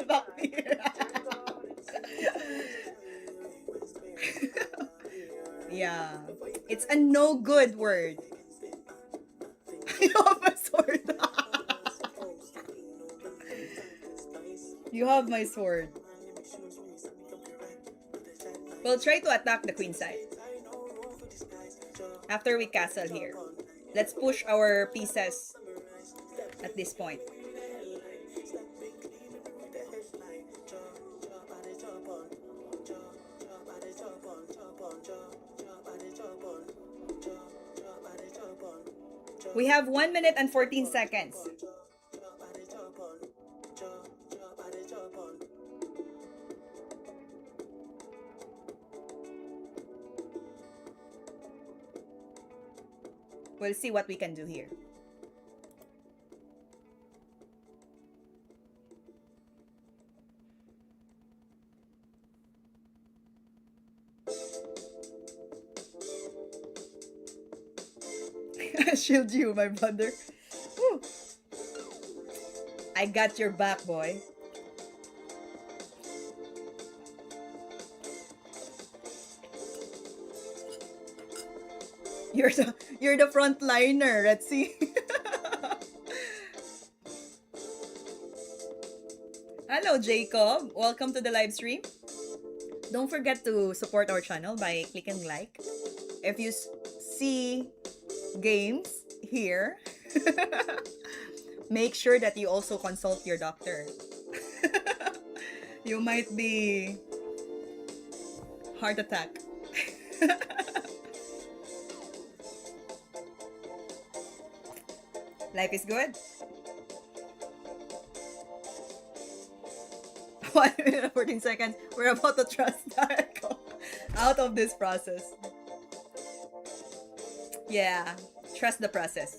Back here. Yeah. It's a no good word. You have my sword. You have my sword. We'll try to attack the queen side. After we castle here. Let's push our pieces at this point. We have 1 minute and 14 seconds. We'll see what we can do here. Shield you, my brother. Woo. I got your back, boy. You're the frontliner. Let's see. Hello, Jacob. Welcome to the live stream. Don't forget to support our channel by clicking like. If you see games here, make sure that you also consult your doctor. You might be heart attack. Life is good. 1 minute and 14 seconds. We're about to trust Darko out of this process. Yeah, trust the process.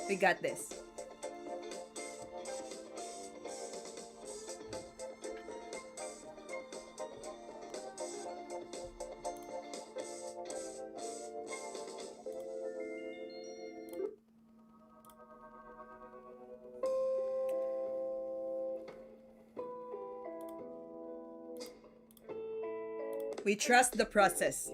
We got this. We trust the process.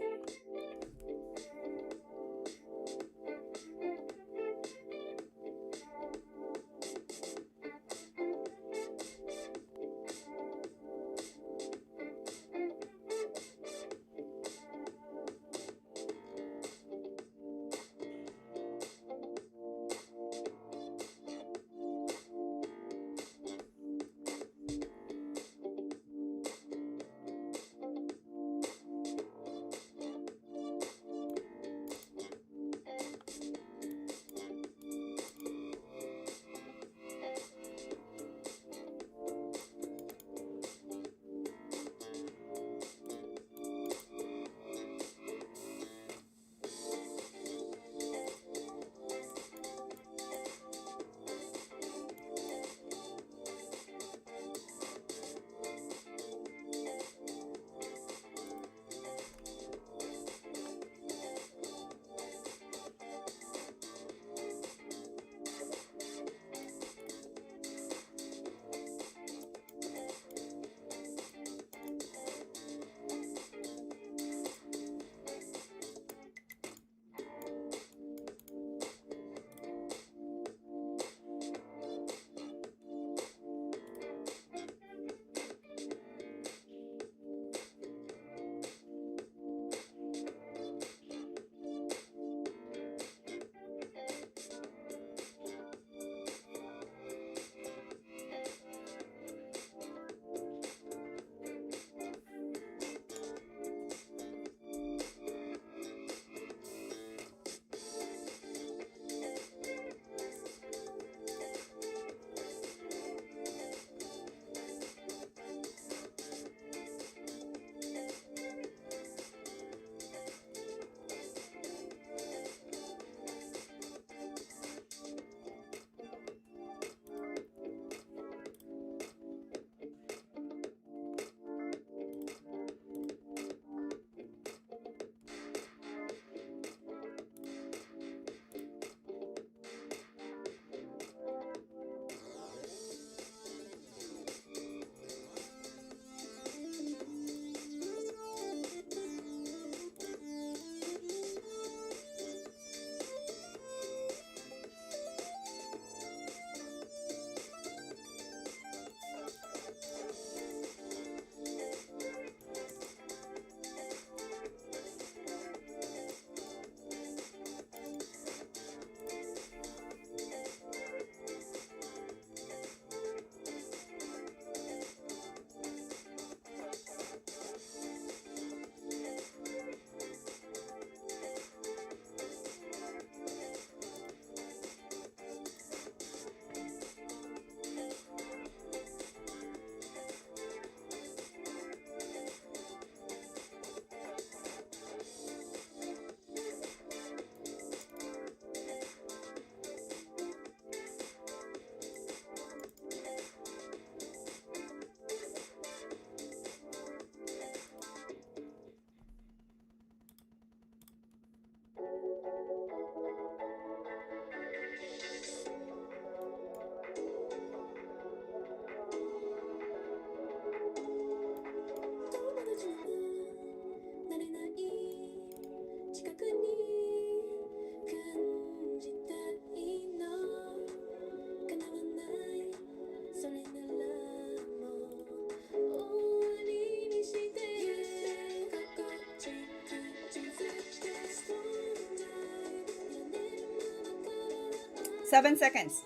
7 seconds.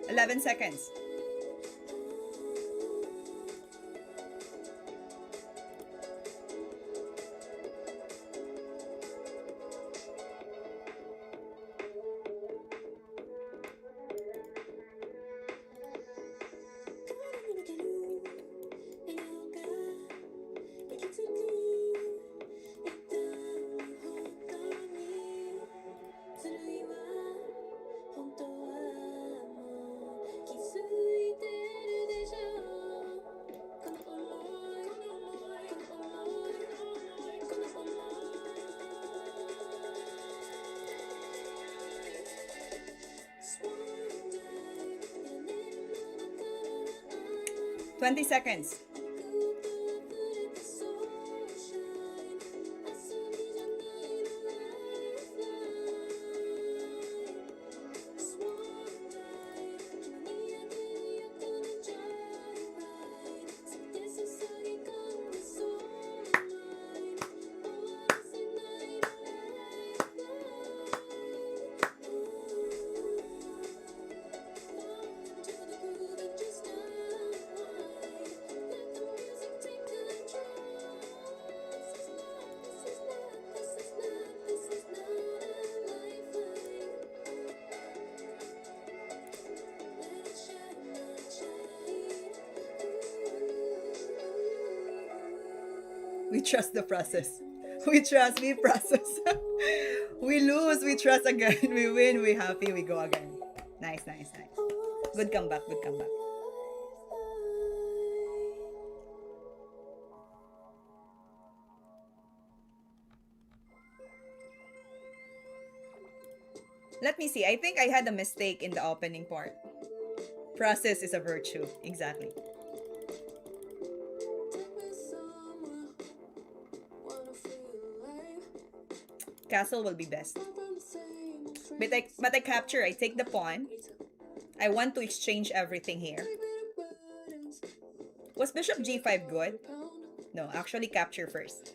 Eleven seconds. 20 seconds. We trust the process. We trust, we process. We lose, we trust again. We win, we happy, we go again. Nice, nice, nice. Good comeback, good comeback. Let me see. I think I had a mistake in the opening part. Process is a virtue. Exactly. Castle will be best. But I capture. I take the pawn. I want to exchange everything here. Was bishop g5 good? No, actually capture first.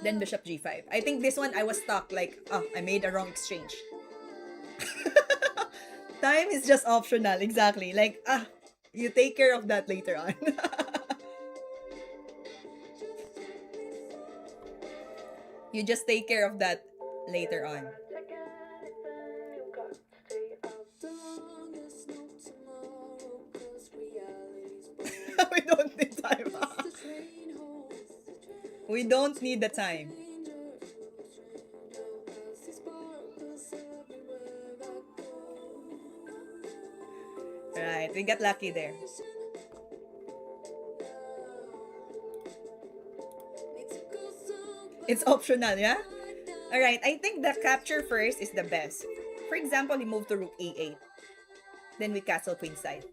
Then bishop g5. I think this one I was stuck like, oh, I made a wrong exchange. Time is just optional, exactly. Like, you take care of that later on. You just take care of that later on. We don't need time. We don't need the time. Right, we got lucky there. It's optional, yeah? Alright, I think the capture first is the best. For example, we move to rook e8. Then we castle queenside.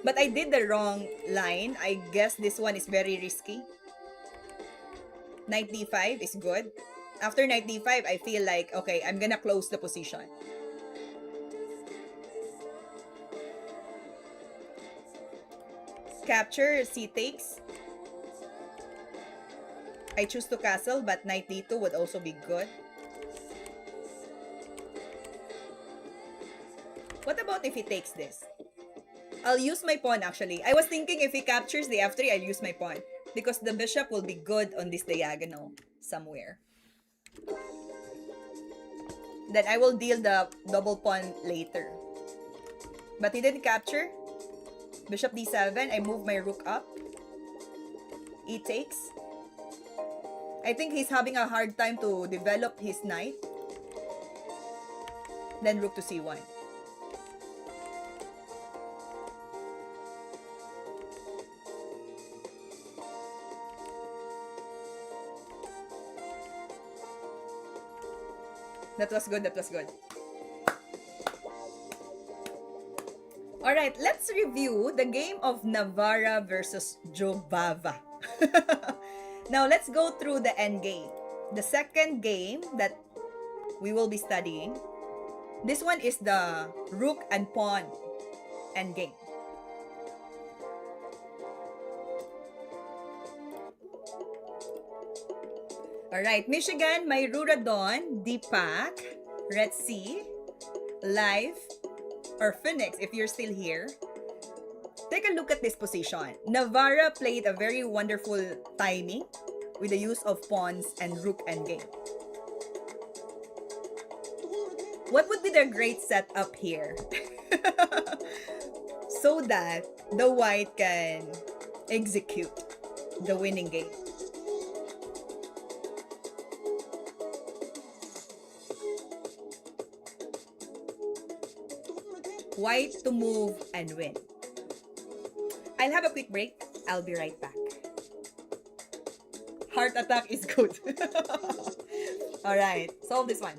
But I did the wrong line. I guess this one is very risky. Knight d5 is good. After knight d5, I feel like, okay, I'm gonna close the position. Capture, c takes. I choose to castle, but knight d2 would also be good. What about if he takes this? I'll use my pawn actually. I was thinking if he captures the f3, I'll use my pawn. Because the bishop will be good on this diagonal somewhere. Then I will deal the double pawn later. But he didn't capture. Bishop d7, I move my rook up. E takes. I think he's having a hard time to develop his knight. Then rook to c1. That was good, that was good. Alright, let's review the game of Navara versus Jobava. Now, let's go through the endgame. The second game that we will be studying, this one is the Rook and Pawn endgame. Alright, Michigan, Mayrura Dawn, Deepak, Red Sea, Live, or Phoenix, if you're still here. Take a look at this position. Navara played a very wonderful timing with the use of pawns and rook endgame. What would be the great setup here? So that the white can execute the winning game. White to move and win. I'll have a quick break. I'll be right back. Heart attack is good. Alright, solve this one.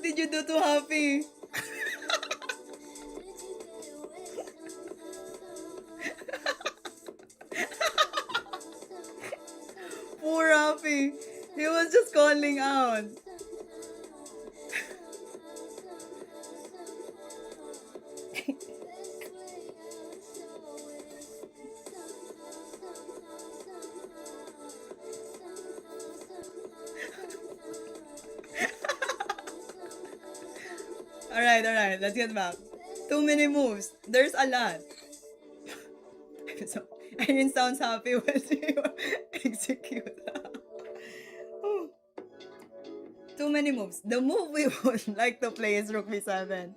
did you do to Happy? Poor Happy. He was just calling out. Alright, let's get back. Too many moves. There's a lot. So, Irene sounds happy when she execute. Too many moves. The move we would like to play is Rook B7.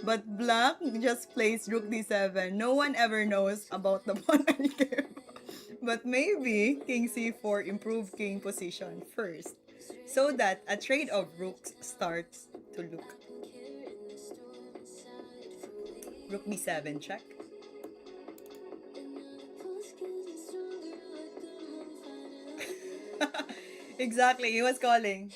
But Black just plays Rook D7. No one ever knows about the pawn endgame. But maybe King C4 improve King position first, so that a trade of rooks starts to look. Rook B7 check. Exactly, he was calling.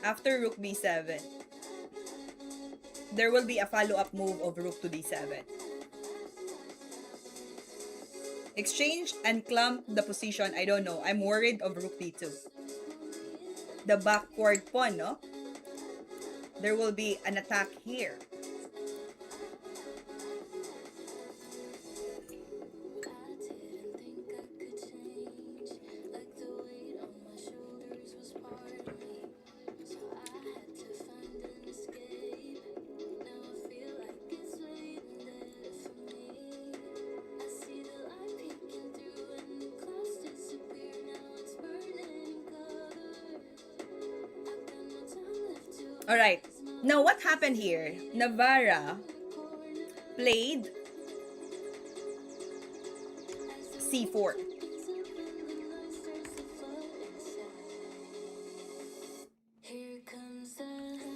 After Rook B7, there will be a follow-up move of Rook to D7. Exchange and clump the position, I don't know. I'm worried of Rook D2. The backward pawn, no? There will be an attack here. Alright, now what happened here? Navara played C4.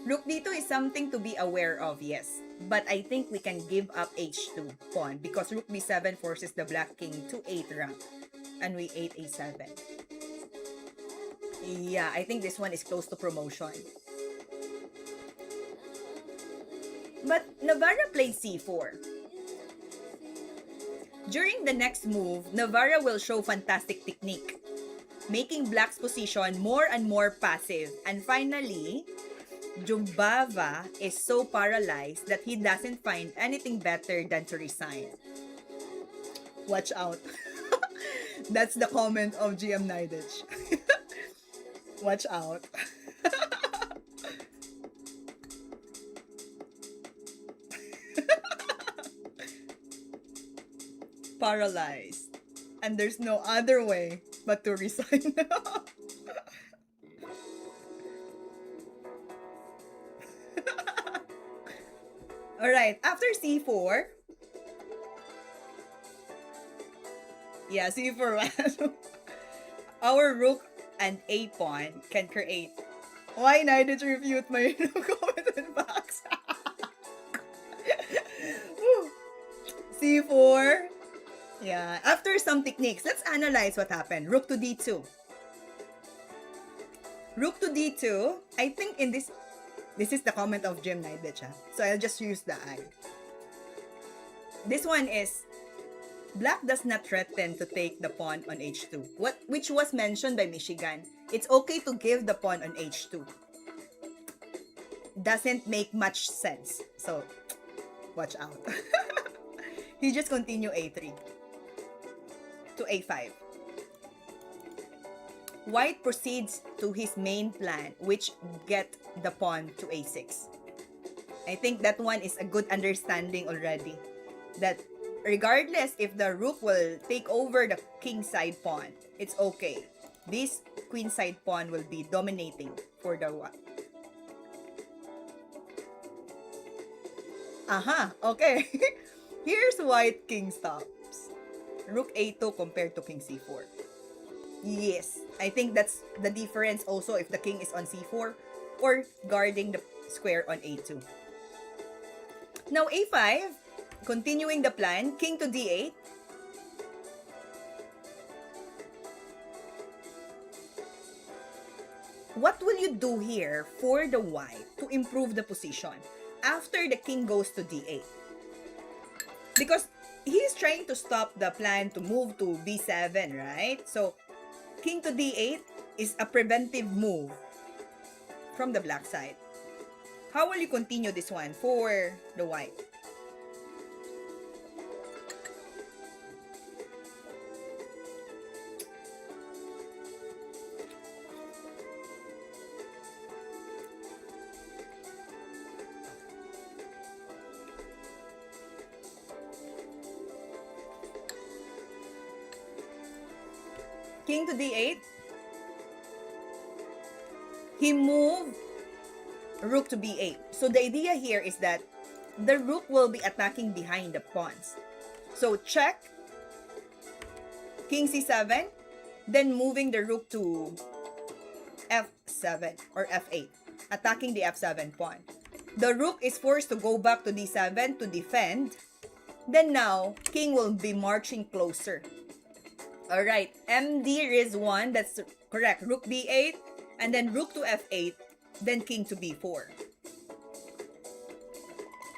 Rook D2 is something to be aware of, yes. But I think we can give up H2 pawn because Rook B7 forces the Black King to 8 rank. And we 8 A7. Yeah, I think this one is close to promotion. But Navara played C4. During the next move, Navara will show fantastic technique, making Black's position more and more passive. And finally, Jobava is so paralyzed that he doesn't find anything better than to resign. Watch out. That's the comment of GM Nidich. Watch out. Paralyzed. And there's no other way but to resign. Alright, after C4. Yeah, C4. Our rook and a pawn can create. Why did you refute my comment in box? C4. Yeah, after some techniques, let's analyze what happened. Rook to D2. Rook to D2, I think in this is the comment of Jim Nidich, so I'll just use the I. This one is, Black does not threaten to take the pawn on H2, which was mentioned by Michigan. It's okay to give the pawn on H2. Doesn't make much sense, so watch out. He just continue A3 to A5. White proceeds to his main plan, which get the pawn to A6. I think that one is a good understanding already. That regardless if the rook will take over the king side pawn, it's okay. This queen side pawn will be dominating for the white. Aha, okay. Here's white king stops. Rook A2 compared to king C4. Yes, I think that's the difference also if the king is on C4 or guarding the square on A2. Now A5, continuing the plan, king to D8. what will you do here for the white to improve the position after the king goes to d8? Because he's trying to stop the plan to move to b7, right? So, king to d8 is a preventive move from the black side. How will you continue this one for the white? King to d8. He moved rook to b8. So the idea here is that the rook will be attacking behind the pawns. So check, king c7, then moving the rook to f7 or f8, attacking the f7 pawn. The rook is forced to go back to d7 to defend. Then now, king will be marching closer. Alright, MD is 1, that's correct. Rook b8, and then rook to f8, then king to b4.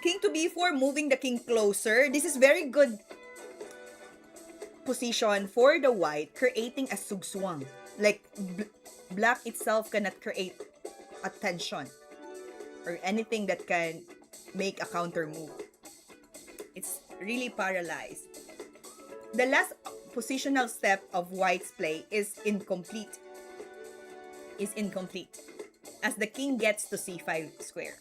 King to b4, moving the king closer. This is very good position for the white, creating a sugswang. Like, black itself cannot create a tension or anything that can make a counter move. It's really paralyzed. The last positional step of white's play is incomplete. As the king gets to c5 square.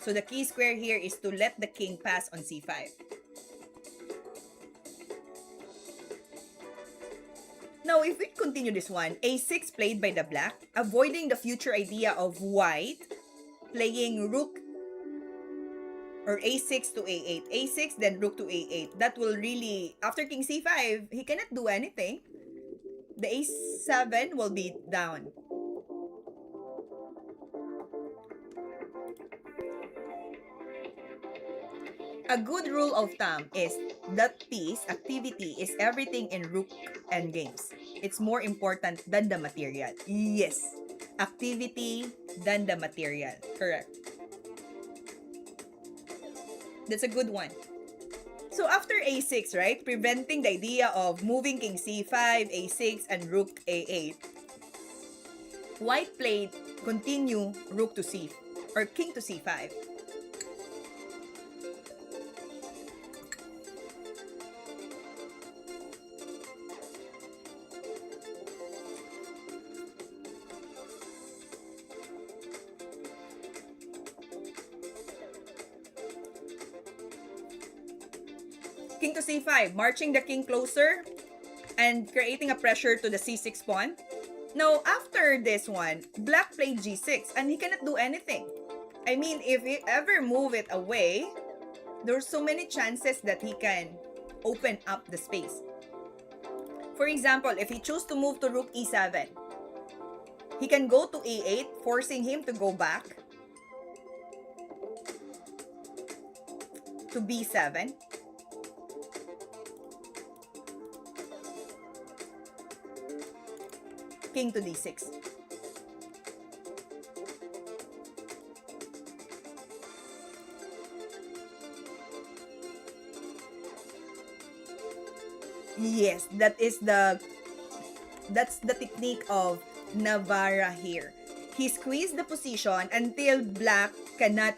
So the key square here is to let the king pass on c5. Now, if we continue this one, a6 played by the black, avoiding the future idea of white playing rook or a6 to a8. a6, then rook to a8. That will really, after king c5, he cannot do anything. The a7 will be down. A good rule of thumb is that piece, activity, is everything in rook endgames. It's more important than the material. Yes, activity than the material. Correct. That's a good one. So after a6, right, preventing the idea of moving king c5, a6, and rook a8, white played continue rook to c or king to c5. King to c5, marching the king closer and creating a pressure to the c6 pawn. Now, after this one, black played g6 and he cannot do anything. I mean, if he ever move it away, there's so many chances that he can open up the space. For example, if he chooses to move to rook e7, he can go to a8, forcing him to go back to b7. King to d6. Yes, that's the technique of Navara here. He squeezed the position until black cannot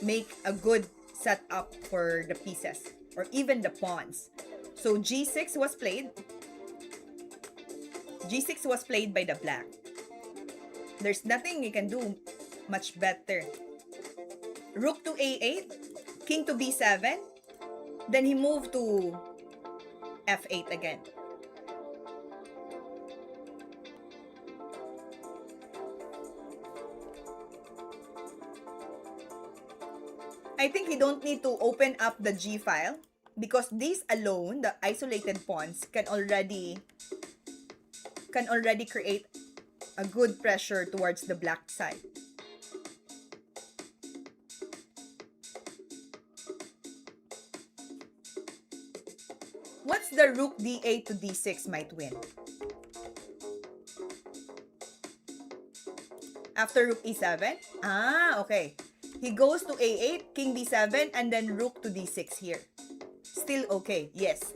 make a good setup for the pieces or even the pawns. So g6 was played. G6 was played by the black. There's nothing you can do much better. Rook to a8, king to b7, then he moved to f8 again. I think he don't need to open up the G file because these alone, the isolated pawns, can already create a good pressure towards the black side. What's the rook d8 to d6 might win? After rook e7? Ah, okay. He goes to a8, king d7, and then rook to d6 here. Still okay, yes.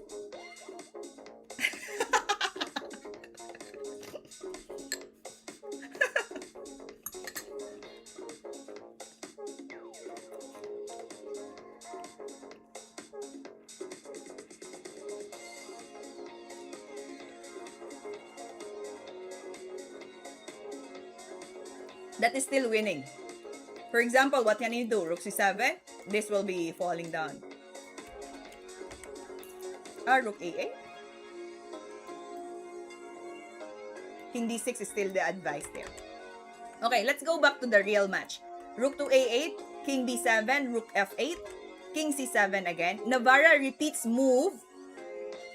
That is still winning. For example, what can you do? Rook c7, this will be falling down. Rook a8. King d6 is still the advice there. Okay, let's go back to the real match. Rook to a8, king d7, rook f8, king c7 again. Navara repeats move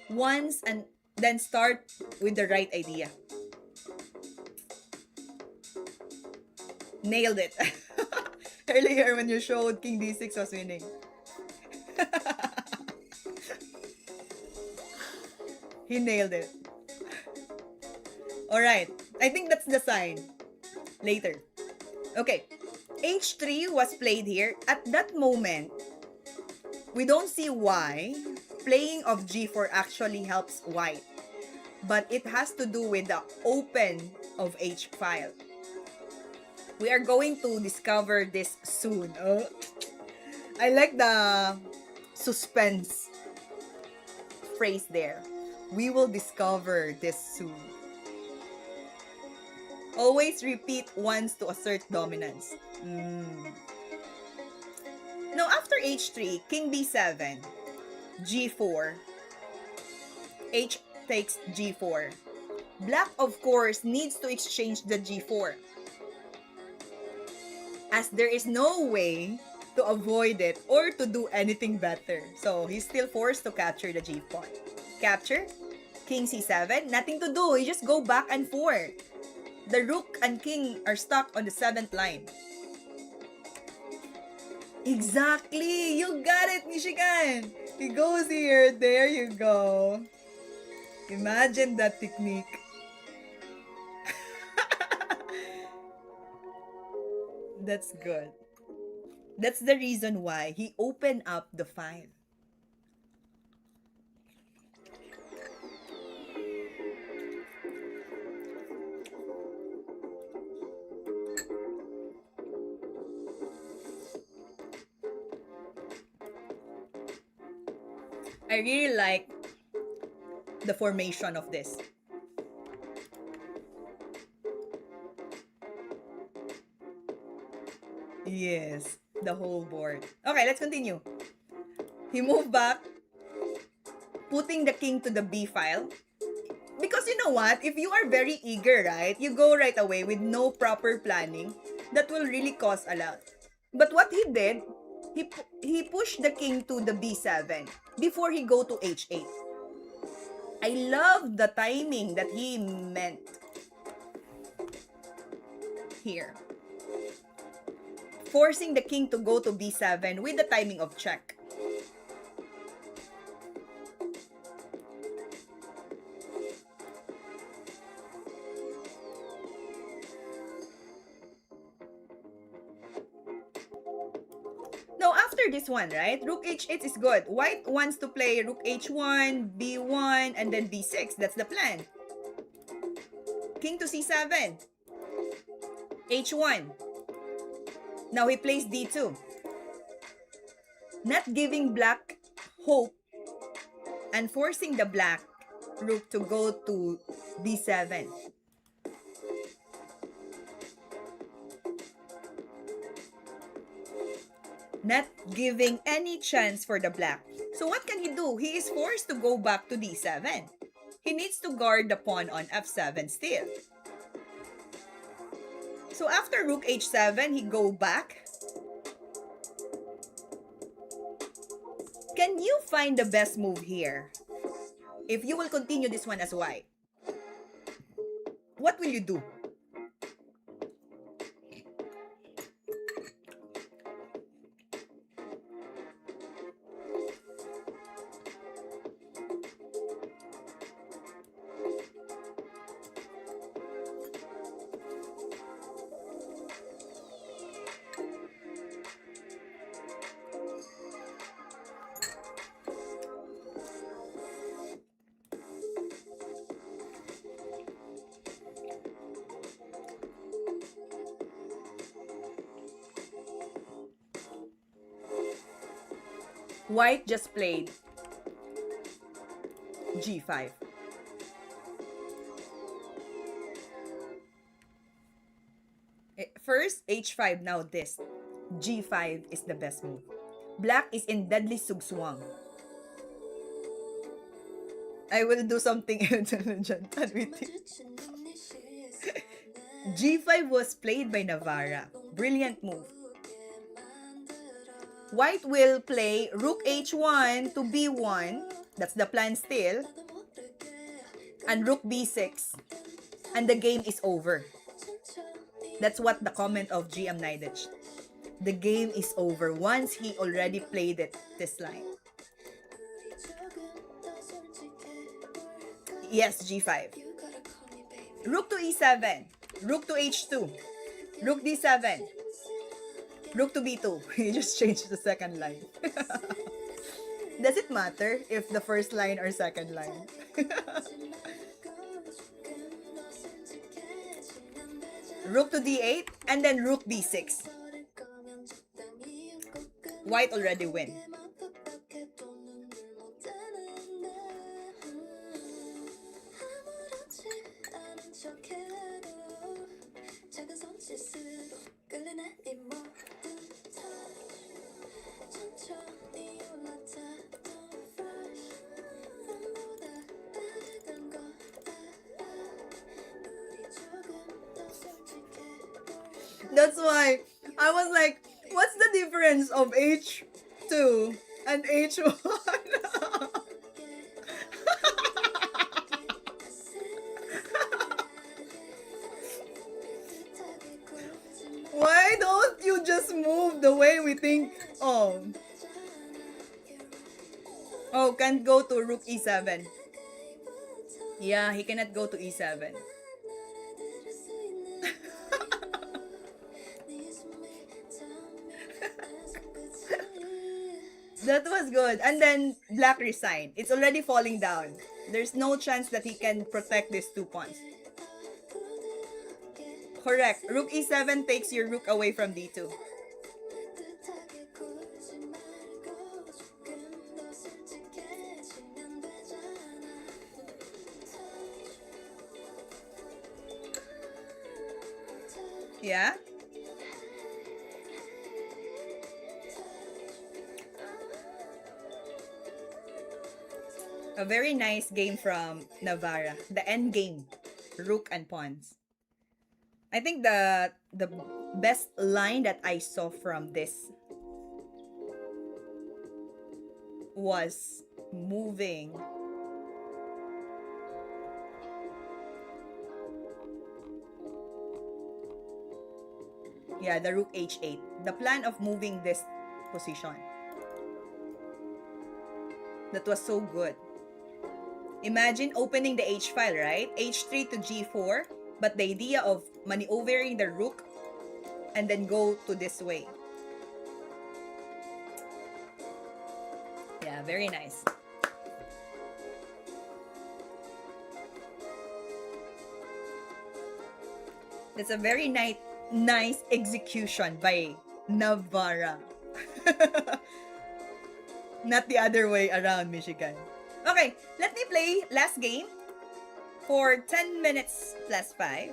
once and then start with the right idea. Nailed it. Earlier when you showed king d6 was winning. He nailed it. Alright, I think that's the sign. Later. Okay, h3 was played here. At that moment, we don't see why playing of g4 actually helps white. But it has to do with the open of h file. We are going to discover this soon. Oh, I like the suspense phrase there. We will discover this soon. Always repeat once to assert dominance. Now, after h3, king b7, g4, h takes g4. Black, of course, needs to exchange the g4, as there is no way to avoid it or to do anything better. So, he's still forced to capture the g pawn. Capture, king c7, nothing to do. You just go back and forth. The rook and king are stuck on the 7th line. Exactly! You got it, Michigan! He goes here. There you go. Imagine that technique. That's good. That's the reason why he opened up the file. I really like the formation of this. Yes, the whole board. Okay, let's continue. He moved back, putting the king to the b file. Because you know what? If you are very eager, right? You go right away with no proper planning. That will really cost a lot. But what he did, he pushed the king to the b7 before he go to h8. I love the timing that he meant here. Forcing the king to go to b7 with the timing of check. Now, after this one, right? Rook h8 is good. White wants to play rook h1, b1, and then b6. That's the plan. King to c7. h1. Now he plays d2. Not giving black hope and forcing the black rook to go to d7. Not giving any chance for the black. So what can he do? He is forced to go back to d7. He needs to guard the pawn on f7 still. So after rook h7, he go back. Can you find the best move here? If you will continue this one as white, what will you do? White just played g5. First, h5, now this. g5 is the best move. Black is in deadly sugswang. I will do something intelligent with you. g5 was played by Navara. Brilliant move. White will play rook h1 to b1. That's the plan still. And rook b6. And the game is over. That's what the comment of GM Nidich. The game is over once he already played it this line. Yes, g5. Rook to e7. Rook to h2. Rook d7. Rook to b2. He just changed the second line. Does it matter if the first line or second line? Rook to d8 and then rook b6. White already win. That's why I was like, what's the difference of H2 and H1? Why don't you just move the way we think of? Oh, can't go to rook e7. Yeah, he cannot go to e7. That was good. And then black resigned. It's already falling down. There's no chance that he can protect these 2 pawns. Correct. Rook e7 takes your rook away from d2. Yeah? A very nice game from Navara. The end game. Rook and pawns. I think the best line that I saw from this was moving the rook h8. The plan of moving this position. That was so good. Imagine opening the h file, right? h3 to g4, but the idea of maneuvering the rook and then go to this way. Yeah, very nice. That's a very nice execution by Navara. Not the other way around, Michigan. Okay, let me play last game for 10 minutes plus 5.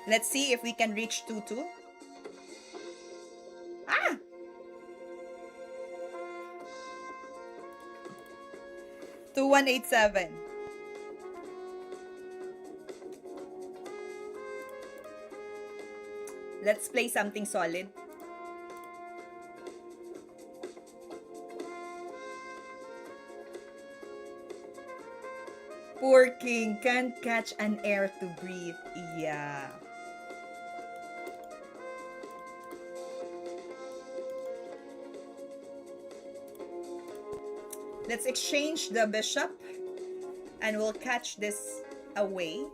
Let's see if we can reach 2-2. Ah! 2187. Let's play something solid. Poor king can't catch an air to breathe. Yeah. Let's exchange the bishop and we'll catch this away.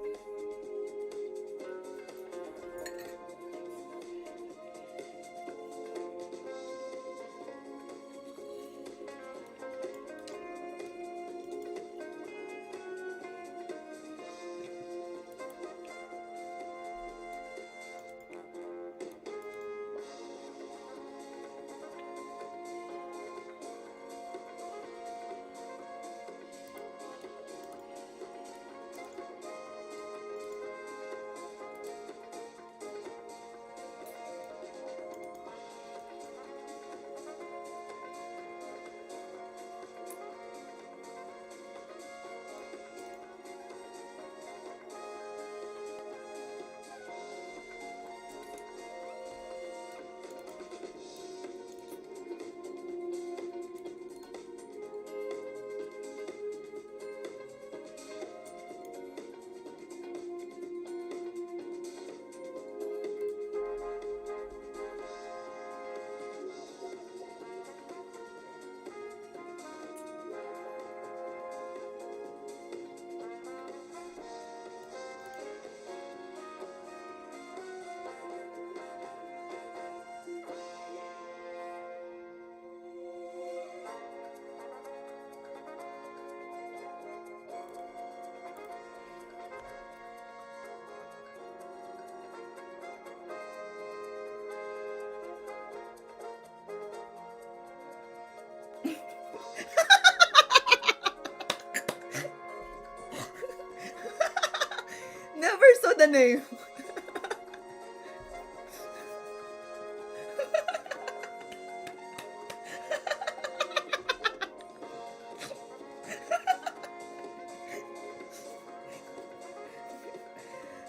the name.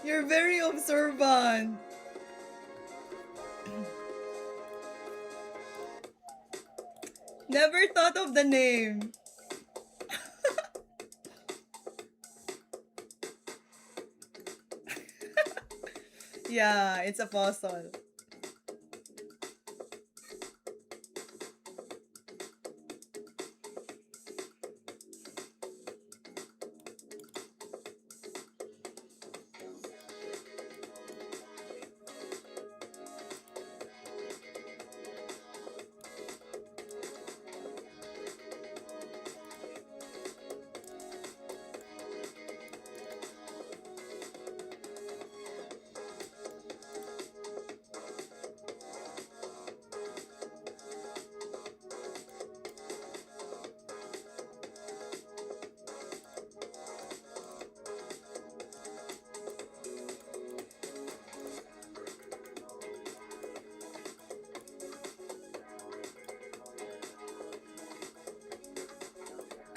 You're very observant. Never thought of the name. Yeah, it's a puzzle.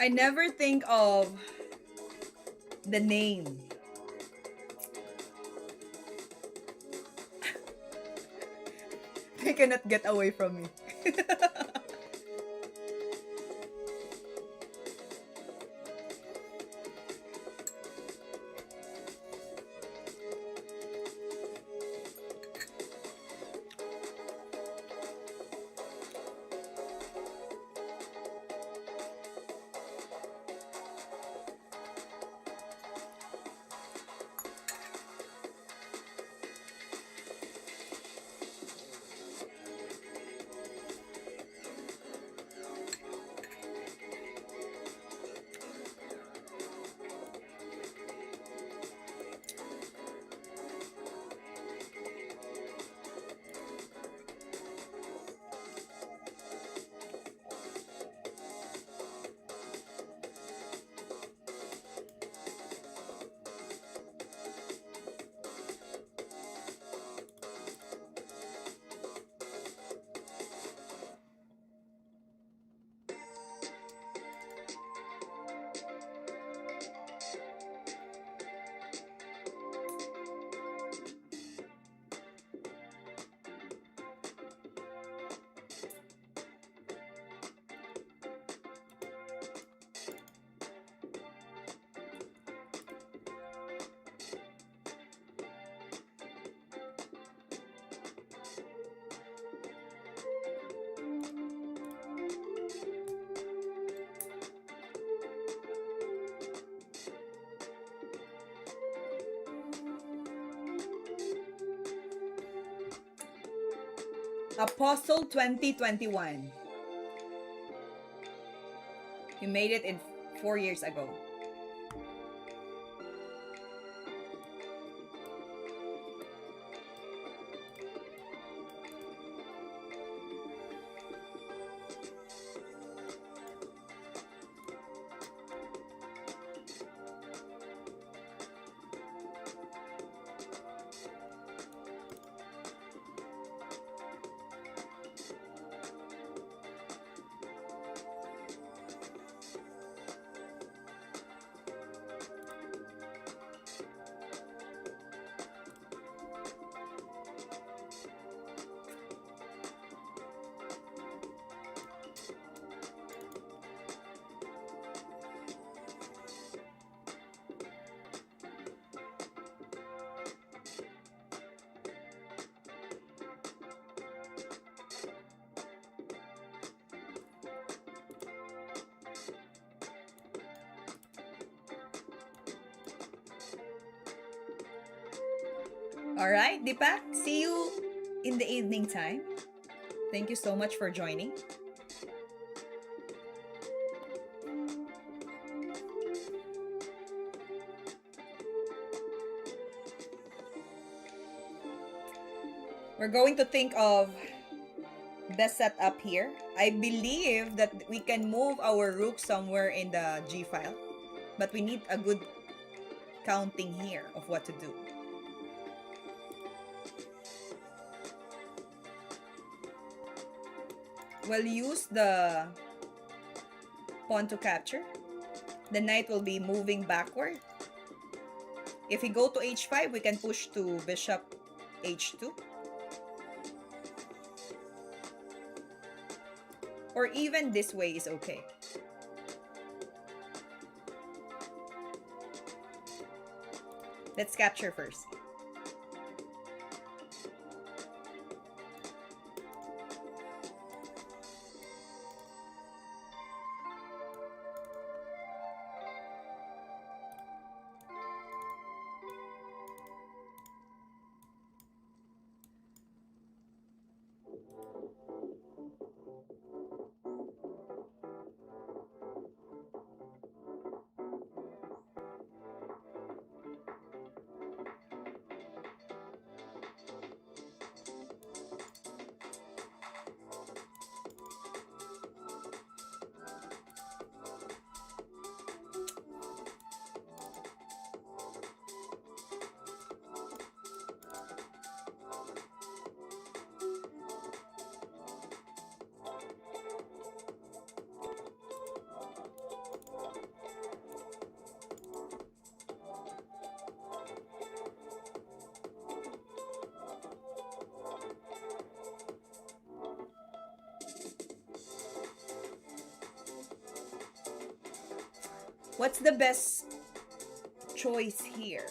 I never think of the name. They cannot get away from me. Apostle 2021. You made it in 4 years ago. All right, Deepak, see you in the evening time. Thank you so much for joining. We're going to think of the setup here. I believe that we can move our rook somewhere in the G file, but we need a good counting here of what to do. we'll use the pawn to capture. The knight will be moving backward. If we go to h5, we can push to bishop h2. Or even this way is okay. Let's capture first. What's the best choice here?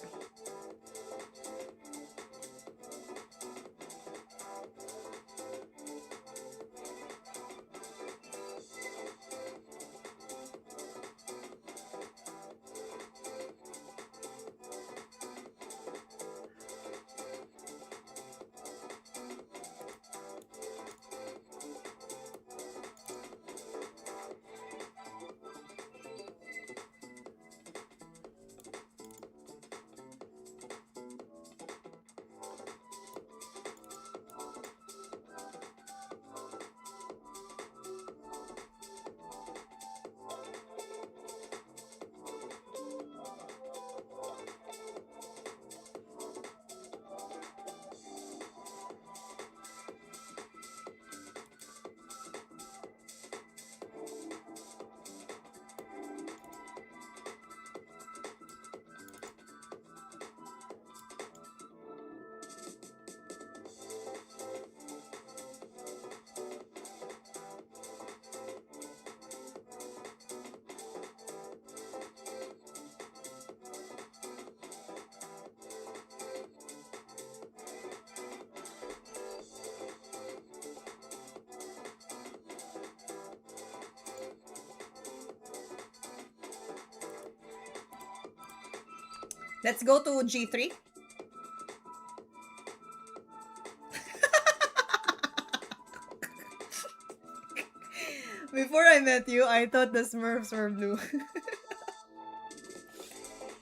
Let's go to G3. Before I met you, I thought the Smurfs were blue.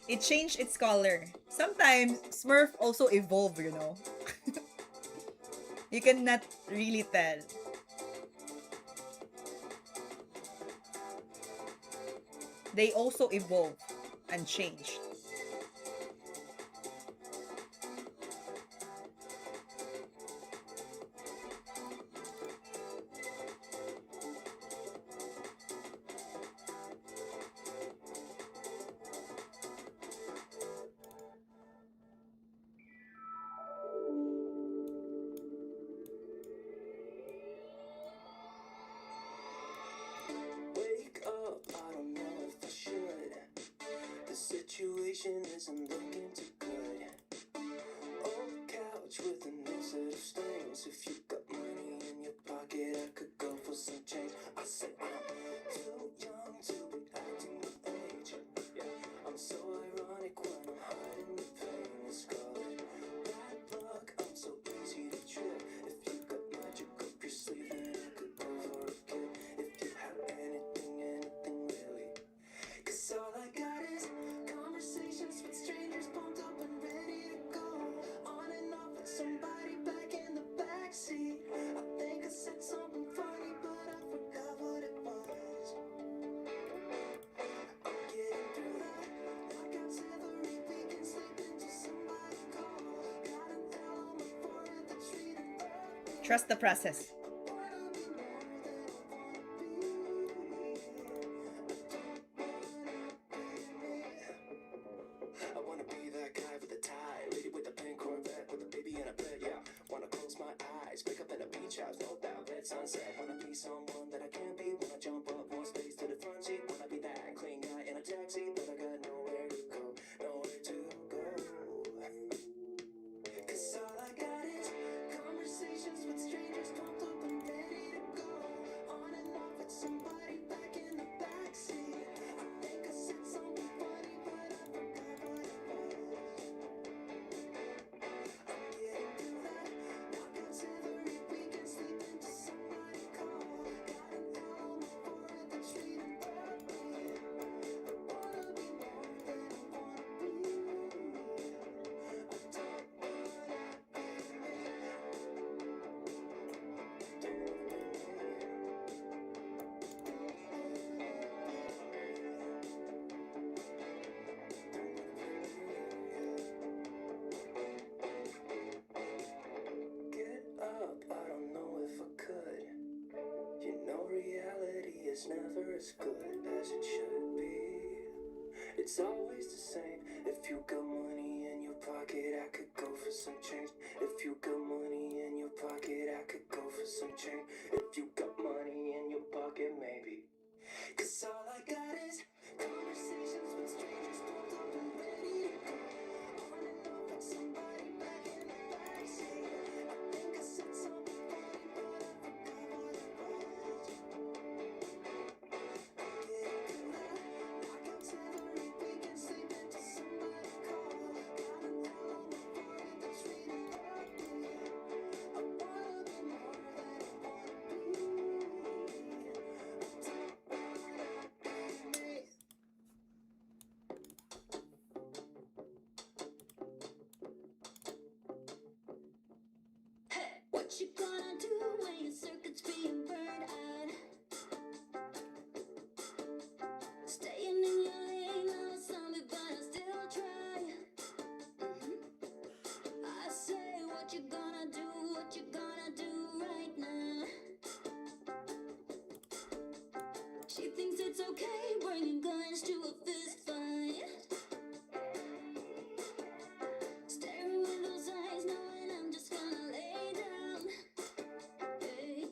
It changed its color. Sometimes Smurf also evolve, you know. You cannot really tell. They also evolve and change. Wake up, I don't know if I should. The situation isn't looking too good. On the couch with a new set of strings. If you got money in your pocket, I could go for some change. I say I'm too young to be acting my age. Yeah, I'm so ironic when I'm hiding the pain. It's called bad luck. I'm so easy to trip. If you got magic up your sleeve, then I could go for a kid. If you have anything really. 'Cause all I got is conversations with strangers, pumped up and ready to go. On and off with somebody back in the backseat. I think I said something funny, but I forgot what it was. I'm getting through that. Knockouts every week and sleeping till somebody call. Got an L on my forehead that's reading. Trust the process. Wanna be more than never as good as it should be. It's always the same. If you got money in your pocket, I could go for some change. If you got money in your pocket, I could go for some change. If you got money in your pocket, maybe. Cause all I got is conversations with strangers, pulled up and ready to go. On and off like somebody back in the backseat. I think I said something funny, but I forgot what it was. Getting tonight, knockouts every weekend, sleeping till somebody call. Got an L on the body that's reading ugly. I wanna be more than I wanna be. What you gonna do when your circuit's being burned out? Staying in your lane, I'm a zombie, but I still try. I say, what you gonna do right now? She thinks it's okay, bringing guns to a fist fight. Staring with those eyes, knowing I'm just gonna lay down. Hey,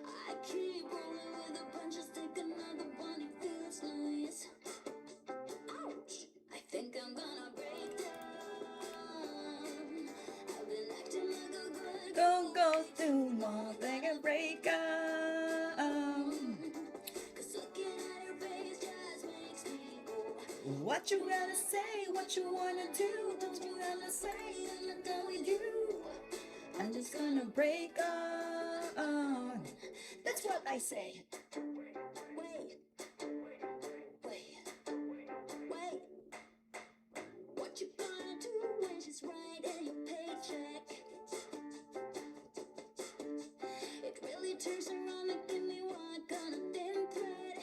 I keep rolling with the punches, take another one, it feels nice. Ouch! I think I'm gonna break down. I've been acting like a good Don't go through more than a breakup. Cause looking at her face just makes me go. What you gotta say, what you wanna do, don't you gotta say, I'm not done with you. I'm just gonna break on. That's what I say. Wait, wait. What you gonna do when she's writing your paycheck? It really turns around, making me wanna cut a thin thread.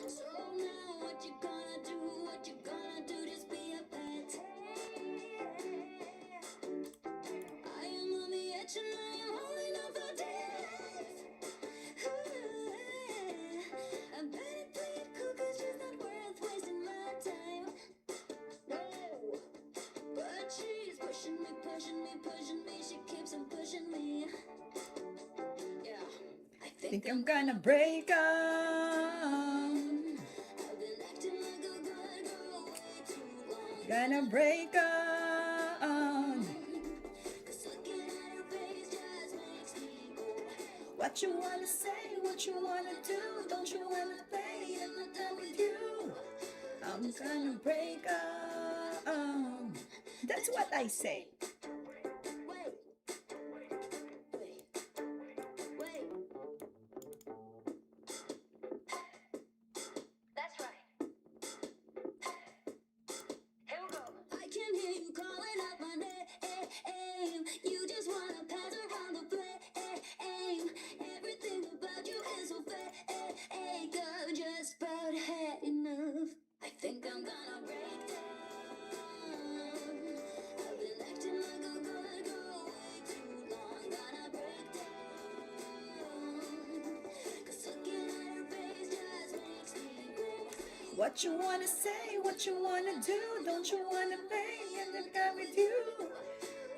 So now what you gonna do? What you gonna do? Just be a pet. I am on the edge and I am holding on for dear life. I better play it cool 'cause she's not worth wasting my time. No, but she's pushing me, pushing me, pushing me. She keeps on pushing me. Yeah, I Think I'm gonna break on. I've been acting like a good girl way too long. Gonna break on. 'Cause looking at her face just makes me go. What you wanna say, what you wanna do, don't you wanna play, I'm not done with you. I'm just gonna break on. That's what I say. Wait, wait. That's right. Here we go. I can hear you calling out my name. You just wanna pass around the flame. Everything about you is so fake. I've just about had enough. I think I'm gonna break down. I've been acting like a good girl way too long. Gonna break down. 'Cause looking at her face just makes me go. What you wanna say, what you wanna do, don't you wanna play, I'm not done with you.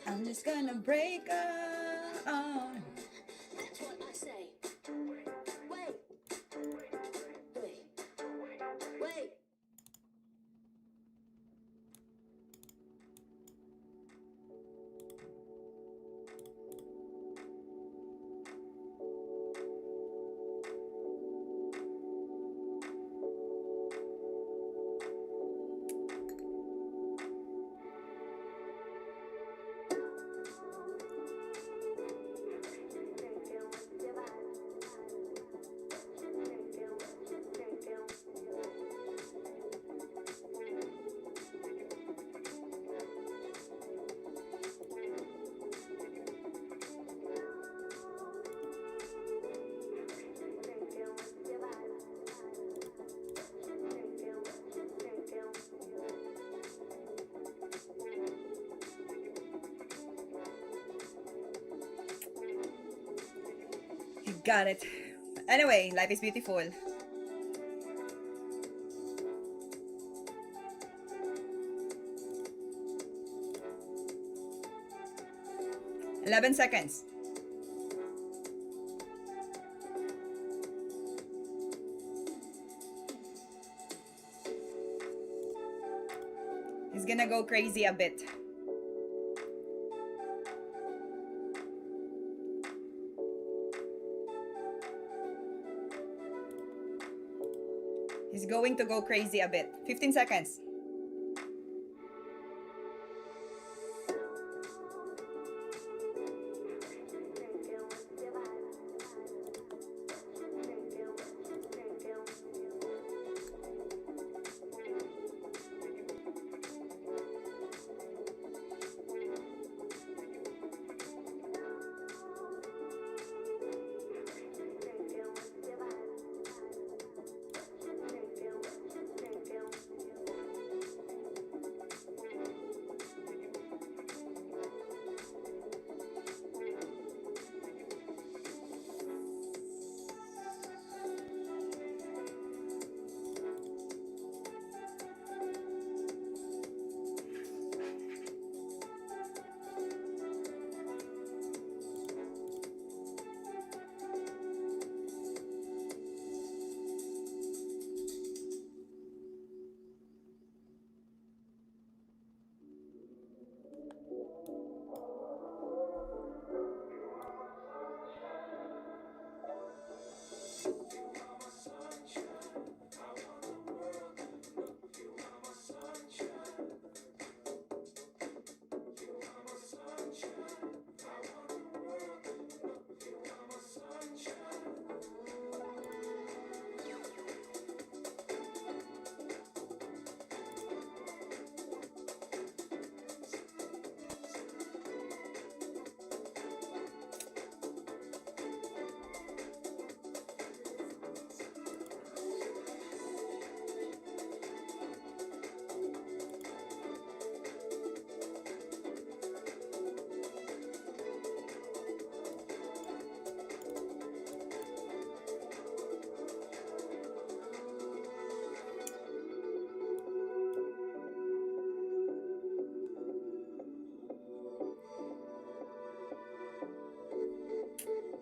I'm just gonna break on. That's what I say. Wait. Wait. Got it. Anyway, life is beautiful. 11 seconds. He's gonna go crazy a bit. He's going to go crazy a bit. 15 seconds.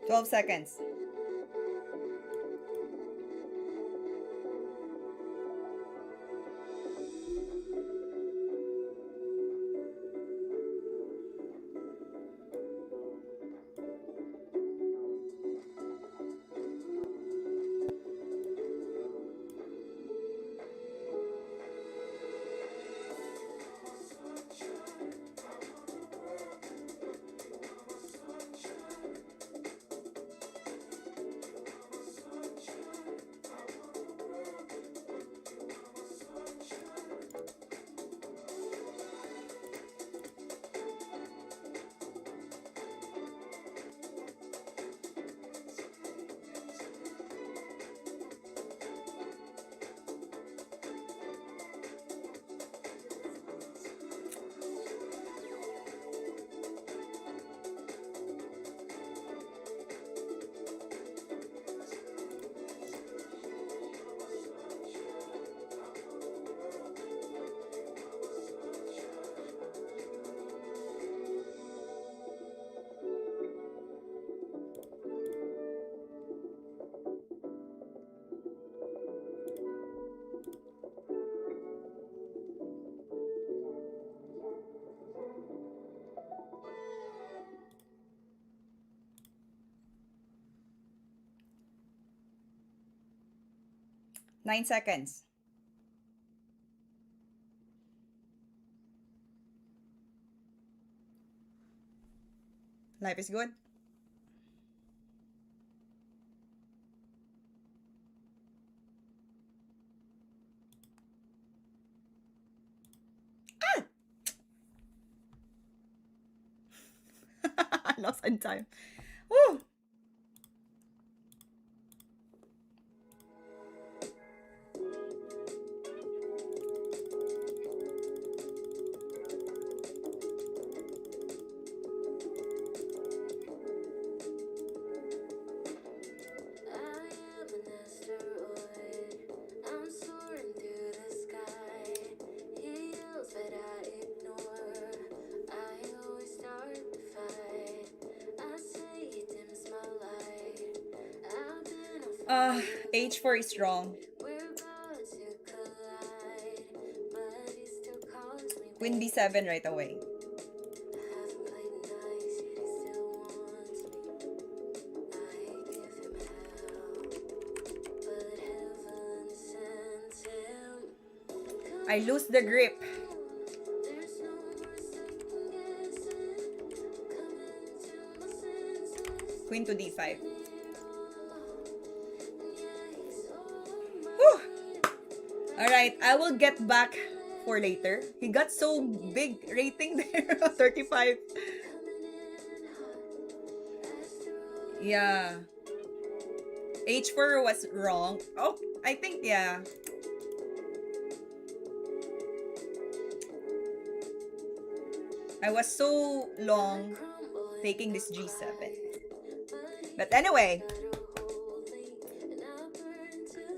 Twelve seconds. Nine seconds. Life is good. Ah! Lost in time. Woo! Uh, H4 is wrong. Queen B7 right away. I lose the grip. Queen to D5. Whew. Alright, I will get back for later. He got so big rating there. 35. Yeah. H4 was wrong. Oh, I think, yeah. I was so long taking this G7. But anyway,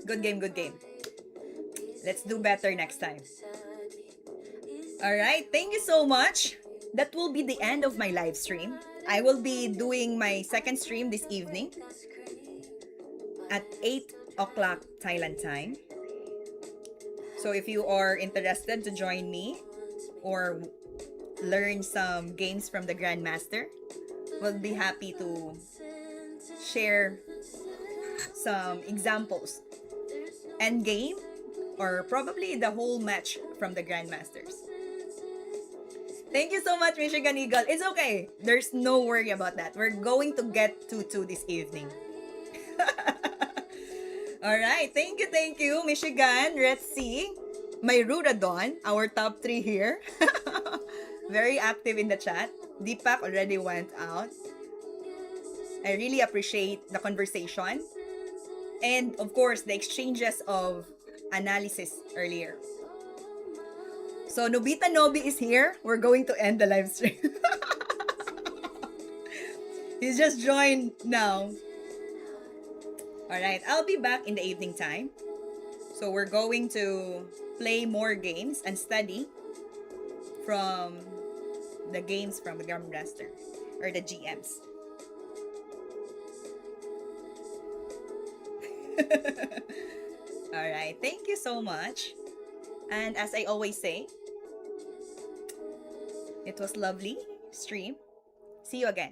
good game, good game. Let's do better next time. Alright, thank you so much. That will be the end of my live stream. I will be doing my second stream this evening at 8 o'clock Thailand time. So if you are interested to join me or learn some games from the Grandmaster, we'll be happy to share some examples. Endgame, or probably the whole match from the Grandmasters. Thank you so much, Michigan Eagle. It's okay. There's no worry about that. We're going to get 2-2 this evening. Alright, thank you, Michigan, Red Sea, my Ruradon, our top 3 here. Very active in the chat. Deepak already went out. I really appreciate the conversation. And of course, the exchanges of analysis earlier. So, Nobita Nobi is here. We're going to end the live stream. He's just joined now. Alright, I'll be back in the evening time. So, we're going to play more games and study from the games from the Grandmaster or the GMs. Alright, thank you so much. And as I always say, it was lovely stream. See you again.